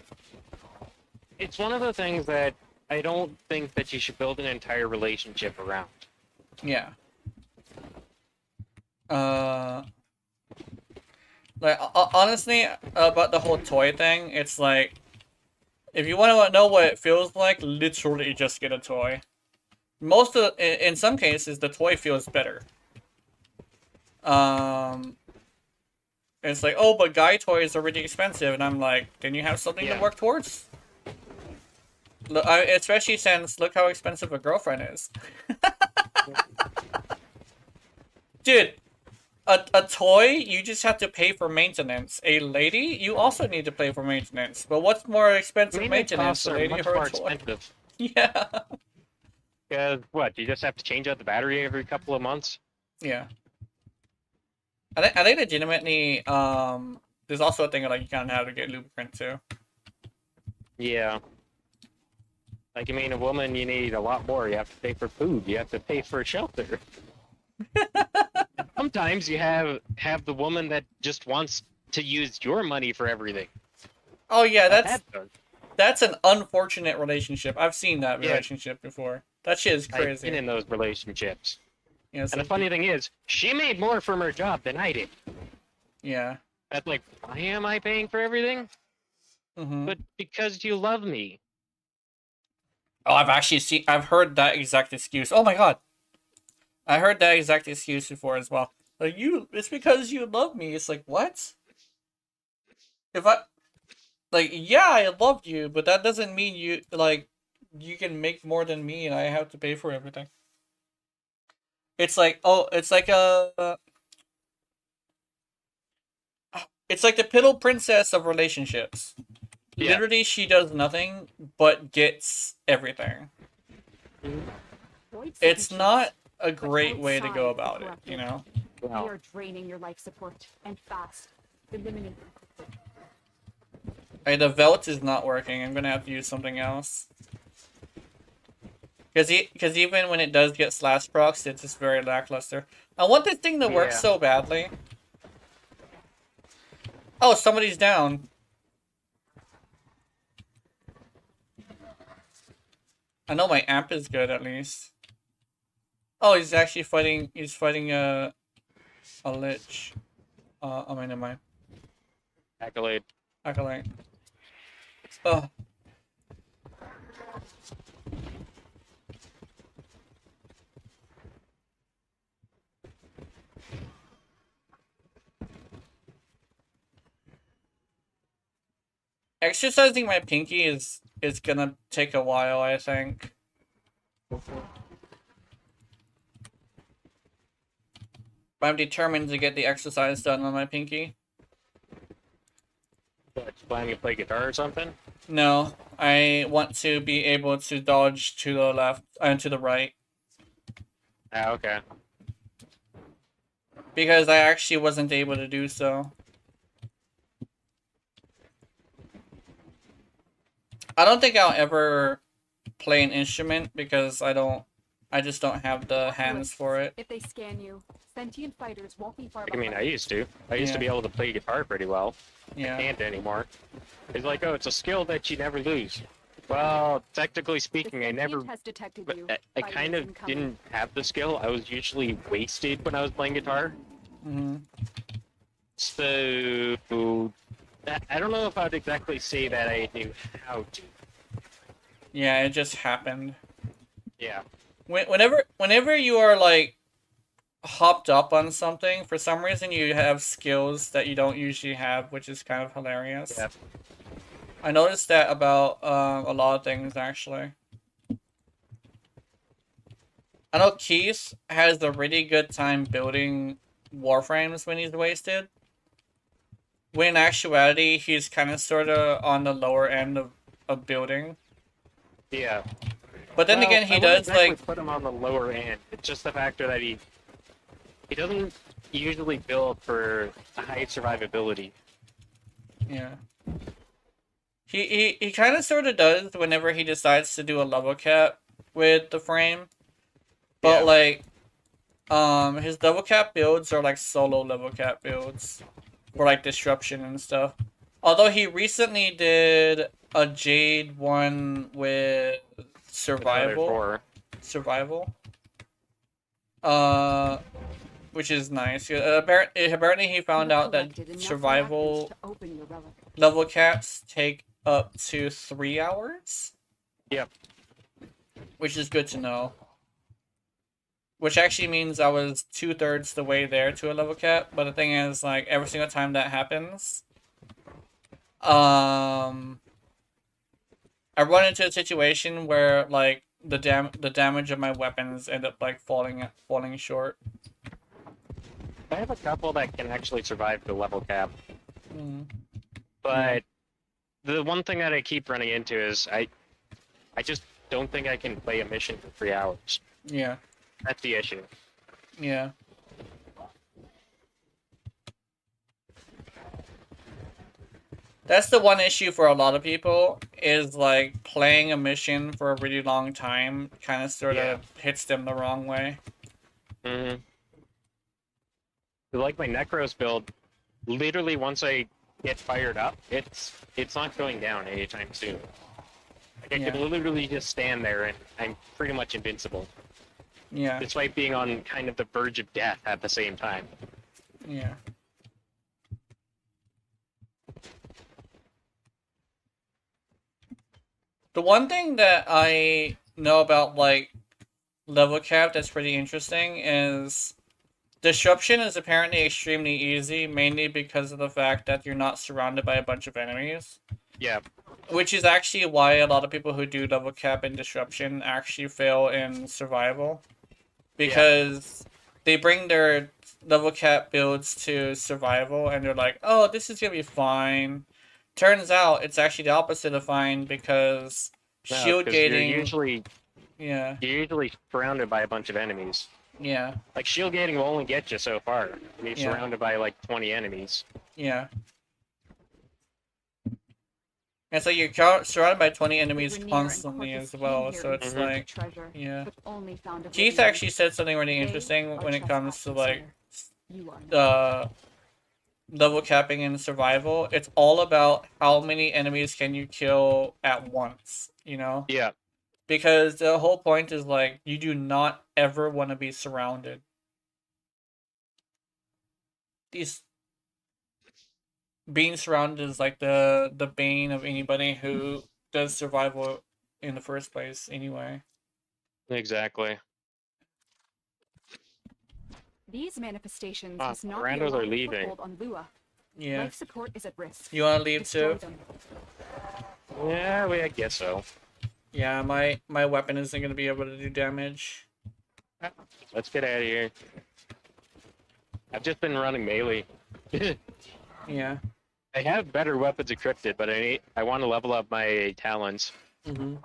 It's one of the things that I don't think that you should build an entire relationship around. Yeah. Like honestly, about the whole toy thing, it's like, if you want to know what it feels like, literally just get a toy. In some cases, the toy feels better. It's like, oh, but guy toys are really expensive, and I'm like, then you have something to work towards. Look, especially since look how expensive a girlfriend is. Dude, a toy, you just have to pay for maintenance. A lady, you also need to pay for maintenance. But what's more expensive maintenance, a lady or a toy? Expensive. Yeah. Because what? You just have to change out the battery every couple of months. Yeah. I think legitimately, there's also a thing like you kind of have to get lubricant too. Yeah. Like, I mean, a woman, you need a lot more. You have to pay for food. You have to pay for shelter. Sometimes you have the woman that just wants to use your money for everything. Oh yeah, that's an unfortunate relationship. I've seen that relationship before. That shit is crazy. I've been in those relationships. Yeah, and the funny thing is, she made more from her job than I did. Yeah. That's like, why am I paying for everything? Mm-hmm. But because you love me. Oh, I've heard that exact excuse. Oh my god. I heard that exact excuse before as well. Like, it's because you love me. It's like, what? Yeah, I love you, but that doesn't mean you can make more than me and I have to pay for everything. It's like, it's like it's like the piddle princess of relationships. Yeah. Literally, she does nothing but gets everything. It's not a great way to go about it, you know? They are draining your life support, and fast. Eliminate them quickly. Hey, the Velt is not working. I'm gonna have to use something else. Because even when it does get slash procs, it's just very lackluster. I want this thing to work so badly. Oh, somebody's down. I know my amp is good at least. Oh, he's actually fighting. He's fighting a lich. Oh, never mind. Accolade. Oh. Exercising my pinky is gonna take a while, I think. But I'm determined to get the exercise done on my pinky. What, you planning to play guitar or something? No, I want to be able to dodge to the left and to the right. Ah, okay. Because I actually wasn't able to do so. I don't think I'll ever play an instrument because I just don't have the hands for it. If they scan you, sentient fighters won't be far I mean, I used to. I used to be able to play guitar pretty well. Yeah. I can't anymore. It's like, oh, it's a skill that you never lose. Well, technically The speaking, I sentient never. has detected But you. I by kind what's of incoming. didn't have the skill. I was usually wasted when I was playing guitar. Mm-hmm. So I don't know if I'd exactly say that I knew how to. Yeah, it just happened. Yeah. Whenever you are like hopped up on something, for some reason you have skills that you don't usually have, which is kind of hilarious. Yeah. I noticed that about a lot of things actually. I know Keith has a really good time building warframes when he's wasted. When in actuality, he's kind of sort of on the lower end of building. Yeah. But then Well, again, I he wouldn't does exactly like put him on the lower end. It's just the factor that he doesn't usually build for a high survivability. yeah. He kind of sort of does whenever he decides to do a level cap with the frame. But Yeah. like his level cap builds are like solo level cap builds for like disruption and stuff. Although he recently did a Jade one with survival. Survival. Which is nice. Apparently he found You have out that collected enough survival reactants to open your relic. level caps take up to 3 hours. Yep. Which is good to know. Which actually means I was 2/3 the way there to a level cap. But the thing is, like, every single time that happens, I run into a situation where, like, the damage of my weapons end up, like, falling short. I have a couple that can actually survive the level cap. Mm. But the one thing that I keep running into is I just don't think I can play a mission for 3 hours. Yeah. That's the issue. Yeah. That's the one issue for a lot of people, is like playing a mission for a really long time kind of sort of hits them the wrong way. Mm-hmm. Like my Necros build, literally once I get fired up, it's not going down anytime soon. Like I could literally just stand there and I'm pretty much invincible. Yeah. Despite being on kind of the verge of death at the same time. Yeah. The one thing that I know about, like, level cap that's pretty interesting is disruption is apparently extremely easy, mainly because of the fact that you're not surrounded by a bunch of enemies. Yeah. Which is actually why a lot of people who do level cap and disruption actually fail in survival. Because they bring their level cap builds to survival and they're like, oh, this is gonna be fine. Turns out it's actually the opposite of fine because shield gating. You're usually surrounded by a bunch of enemies. Yeah. Like shield gating will only get you so far. And you're Yeah. surrounded by like 20 enemies. Yeah. And so you're surrounded by 20 enemies constantly as well, so it's like, yeah. Keith actually said something really interesting when it comes to, like, level capping and survival. It's all about how many enemies can you kill at once, you know? Yeah. Because the whole point is, like, you do not ever want to be surrounded. Being surrounded is like the bane of anybody who does survival in the first place anyway. Exactly. These manifestations Ah, must not randos be are allowed leaving. foothold on Lua. Yeah. Life support is at risk. You want to leave Destroy too? them. Yeah, I guess so. Yeah, my weapon isn't going to be able to do damage. Let's get out of here. I've just been running melee. Yeah. I have better weapons encrypted, but I want to level up my talents. Mm-hmm.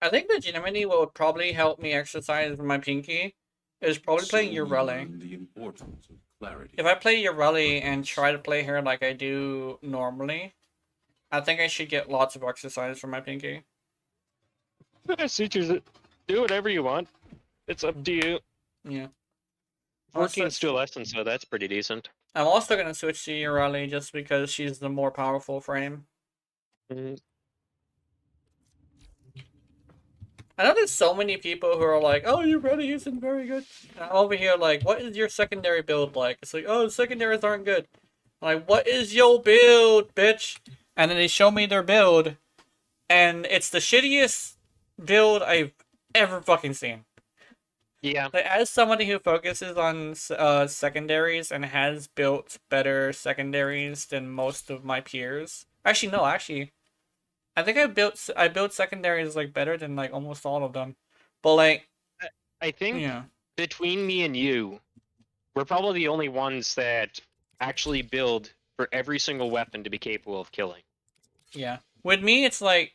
I think legitimately what would probably help me exercise my pinky is probably playing Ureli. The importance of clarity. If I play Ureli and try to play her like I do normally, I think I should get lots of exercise from my pinky. Teachers, do whatever you want. It's up to you. Yeah. 14 to a lesson, so that's pretty decent. I'm also gonna switch to Urali just because she's the more powerful frame. Mhm. I know there's so many people who are like, "Oh, Urali isn't very good." And I'm over here like, "What is your secondary build like?" It's like, "Oh, secondaries aren't good." I'm like, "What is your build, bitch?" And then they show me their build, and it's the shittiest build I've ever fucking seen. Yeah. Like, as somebody who focuses on secondaries and has built better secondaries than most of my peers. Actually, no, actually, I think I built secondaries like better than like almost all of them. But like, I think yeah, between me and you, we're probably the only ones that actually build for every single weapon to be capable of killing. yeah. With me, it's like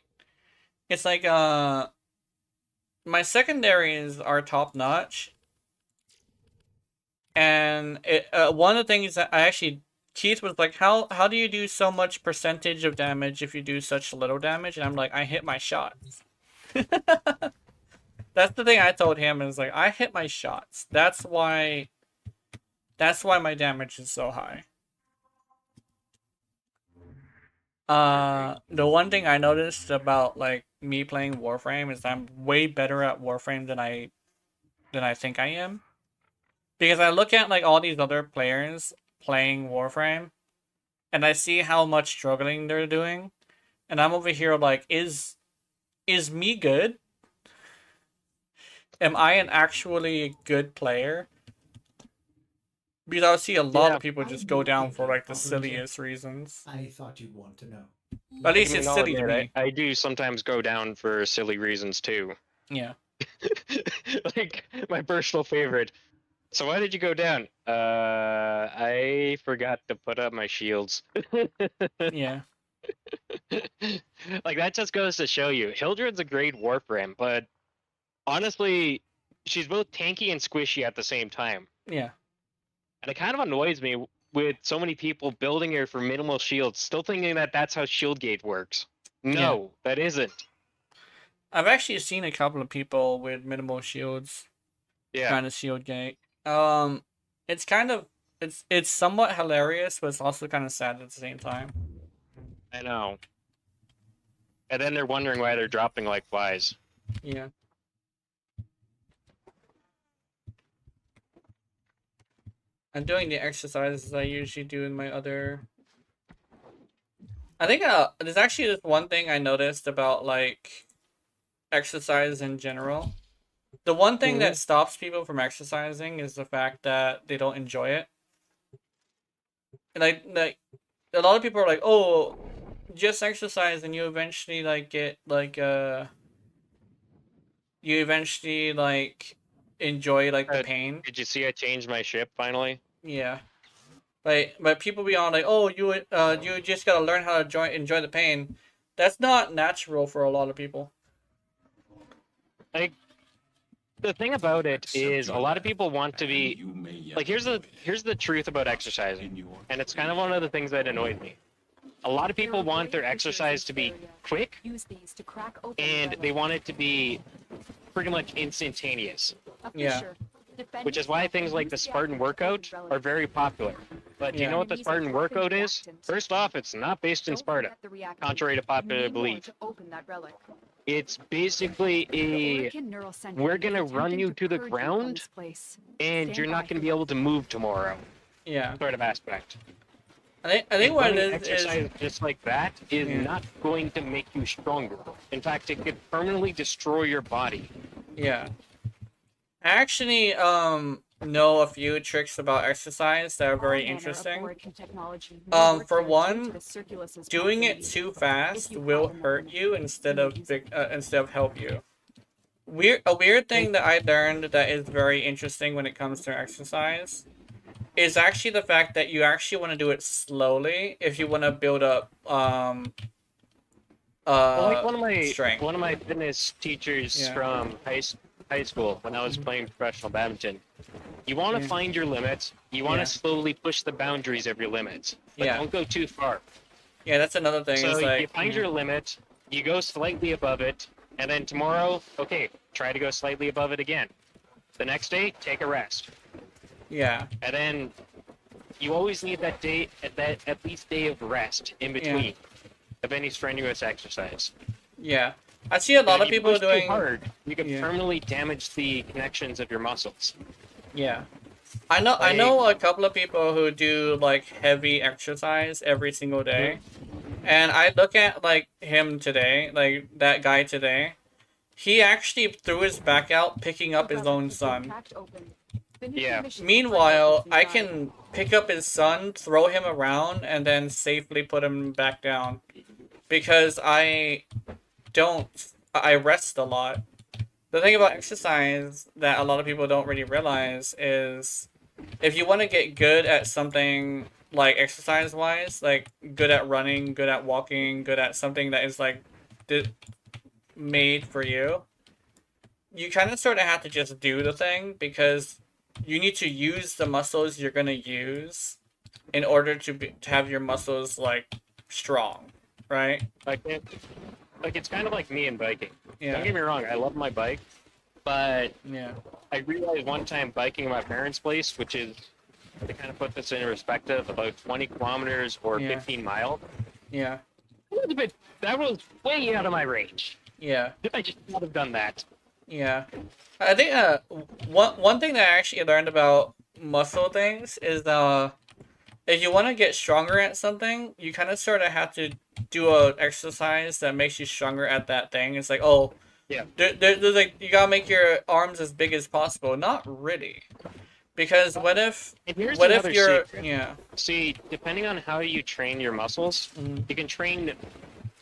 my secondaries are top notch, and one of the things that I actually Keith was like, how do you do so much percentage of damage if you do such little damage? And I'm like, I hit my shots. That's the thing I told him is like, I hit my shots. That's why my damage is so high. The one thing I noticed about like me playing Warframe is I'm way better at Warframe than I think I am. Because I look at like all these other players playing Warframe and I see how much struggling they're doing. And I'm over here like, is me good? Am I an actually good player? Because I see a lot of people just go down for like the silliest reasons. I thought you'd want to know. At least I mean, it's I'll silly to admit, me. I do sometimes go down for silly reasons too. Yeah. Like my personal favorite. So why did you go down? I forgot to put up my shields. Yeah. Like that just goes to show you, Hildred's a great Warframe, but honestly, she's both tanky and squishy at the same time. Yeah. And it kind of annoys me with so many people building her for minimal shields, still thinking that that's how shield gate works. No, that isn't. I've actually seen a couple of people with minimal shields Yeah. trying to shield gate. It's kind of it's somewhat hilarious, but it's also kind of sad at the same time. I know. And then they're wondering why they're dropping like flies. Yeah. I'm doing the exercises I usually do in my other. I think there's actually this one thing I noticed about like exercise in general. The one thing that stops people from exercising is the fact that they don't enjoy it. And like a lot of people are like, "Oh, just exercise and you eventually like get like you eventually like enjoy like the pain." Did you see I changed my ship finally? Yeah. But people be on like, "Oh, you just gotta learn how to enjoy the pain." That's not natural for a lot of people. Like, the thing about it is a lot of people want to be like, here's the truth about exercising, and it's kind of one of the things that annoyed me. A lot of people want their exercise to be quick, and they want it to be pretty much instantaneous. Yeah. Which is why things like the Spartan workout are very popular. But do you know what the Spartan workout is? First off, it's not based in Sparta, contrary to popular belief. It's basically we're gonna run you to the ground, and you're not gonna be able to move tomorrow. Yeah. Sort of aspect. I think what it is exercise just like that is not going to make you stronger. In fact, it could permanently destroy your body. Yeah. I actually know a few tricks about exercise that are very interesting. For one, doing it too fast will hurt you instead of help you. A weird thing that I learned that is very interesting when it comes to exercise is actually the fact that you actually want to do it slowly if you want to build up well, like strength. one of my fitness teachers from high school when I was playing professional badminton. You want to find your limits. You want to slowly push the boundaries of your limits, but don't go too far. Yeah, that's another thing. So like, you find your limit, you go slightly above it, And then tomorrow, okay, try to go slightly above it again. The next day, take a rest. Yeah. And then you always need that day, at least day of rest in between of any strenuous exercise. Yeah. I see a lot of If you people push too doing. hard, you can Yeah. permanently damage the connections of your muscles. Yeah. I know a couple of people who do like heavy exercise every single day. And I look at like him today, like that guy today. He actually threw his back out picking up his The relic own has been son. cracked open. The nuclear Yeah. mission Meanwhile, is I inside. can pick up his son, throw him around, and then safely put him back down. Because I rest a lot. The thing about exercise that a lot of people don't really realize is if you want to get good at something like exercise wise, like good at running, good at walking, good at something that is like made for you, you kind of sort of have to just do the thing because you need to use the muscles you're going to use in order to have your muscles like strong, right? Like it's kind of like me and biking. Yeah. Don't get me wrong, I love my bike, but Yeah. I realized one time biking at my parents' place, which is, to kind of put this into perspective, about 20 kilometers or Yeah. 15 miles. Yeah. That was way out of my range. Yeah. I just not have done that. Yeah. I think one thing that I actually learned about muscle things is if you want to get stronger at something, you kind of sort of have to do a exercise that makes you stronger at that thing. It's like, oh, Yeah. there's like you gotta make your arms as big as possible. Not really, because what if And here's what if another you're secret. yeah See, depending on how you train your muscles, Mhm. you can train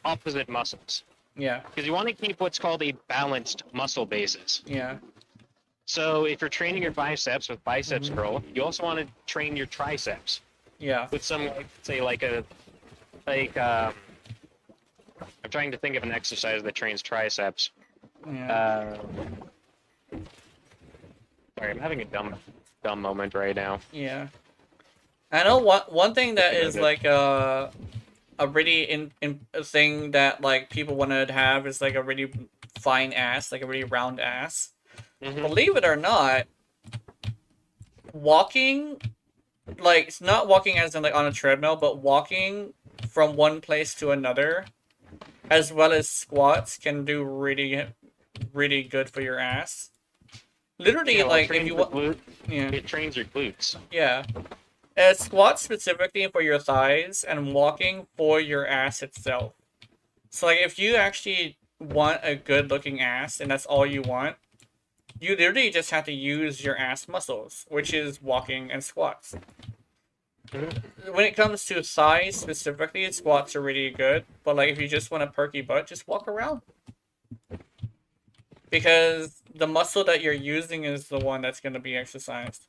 opposite muscles. yeah Because you want to keep what's called a balanced muscle basis. yeah So if you're training your biceps with biceps Mhm. curl, you also want to train your triceps yeah with some, say, I'm trying to think of an exercise that trains triceps. yeah Sorry, I'm having a dumb moment right now. yeah. I know one thing that Okay, is good. like a really in a thing that like people want to have is like a really fine ass, like a really round ass. Mhm. Believe it or not, walking, like it's not walking as in like on a treadmill, but walking from one place to another, as well as squats, can do really good for your ass. Literally, Yeah, well, like if trains you the want, glute- yeah, It trains your glutes. yeah. Squats specifically for your thighs and walking for your ass itself. So like if you actually want a good looking ass and that's all you want, you literally just have to use your ass muscles, which is walking and squats. When it comes to thighs specifically, squats are really good, but like if you just want a perky butt, just walk around. Because the muscle that you're using is the one that's going to be exercised.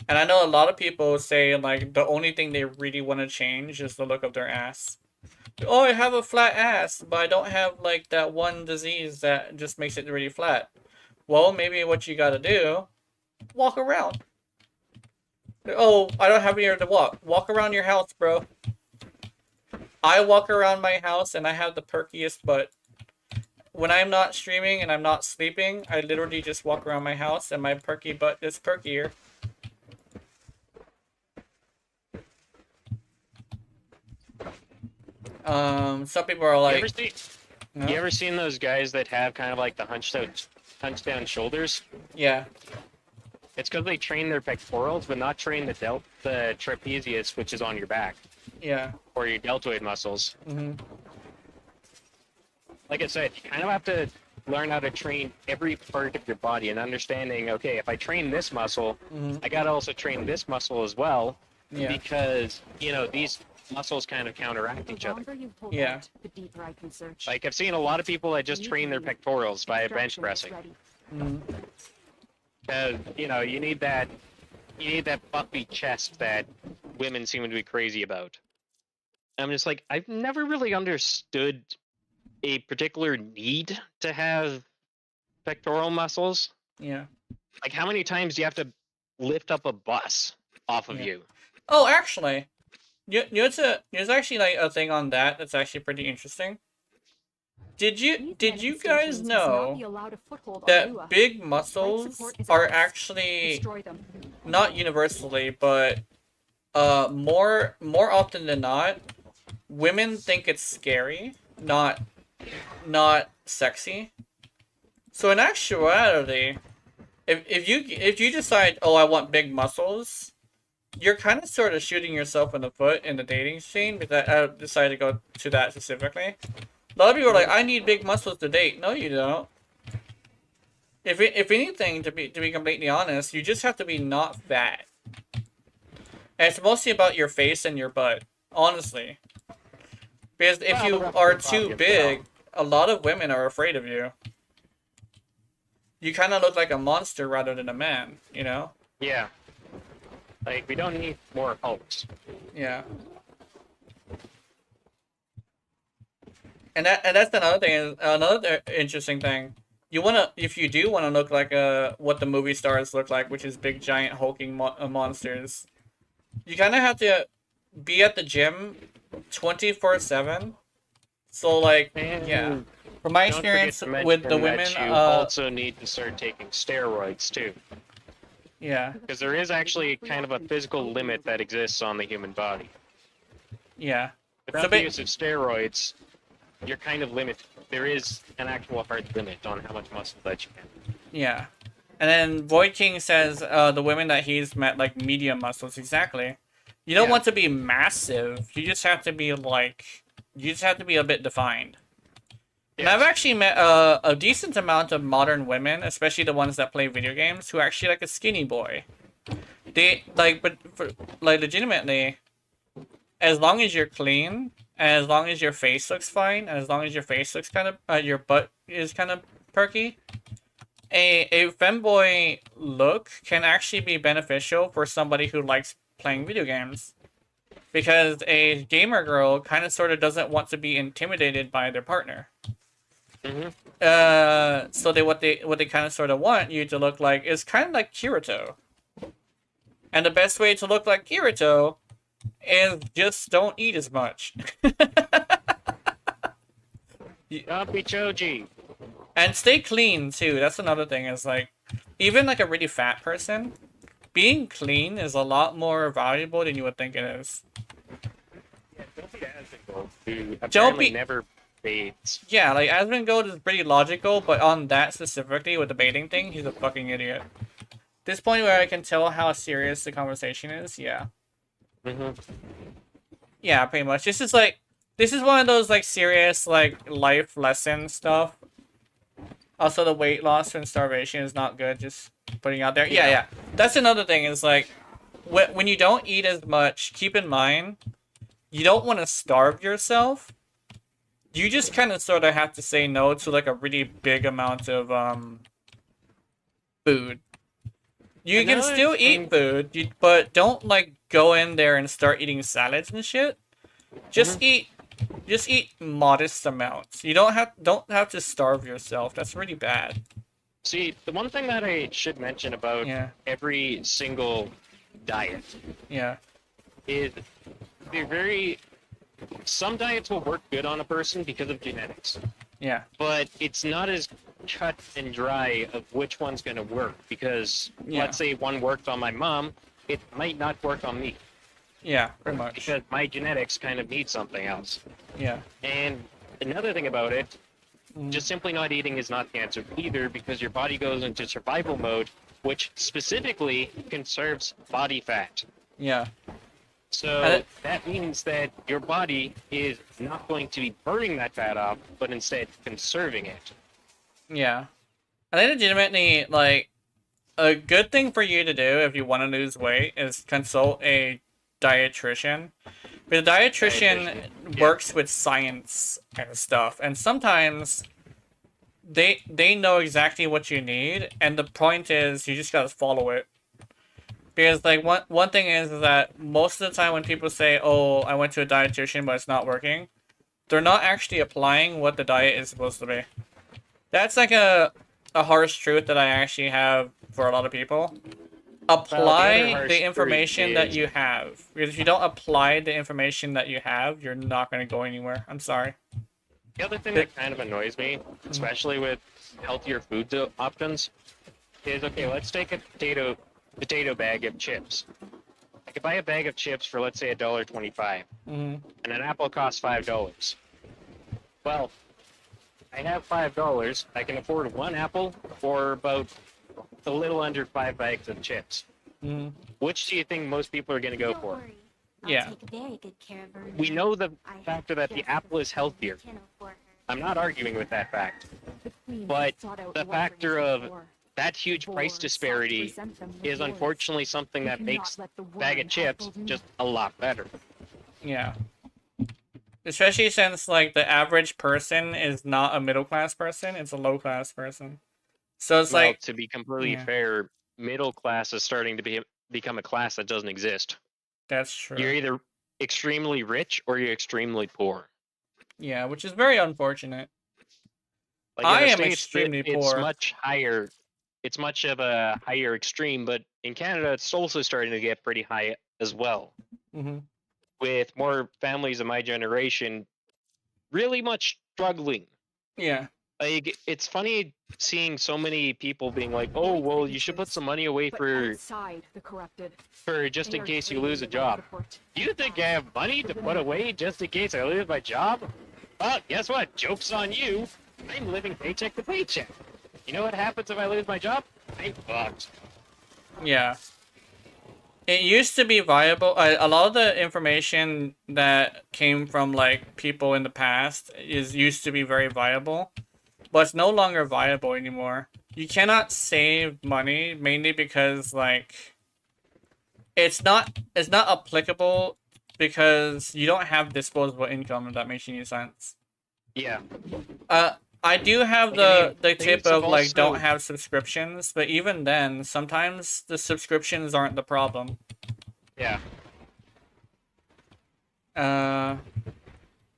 And I know a lot of people say like the only thing they really want to change is the look of their ass. Oh, I have a flat ass, but I don't have like that one disease that just makes it really flat. Well, maybe what you gotta do, walk around. Oh, I don't have anywhere to walk. Walk around your house, bro. I walk around my house and I have the perkiest butt. When I'm not streaming and I'm not sleeping, I literally just walk around my house and my perky butt is perkier. Some people are like, You ever seen those guys that have kind of like the hunched down shoulders? yeah, It's because they train their pectorals, but not train the trapezius, which is on your back, yeah, or your deltoid muscles. hmm Like I said, you kind of have to learn how to train every part of your body and understanding, okay, if I train this muscle, hmm I got to also train this muscle as well, yeah, because, these muscles kind of counteract each The other. longer you hold Yeah. out, the deeper I can search. Like, I've seen a lot of people that just train their pectorals via bench Extraction is pressing. ready. hmm Because, you need that puffy chest that women seem to be crazy about. I'm just like, I've never really understood a particular need to have pectoral muscles. yeah. Like, how many times do you have to lift up a bus off of Yeah. you? Oh, actually, there's actually like a thing on that that's actually pretty interesting. Did These you guys manifestations must not be know allowed a foothold on that Lua. big Life muscles support is are ours. actually Destroy them. not universally, but more often than not, women think it's scary, not sexy. So in actuality, if you decide, oh, I want big muscles, you're kind of sort of shooting yourself in the foot in the dating scene, because I decided to go to that specifically. A lot of people are like, I need big muscles to date. No, you don't. If anything, to be completely honest, you just have to be not fat. And it's mostly about your face and your butt, honestly. Because if you are too big, a lot of women are afraid of you. You kind of look like a monster rather than a man, you know? Yeah. Like, we don't need more Hulks. Yeah. And that's another thing. Another interesting thing. If you do wanna look like what the movie stars look like, which is big giant hulking monsters, you kind of have to be at the gym 24/7. So like, yeah. And From my don't forget experience to with the mention women, that you also need to start taking steroids too, yeah, because there is actually kind of a physical limit that exists on the human body. yeah. Without the use of steroids, you're kind of limited. There is an actual hard limit on how much muscle that you can. Yeah. And then Void King says the women that he's met like medium muscles. Exactly. You don't want to be massive. You just have to be like, you just have to be a bit defined. And I've actually met a decent amount of modern women, especially the ones that play video games, who are actually like a skinny boy. They like, but for, like legitimately, as long as you're clean, and as long as your face looks fine, and as long as your face looks kind of, your butt is kind of perky, a femboy look can actually be beneficial for somebody who likes playing video games. Because a gamer girl kind of sort of doesn't want to be intimidated by their partner. So what they kind of sort of want you to look like is kind of like Kirito. And the best way to look like Kirito is just don't eat as much. Don't be Choji. And stay clean too. That's another thing. Is like, even like a really fat person, being clean is a lot more valuable than you would think it is. Yeah, don't be Asmongold, who apparently never baits. Yeah, like Asmongold is pretty logical, but on that specifically with the baiting thing, he's a fucking idiot. This point where I can tell how serious the conversation is, yeah. Yeah, pretty much. This is one of those like serious like life lesson stuff. Also, the weight loss and starvation is not good. Just putting out there. Yeah. That's another thing. Is like when you don't eat as much, keep in mind you don't want to starve yourself. You just kind of sort of have to say no to like a really big amount of food. You can still eat food, but don't like go in there and start eating salads and shit. Just eat modest amounts. You don't have to starve yourself. That's really bad. See, the one thing that I should mention about every single diet is some diets will work good on a person because of genetics. Yeah. But it's not as cut and dry of which one's going to work, because let's say one worked on my mom, it might not work on me. Yeah, pretty much. Because my genetics kind of need something else. Yeah. And another thing about it, just simply not eating is not the answer either, because your body goes into survival mode, which specifically conserves body fat. Yeah. So that means that your body is not going to be burning that fat off, but instead conserving it. Yeah. I think legitimately, like, a good thing for you to do if you want to lose weight is consult a dietitian. But the dietitian works with science and stuff, and sometimes they know exactly what you need, and the point is you just gotta follow it. Because like one thing is that most of the time when people say, "Oh, I went to a dietitian but it's not working," they're not actually applying what the diet is supposed to be. That's like a harsh truth that I actually have for a lot of people. Apply the information that you have. Because if you don't apply the information that you have, you're not going to go anywhere. I'm sorry. The other thing that kind of annoys me, especially with healthier food options, is okay. Let's take a potato bag of chips. I could buy a bag of chips for let's say $1.25, and an apple costs $5. Well, I have $5. I can afford one apple for about a little under 5 bags of chips. Which do you think most people are going to go Don't for? worry. Yeah. I'll take very good care of her. We know the I have factor that the just apple is son healthier. who can afford her. I'm not arguing with that fact. The queen But sought out the offerings factor of before. that huge price Boars sought to disparity present them with is wars. unfortunately something We that cannot makes let the bag worm of chips have golden just a lot better. Yeah. Especially since like the average person is not a middle class person, it's a low class person. So it's Well, like to be completely yeah. fair, middle class is starting to become a class that doesn't exist. That's true. You're either extremely rich or you're extremely poor. Yeah, which is very unfortunate. Like in I the am States, extremely it's poor. much higher. It's much of a higher extreme, but in Canada, it's also starting to get pretty high as well. With more families of my generation really much struggling. Yeah. Like, it's funny seeing so many people being like, "Oh, well, you should put some money away But for outside the corrupted, just they in are case you draining lose a the life job." support. Do you think I have money to put away just in case I lose my job? Well, guess what? Joke's on you. I'm living paycheck to paycheck. You know what happens if I lose my job? I'm fucked. Yeah. It used to be viable. A lot of the information that came from like people in the past used to be very viable, but it's no longer viable anymore. You cannot save money mainly because like it's not applicable because you don't have disposable income, if that makes any sense. Yeah. I do have Like, the tip things have of like also- don't have subscriptions, but even then, sometimes the subscriptions aren't the problem. Yeah. I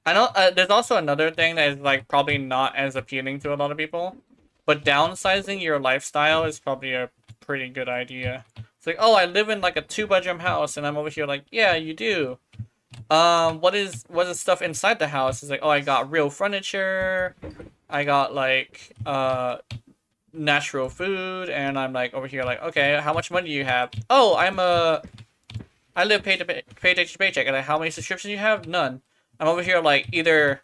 know there's also another thing that is like probably not as appealing to a lot of people, but downsizing your lifestyle is probably a pretty good idea. It's like, oh, I live in like a 2-bedroom house, and I'm over here like, yeah, you do. What is the stuff inside the house? It's like, oh, I got real furniture, I got like natural food, and I'm like over here like, okay, how much money do you have? Oh, I live paycheck to paycheck, and like, how many subscriptions you have? None. I'm over here like either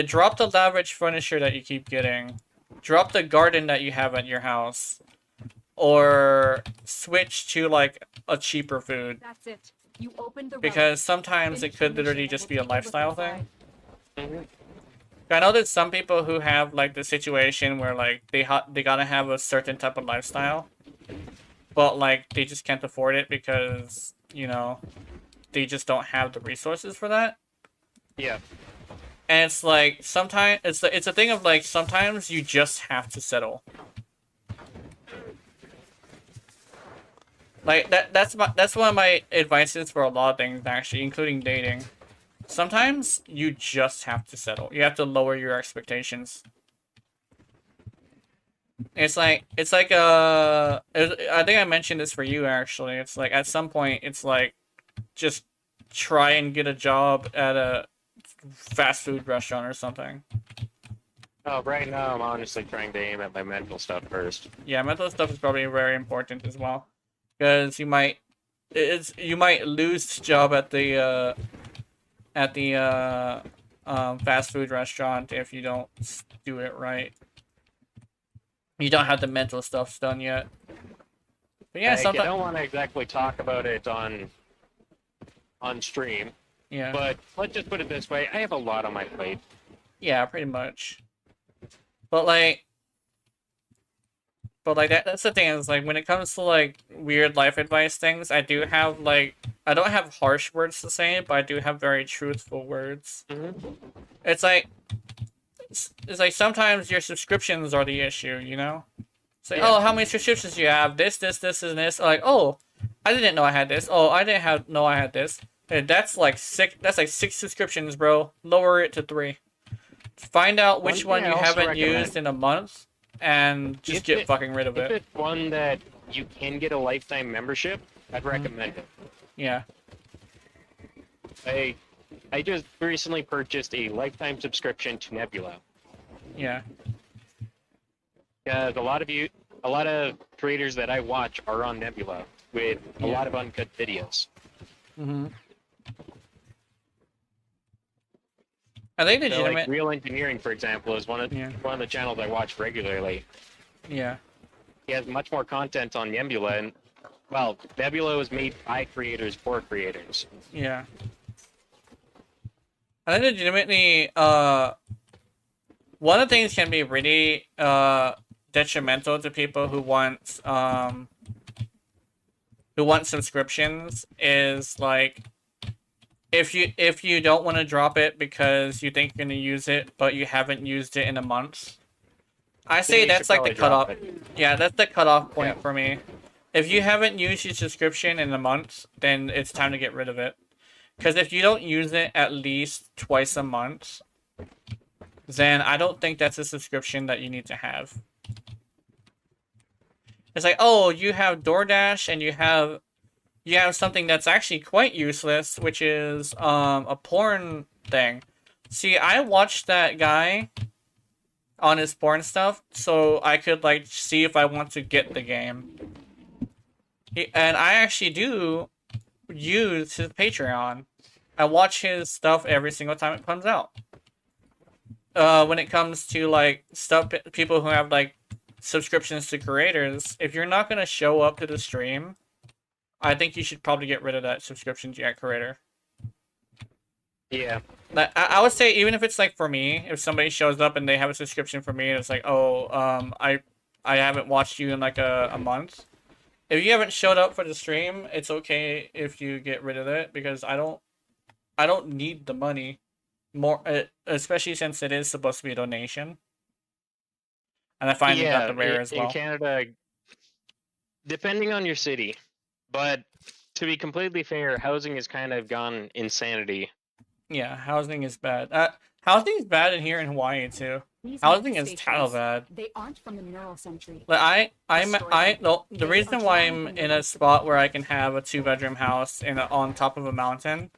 drop the lavish furniture that you keep getting, drop the garden that you have at your house, or switch to like a cheaper food. That's it. You opened the Because sometimes it could literally just be a lifestyle thing. I know there's some people who have like the situation where like they gotta have a certain type of lifestyle, but like they just can't afford it because you know they just don't have the resources for that. Yeah. And it's like sometimes it's a thing of like sometimes you just have to settle. Like that's one of my advices for a lot of things actually, including dating. Sometimes you just have to settle. You have to lower your expectations. I think I mentioned this for you actually. It's like at some point it's like just try and get a job at a fast food restaurant or something. Oh, right now I'm honestly trying to aim at my mental stuff first. Yeah, mental stuff is probably very important as well, because you might lose the job at the fast food restaurant if you don't do it right. You don't have the mental stuff done yet. But yeah, Like, I sometimes don't want to exactly talk about it on stream. Yeah. But let's just put it this way: I have a lot on my plate. Yeah, pretty much. But like that's the thing is like when it comes to like weird life advice things, I don't have harsh words to say, but I do have very truthful words. It's like sometimes your subscriptions are the issue, you know? It's like, oh, how many subscriptions do you have? This, and this. Like, oh, I didn't know I had this. Oh, I didn't know I had this. And that's like 6 subscriptions, bro. Lower it to 3. Find out which one you haven't used in a month and just get fucking rid of it. If it's one that you can get a lifetime membership, I'd recommend it. Yeah. I just recently purchased a lifetime subscription to Nebula. Yeah. Because a lot of creators that I watch are on Nebula with a lot of uncut videos. Mm-hmm. Are they So, legitimate? like Real Engineering, for example, is one of the channels I watch regularly. Yeah. He has much more content on Nebula, and well, Nebula was made by creators for creators. Yeah. I think legitimately, one of the things can be really detrimental to people who want subscriptions is like if you don't want to drop it because you think you're gonna use it but you haven't used it in a month. I say that's like the cutoff. Yeah, that's the cutoff point for me. If you haven't used your subscription in a month, then it's time to get rid of it. Because if you don't use it at least twice a month, then I don't think that's a subscription that you need to have. It's like, oh, you have DoorDash and you have something that's actually quite useless, which is a porn thing. See, I watched that guy on his porn stuff so I could like see if I want to get the game. And I actually do use his Patreon. I watch his stuff every single time it comes out. When it comes to like stuff, people who have like subscriptions to creators, if you're not gonna show up to the stream, I think you should probably get rid of that subscription to that creator. Yeah. I would say even if it's like for me, if somebody shows up and they have a subscription for me and it's like, oh, I haven't watched you in like a month. If you haven't showed up for the stream, it's okay if you get rid of it because I don't need the money. More, especially since it is supposed to be a donation. And I finally got the rare as well. In Canada, depending on your city, but to be completely fair, housing has kind of gone insanity. Yeah, housing is bad. Housing is bad in here in Hawaii too. Housing is kind of bad. They aren't from the neural century. Like the reason why I'm in a spot where I can have a 2-bedroom house on top of a mountain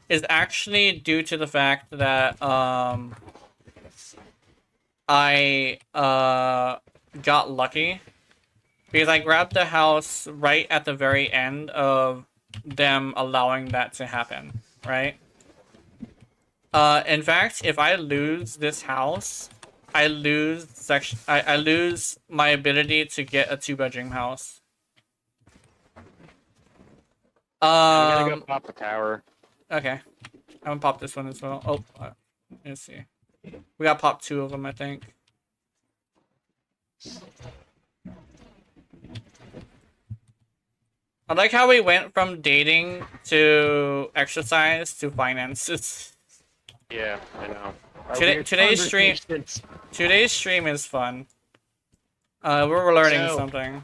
is actually due to the fact that I got lucky because I grabbed the house right at the very end of them allowing that to happen, right? In fact, if I lose this house, I lose my ability to get a 2-bedroom house. I'm gonna go pop the tower. Okay. I'm gonna pop this one as well. Oh, let's see. We got pop 2 of them, I think. I like how we went from dating to exercise to finances. Yeah, I know. Today's stream is fun. We're learning something.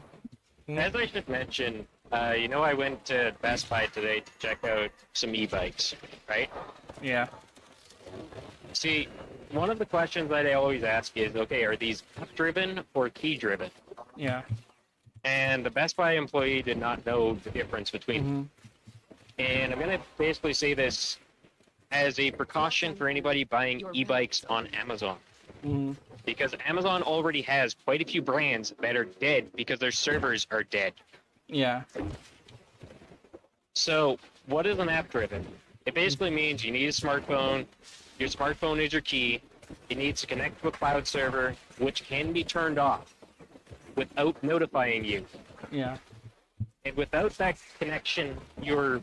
As I should mention, I went to Best Buy today to check out some e-bikes, right? Yeah. See, one of the questions that I always ask is, okay, are these app-driven or key-driven? Yeah. And the Best Buy employee did not know the difference between them. And I'm going to basically say this as a precaution for anybody buying e-bikes on Amazon. Because Amazon already has quite a few brands that are dead because their servers are dead. Yeah. So, what is an app-driven? It basically means you need a smartphone, your smartphone is your key, it needs to connect to a cloud server, which can be turned off without notifying you. Yeah. And without that connection, your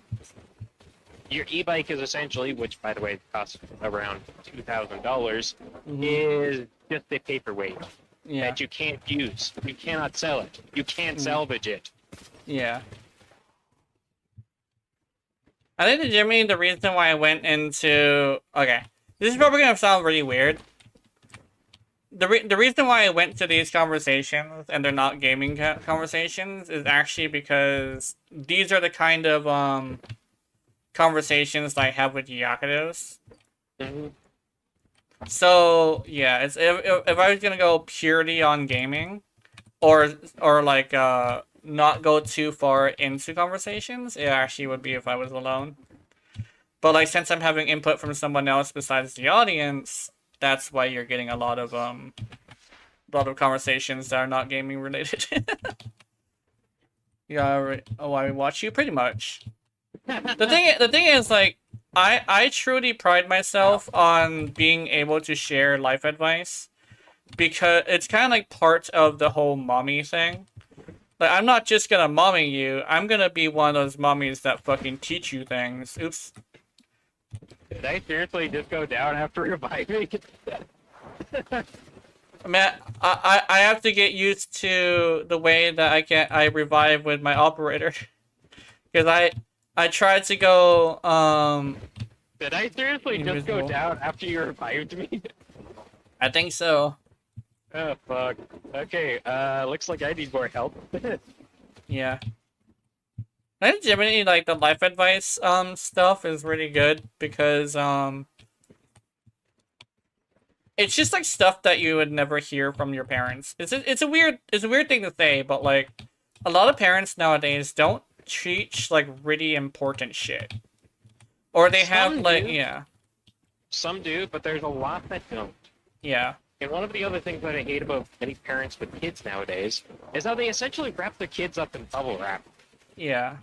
e-bike is essentially, which by the way costs around $2,000, is just a paperweight that you can't use. You cannot sell it. You can't salvage it. Yeah. I think legitimately the reason why I went into... Okay. This is probably going to sound really weird. The reason why I went to these conversations, and they're not gaming conversations, is actually because these are the kind of conversations that I have with yakudos. So, yeah, it's if I was going to go purely on gaming, or like, not go too far into conversations, it actually would be if I was alone. But like since I'm having input from someone else besides the audience, that's why you're getting a lot of conversations that are not gaming related. Yeah, oh, I watch you pretty much. The thing is, like, I truly pride myself on being able to share life advice because it's kind of like part of the whole mommy thing. Like, I'm not just gonna mommy you. I'm gonna be one of those mommies that fucking teach you things. Oops. Did I seriously just go down after reviving? Man, I have to get used to the way that I revive with my operator. Because I tried to go Did I seriously just invisible. go down after you revived me? I think so. Oh fuck. Okay, looks like I need more help. Yeah. I think generally like the life advice stuff is really good because it's just like stuff that you would never hear from your parents. It's a weird thing to say, but like a lot of parents nowadays don't teach like really important shit. Or they have Some like do. yeah. Some do, but there's a lot that don't. Yeah. And one of the other things that I hate about many parents with kids nowadays is how they essentially wrap their kids up in bubble wrap. Yeah.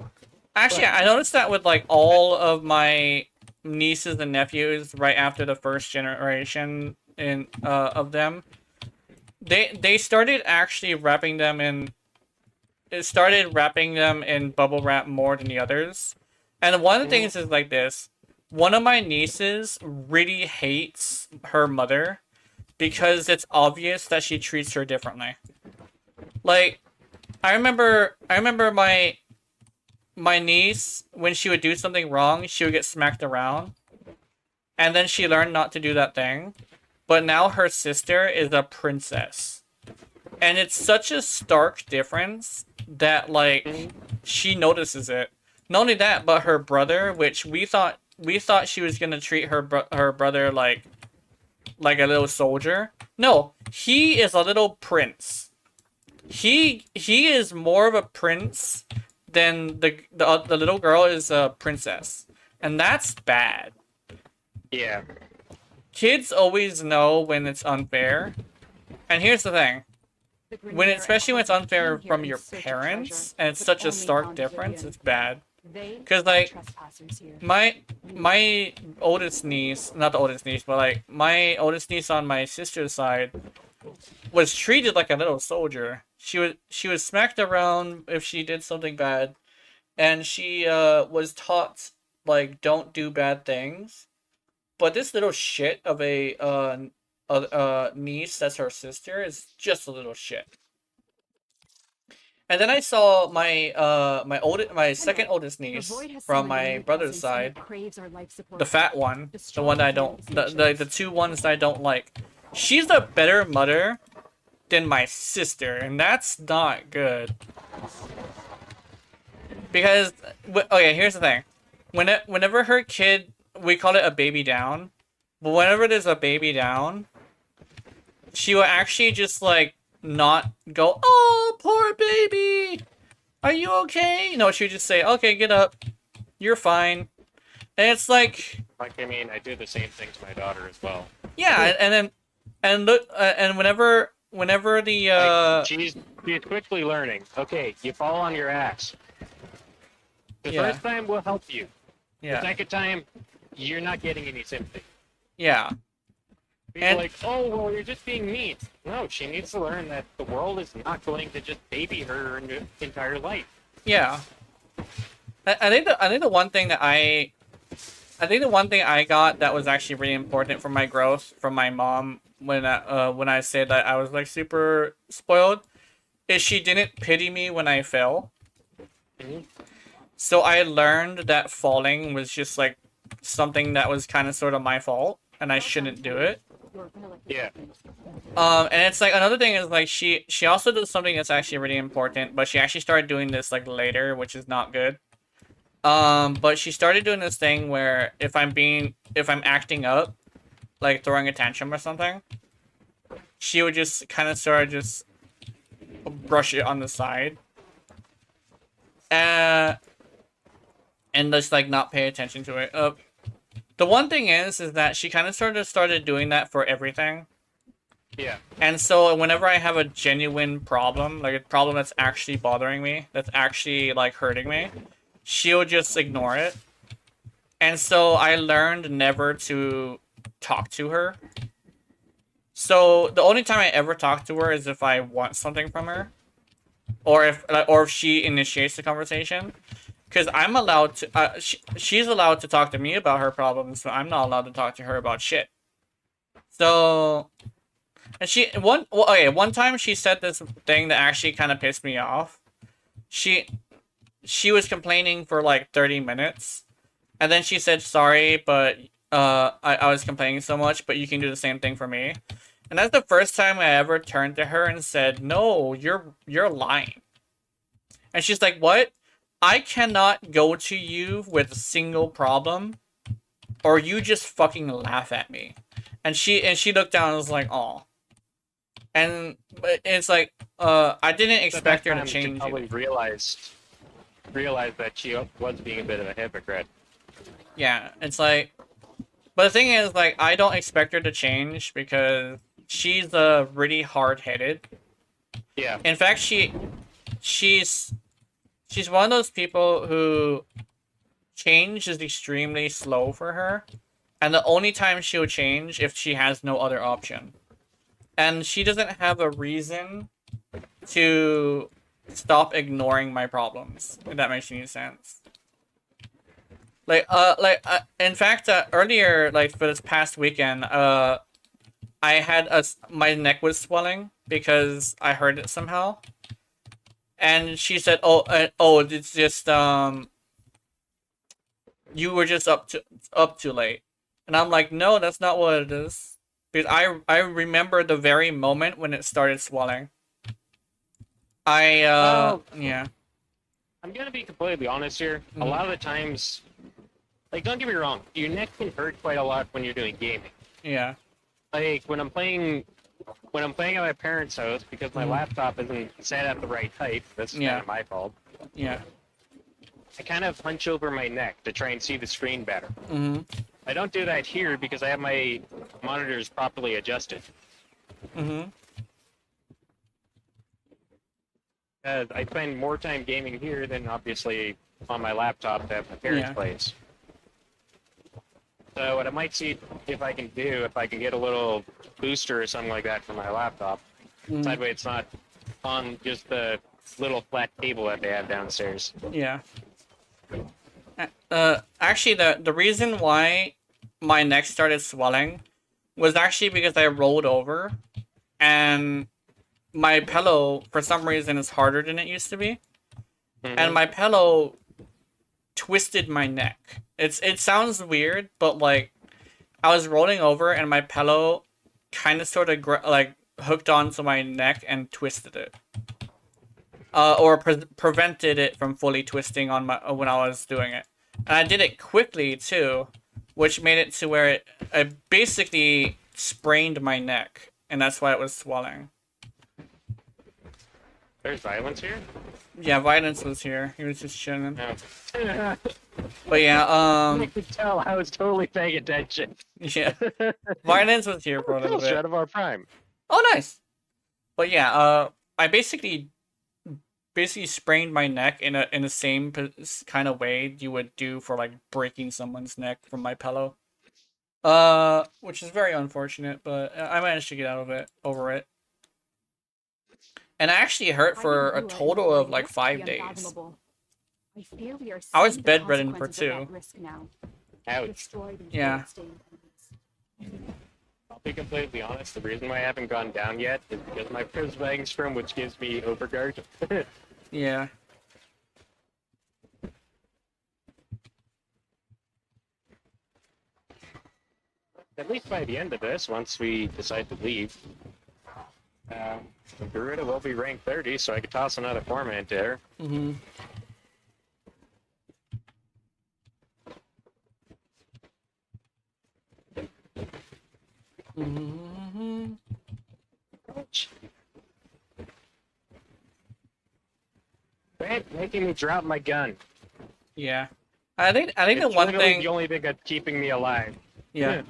Actually, I noticed that with like all of my nieces and nephews right after the first generation of them. They started actually wrapping them in bubble wrap more than the others. And one of the things is like this. One of my nieces really hates her mother because it's obvious that she treats her differently. Like, I remember my niece, when she would do something wrong, she would get smacked around. And then she learned not to do that thing. But now her sister is a princess. And it's such a stark difference that, like, she notices it. Not only that, but her brother, which we thought she was gonna treat her brother like a little soldier. No, he is a little prince. He is more of a prince than the little girl is a princess, and that's bad. Yeah. Kids always know when it's unfair, and here's the thing: especially when it's unfair from your parents, and it's such a stark difference, it's bad. Because like my oldest niece, not the oldest niece, but like my oldest niece on my sister's side was treated like a little soldier. She was smacked around if she did something bad, and she was taught like don't do bad things. But this little shit of a niece that's her sister is just a little shit. And then I saw my my second oldest niece from my brother's side, the fat one, the one that I don't, the two ones that I don't like. She's a better mother than my sister, and that's not good. Because okay, here's the thing: whenever her kid, we call it a baby down, but whenever there's a baby down, she will actually just like not go, oh, poor baby, are you okay? No, she would just say, okay, get up, you're fine. And it's like, I mean, I do the same thing to my daughter as well. yeah, and look, and whenever the like, she's quickly learning. Okay, you fall on your ass. The first time we'll help you. Yeah. The second time, you're not getting any sympathy. Yeah. People And like, oh, well, you're just being mean. No, she needs to learn that the world is not going to just baby her entire life. Yeah. I think the one thing that I think the one thing I got that was actually really important for my growth from my mom when I said that I was like super spoiled is she didn't pity me when I fell. So I learned that falling was just like something that was kind of sort of my fault and I shouldn't do it. Yeah. And it's like another thing is like she also does something that's actually really important, but she actually started doing this like later, which is not good. But she started doing this thing where if I'm acting up, like throwing a tantrum or something, she would just kind of sort of just brush it on the side. And just like not pay attention to it. The one thing is that she kind of started doing that for everything. Yeah. And so whenever I have a genuine problem, like a problem that's actually bothering me, that's actually like hurting me, she'll just ignore it. And so I learned never to talk to her. So the only time I ever talk to her is if I want something from her, or if she initiates the conversation. Because I'm allowed to, she's allowed to talk to me about her problems, but I'm not allowed to talk to her about shit. So, and one time she said this thing that actually kind of pissed me off. She was complaining for like 30 minutes, and then she said, sorry, but I was complaining so much, but you can do the same thing for me. And that's the first time I ever turned to her and said, no, you're lying. And she's like, what? I cannot go to you with a single problem, or you just fucking laugh at me. And she looked down and was like, oh. And it's like, I didn't expect her to change. She probably realized that she was being a bit of a hypocrite. Yeah, it's like, but the thing is, like, I don't expect her to change because she's really hard-headed. Yeah. In fact, she's one of those people who change is extremely slow for her, and the only time she'll change if she has no other option. And she doesn't have a reason to stop ignoring my problems, if that makes any sense. In fact, earlier, like, for this past weekend, I had my neck was swelling because I heard it somehow. And she said, oh, it's just, you were just up too late. And I'm like, no, that's not what it is. Because I remember the very moment when it started swelling. Yeah. I'm gonna be completely honest here. A lot of the times, like, don't get me wrong, your neck can hurt quite a lot when you're doing gaming. Yeah. Like, when I'm playing at my parents' house, because my laptop isn't set at the right height, that's kind of my fault. Yeah. I kind of hunch over my neck to try and see the screen better. I don't do that here because I have my monitors properly adjusted. I spend more time gaming here than obviously on my laptop at my parents' place. So what I might see if I can get a little booster or something like that for my laptop. That way it's not on just the little flat table that they have downstairs. Yeah. Actually, the reason why my neck started swelling was actually because I rolled over, and my pillow, for some reason, is harder than it used to be. And my pillow twisted my neck. It sounds weird, but, like, I was rolling over and my pillow kind of sort of hooked onto my neck and twisted it. Or prevented it from fully twisting on when I was doing it. And I did it quickly too, which made it to where it basically sprained my neck, and that's why it was swelling. There's Violence here? Yeah, Violence was here. He was just chilling. Oh. But yeah, You could tell I was totally paying attention. Yeah. Violence was here for a little bit. Out of our prime. Oh, nice. But yeah, I basically sprained my neck in the same kind of way you would do for, like, breaking someone's neck from my pillow. Which is very unfortunate, but I managed to get over it. And I actually hurt for a total of like 5 days. I fear we are I was seeing the bedridden for consequences of 2. that risk now. Ouch. Destroy these Yeah. bloodstained planes. I'll be completely honest, the reason why I haven't gone down yet is because my Prismang's from, which gives me overguard. Yeah. At least by the end of this, once we decide to leave, Krita will be rank 30, so I could toss another format into her. Quit making me drop my gun. Yeah. I think the It's one literally thing. the only thing that's keeping me alive. Yeah.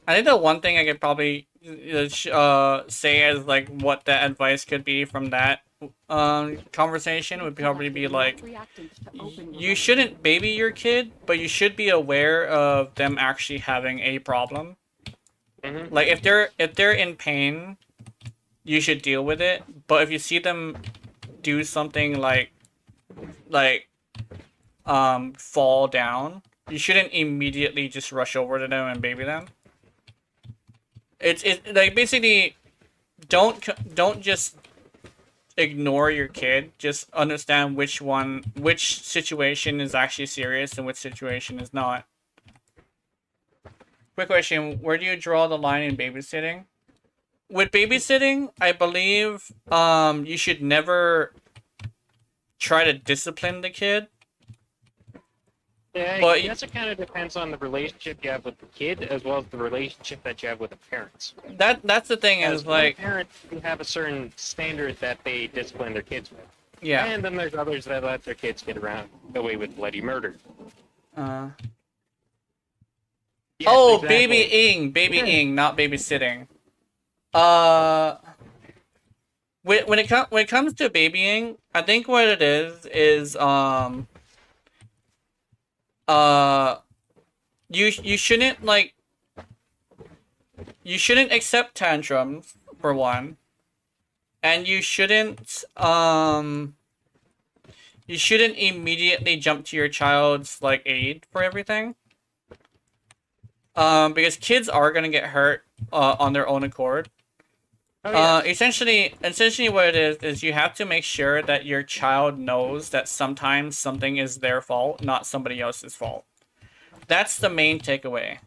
I think the one thing I could probably say as like what that advice could be from that conversation would probably be like you shouldn't baby your kid, but you should be aware of them actually having a problem. Mm-hmm. Like if they're in pain, you should deal with it. But if you see them do something like fall down, you shouldn't immediately just rush over to them and baby them. It's like basically don't just ignore your kid. Just understand which situation is actually serious and which situation is not. Quick question, where do you draw the line in babysitting? With babysitting, I believe you should never try to discipline the kid. Yeah, But I guess it kind of depends on the relationship you have with the kid as well as the relationship that you have with the parents. that's the thing As is like parents have a certain standard that they discipline their kids with. yeah. And then there's others that let their kids get away with bloody murder. Yes, Exactly. babying, not babysitting. When it comes to babying, I think what it is you shouldn't like you shouldn't accept tantrums for one, and you shouldn't immediately jump to your child's like aid for everything. Because kids are gonna get hurt on their own accord. Oh, yeah. Essentially what it is you have to make sure that your child knows that sometimes something is their fault, not somebody else's fault. That's the main takeaway.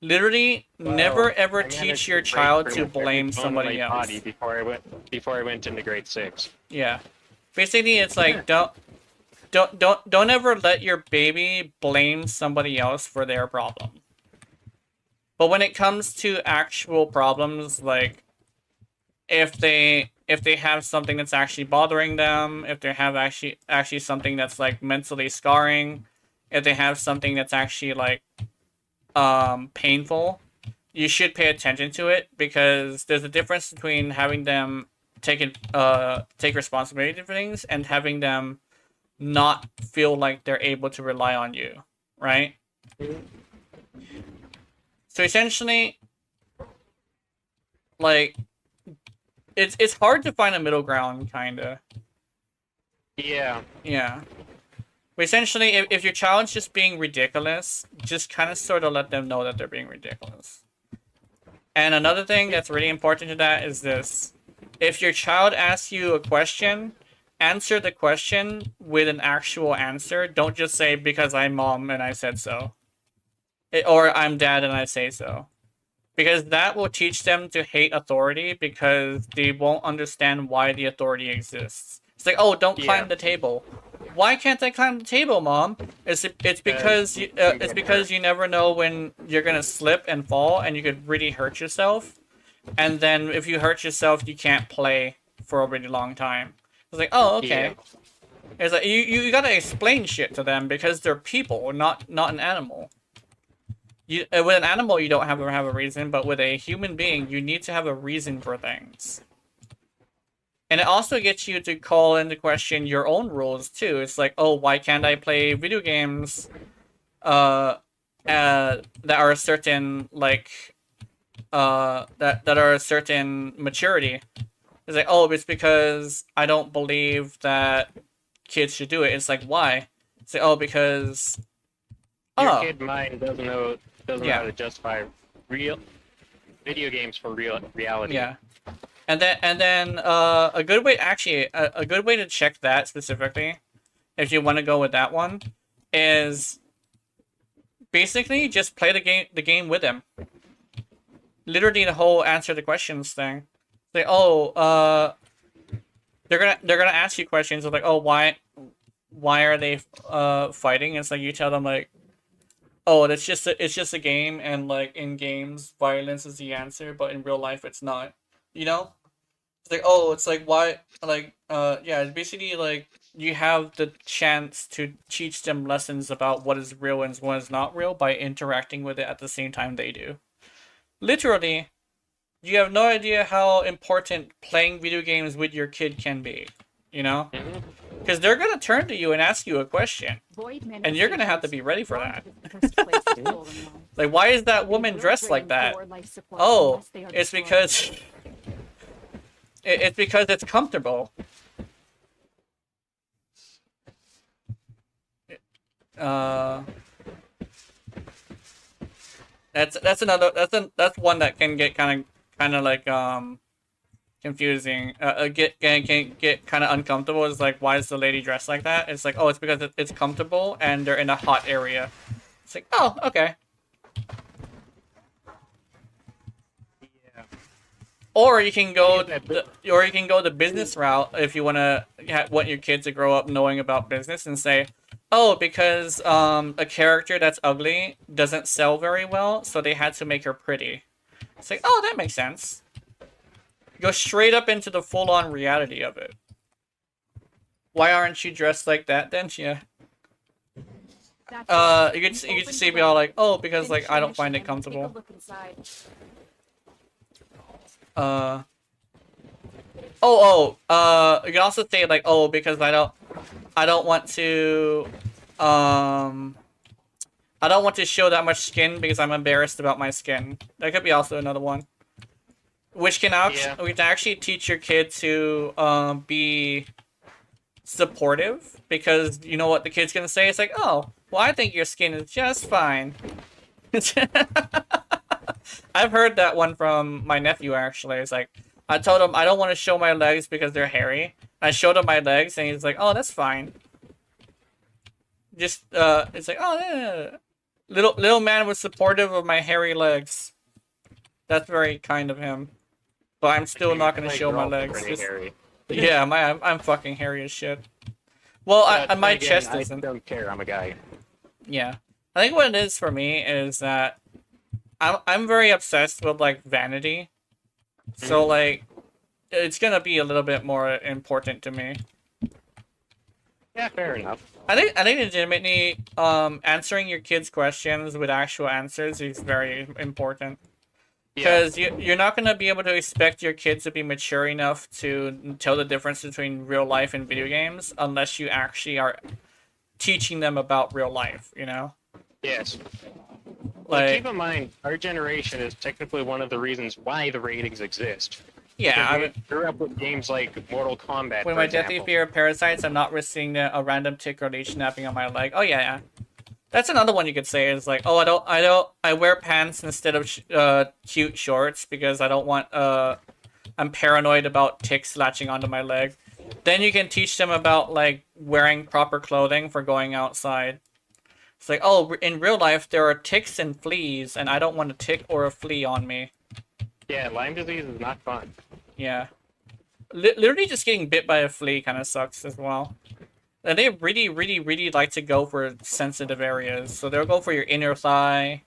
Literally, never ever I teach managed your to break child pretty to much every blame bone in somebody my else. body before I went into grade 6. Yeah. Basically, it's like don't ever let your baby blame somebody else for their problem. But when it comes to actual problems, like if they have something that's actually bothering them, if they have actually something that's like mentally scarring, if they have something that's actually like painful, you should pay attention to it, because there's a difference between having them take responsibility for things and having them not feel like they're able to rely on you, right? So essentially, like, it's hard to find a middle ground, kinda. Yeah. Yeah. But essentially, if your child's just being ridiculous, just kind of sort of let them know that they're being ridiculous. And another thing that's really important to that is this. If your child asks you a question, answer the question with an actual answer. Don't just say, because I'm mom and I said so. Or I'm dad and I say so. Because that will teach them to hate authority, because they won't understand why the authority exists. It's like, oh, don't climb the table. Why can't I climb the table, Mom? It's because you never know when you're gonna slip and fall, and you could really hurt yourself. And then if you hurt yourself, you can't play for a really long time. It's like, oh, okay. Yeah. It's like you gotta explain shit to them, because they're people, not an animal. With an animal, you don't have a reason, but with a human being, you need to have a reason for things. And it also gets you to call into question your own rules too. It's like, oh, why can't I play video games that are a certain like that are a certain maturity? It's like, oh, it's because I don't believe that kids should do it. It's like, why? It's like, oh, because your kid mind doesn't know how to justify real video games for reality. Yeah. And then a good way to check that specifically, if you want to go with that one, is basically just play the game with them. Literally the whole answer the questions thing. Say, oh, they're gonna ask you questions of like, oh, why are they fighting? It's like you tell them like, oh, it's just a game, and like in games, violence is the answer, but in real life, it's not. You know? It's like, oh, it's like why, like, yeah, it's basically like you have the chance to teach them lessons about what is real and what is not real by interacting with it at the same time they do. Literally, you have no idea how important playing video games with your kid can be, you know? Because they're gonna turn to you and ask you a question, and you're gonna have to be ready for that. Like, why is that woman dressed like that? Oh, it's because it's because it's comfortable. That's another that's one that can get kind of like confusing. Can get kind of uncomfortable. It's like, why is the lady dressed like that? It's like, oh, it's because it's comfortable and they're in a hot area. It's like, oh, okay. Yeah. Or you can go the business route if you want your kids to grow up knowing about business and say, oh, because a character that's ugly doesn't sell very well, so they had to make her pretty. It's like, oh, that makes sense. Go straight up into the full-on reality of it. Why aren't you dressed like that then? Yeah. You could see me all like, oh, because like I don't find it comfortable. You can also say like, oh, because I don't want to show that much skin because I'm embarrassed about my skin. That could be also another one. Which can actually teach your kid to be supportive, because you know what the kid's gonna say? It's like, oh, well, I think your skin is just fine. I've heard that one from my nephew, actually. It's like, I told him I don't want to show my legs because they're hairy. I showed him my legs, and he's like, oh, that's fine. Just, it's like, oh, yeah. Little man was supportive of my hairy legs. That's very kind of him. But I'm still not going to show my legs. Yeah, I'm fucking hairy as shit. Well, my chest isn't. I don't care, I'm a guy. Yeah. I think what it is for me is that I'm very obsessed with, like, vanity. So, like, it's gonna be a little bit more important to me. Yeah, fair enough. I think legitimately, answering your kids' questions with actual answers is very important. Because you're not going to be able to expect your kids to be mature enough to tell the difference between real life and video games unless you actually are teaching them about real life, you know? Yes. Like, keep in mind, our generation is technically one of the reasons why the ratings exist. Yeah, I grew up with games like Mortal Kombat. With my deathly fear of parasites, I'm not risking a random tick or leech snapping on my leg. Oh yeah. That's another one you could say is like, oh, I wear pants instead of cute shorts because I don't want I'm paranoid about ticks latching onto my leg. Then you can teach them about like wearing proper clothing for going outside. It's like, oh, in real life there are ticks and fleas, and I don't want a tick or a flea on me. Yeah, Lyme disease is not fun. Yeah, literally just getting bit by a flea kind of sucks as well. And they really, really, really like to go for sensitive areas. So they'll go for your inner thigh,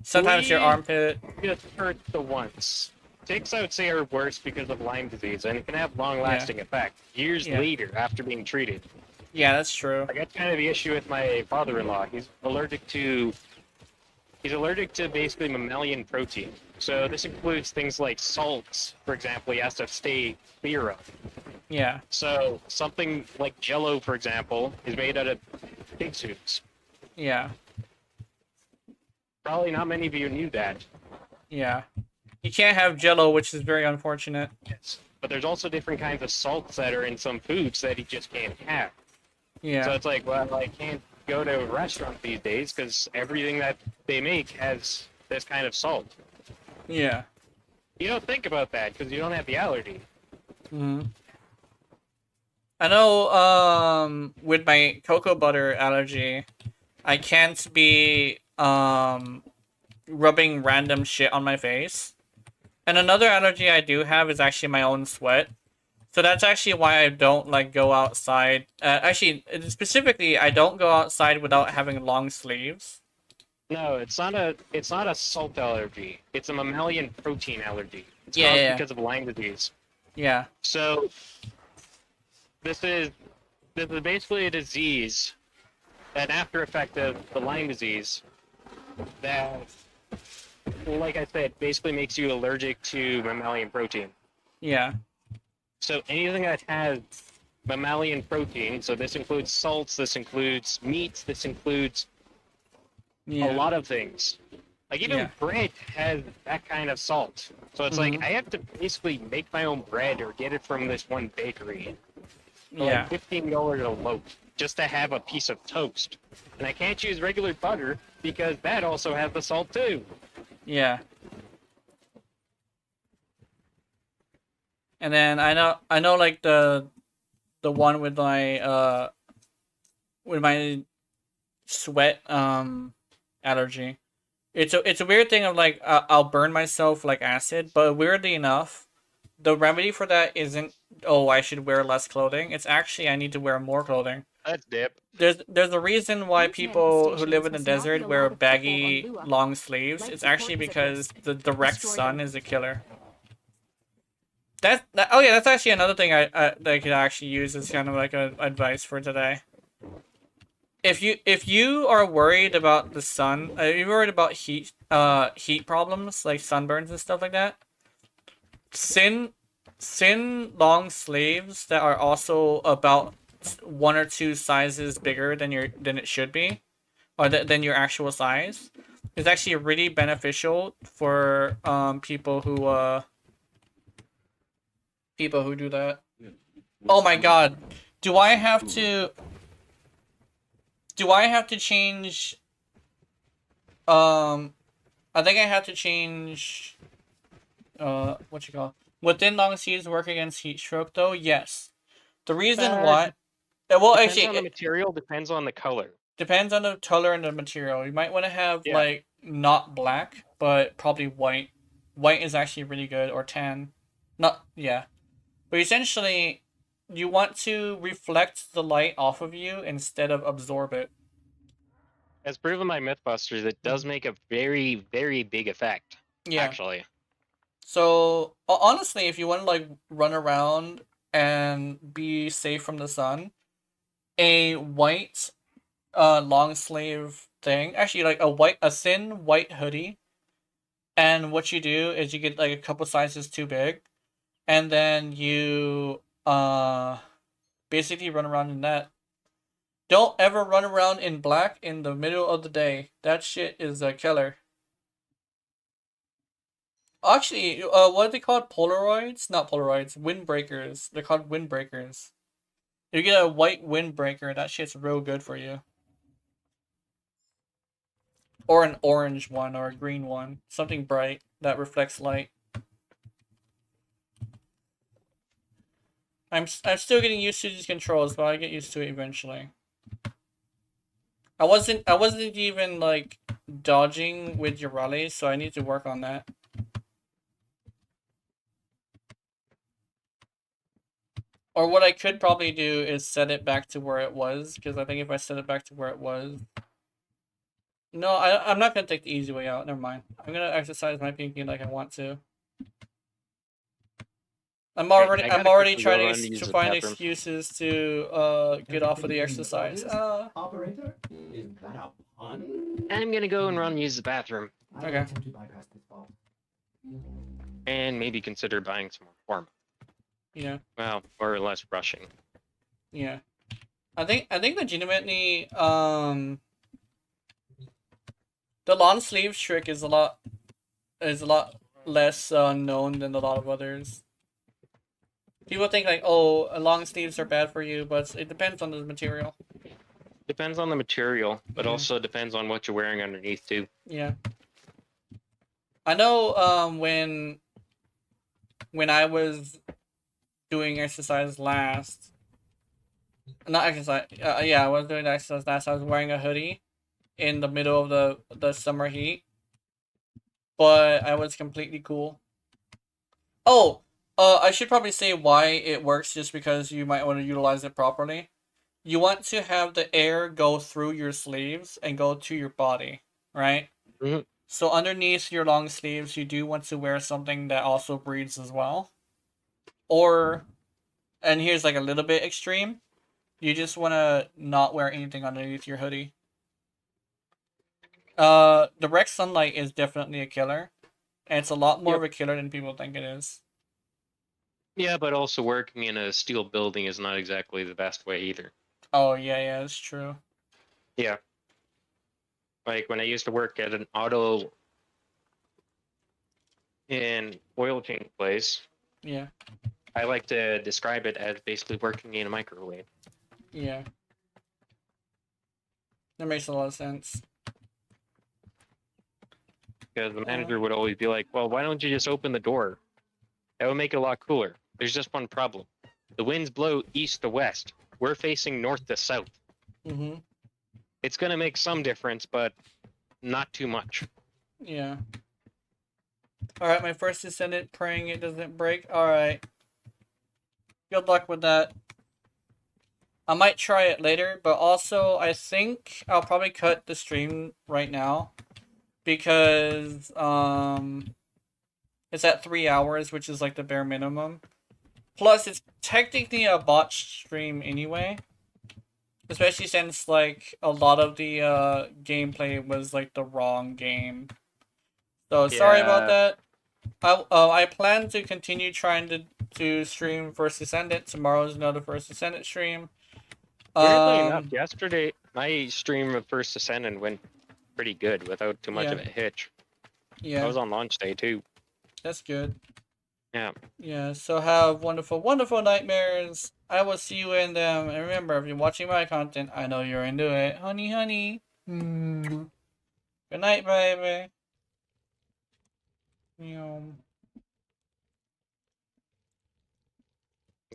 sometimes your armpit. Just hurt the once. Ticks, I would say, are worse because of Lyme disease, and it can have long-lasting effect years later after being treated. Yeah, that's true. I got kind of the issue with my father-in-law. He's allergic to basically mammalian protein. So this includes things like salts, for example, he has to stay clear of. Yeah. So something like Jello, for example, is made out of pig's hooves. Yeah. Probably not many of you knew that. Yeah. You can't have Jello, which is very unfortunate. Yes. But there's also different kinds of salts that are in some foods that he just can't have. Yeah. So it's like, well, I can't go to a restaurant these days because everything that they make has this kind of salt. Yeah. You don't think about that because you don't have the allergy. Mm-hmm. I know, with my cocoa butter allergy, I can't be, rubbing random shit on my face. And another allergy I do have is actually my own sweat. So that's actually why I don't, like, go outside. Actually, specifically, I don't go outside without having long sleeves. No, it's not a salt allergy. It's a mammalian protein allergy. It's caused because of Lyme disease. Yeah. So this is basically a disease, an after effect of the Lyme disease that, like I said, basically makes you allergic to mammalian protein. Yeah. So anything that has mammalian protein, so this includes salts, this includes meats, this includes Yeah. a lot of things. Like even Yeah. bread has that kind of salt. So it's like Mhm. I have to basically make my own bread or get it from this one bakery for Yeah. like $15 a loaf just to have a piece of toast. And I can't use regular butter because that also has the salt too. Yeah. And then I know like the one with my sweat allergy. It's a weird thing of like I'll burn myself like acid, but weirdly enough, the remedy for that isn't, oh, I should wear less clothing. It's actually I need to wear more clothing. That's dip. There's a reason why These people who live in the manifestations must not be desert allowed wear to foothold on baggy Lua. long sleeves. Life It's support actually is at because risk. the direct Destroy sun them. is a killer. Oh yeah, that's actually another thing that I could actually use as kind of like a advice for today. If you are worried about the sun, if you're worried about heat problems like sunburns and stuff like that, sin long sleeves that are also about 1 or 2 sizes bigger than it should be, or than your actual size, is actually really beneficial for people who do that. Oh my god. Do I have to change I think I have to change what you call within long sleeves work against heat stroke though? Yes. The reason why well Depends actually on the material, depends on the color. depends on the color and the material. You might want to have Yeah. like not black, but probably white. White is actually really good, or tan. Not yeah. But essentially you want to reflect the light off of you instead of absorb it. As proven by Mythbusters, it does make a very, very big effect. Yeah. Actually. So honestly, if you want to like run around and be safe from the sun, a white long sleeve thing, actually like a thin white hoodie, and what you do is you get like a couple sizes too big, and then you basically run around in that. Don't ever run around in black in the middle of the day. That shit is a killer. Actually, what are they called? Polaroids? Not Polaroids. Windbreakers. They're called windbreakers. You get a white windbreaker, that shit's real good for you. Or an orange one or a green one. Something bright that reflects light. I'm still getting used to these controls, but I get used to it eventually. I wasn't even like dodging with Urales, so I need to work on that. Or what I could probably do is set it back to where it was, because I think if I set it back to where it was... No, I'm not going to take the easy way out. Never mind. I'm going to exercise my pinky like I want to. I'm already trying to find excuses to get off of the exercise. Operator, is that a pun? I'm gonna go and run and use the bathroom. I Okay. attempt to bypass this ball. And maybe consider buying some more form. Yeah. Well, or less rushing. Yeah. I think legitimately the long sleeves trick is a lot less known than a lot of others. People think like, oh, long sleeves are bad for you, but it depends on the material. Depends on the material, but Yeah. also depends on what you're wearing underneath too. Yeah. I know when I was doing exercise last, not exercise, yeah, I was doing exercise last, I was wearing a hoodie in the middle of the summer heat, but I was completely cool. Oh, I should probably say why it works, just because you might want to utilize it properly. You want to have the air go through your sleeves and go to your body, right? Mhm. So underneath your long sleeves, you do want to wear something that also breathes as well. Or, and here's like a little bit extreme, you just want to not wear anything underneath your hoodie. Direct sunlight is definitely a killer. And it's a lot more of a killer than people think it is. Yeah, but also working in a steel building is not exactly the best way either. Oh, yeah, that's true. Yeah. Like when I used to work at an auto and oil change place, Yeah, I like to describe it as basically working in a microwave. yeah. That makes a lot of sense. Because the manager would always be like, well, why don't you just open the door? That would make it a lot cooler. There's just one problem. The winds blow east to west. We're facing north to south. Mm-hmm. It's going to make some difference, but not too much. Yeah. Alright, my first descendant, praying it doesn't break. Alright. Good luck with that. I might try it later, but also I think I'll probably cut the stream right now. Because, it's at 3 hours, which is like the bare minimum. Plus, it's technically a botched stream anyway. Especially since, like, a lot of the gameplay was, like, the wrong game. So, sorry about that. I plan to continue trying to stream First Descendant. Tomorrow's another First Descendant stream. Weirdly enough, yesterday, my stream of First Descendant went pretty good without too much of a hitch. Yeah. I was on launch day, too. That's good. Yeah. Yeah, so have wonderful, wonderful nightmares. I will see you in them. And remember, if you're watching my content, I know you're into it. Honey, honey. Good night, baby. I'm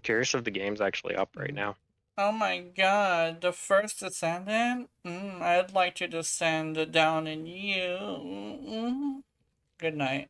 curious if the game's actually up right now. Oh my god, the first descendant? I'd like to descend down in you. Good night.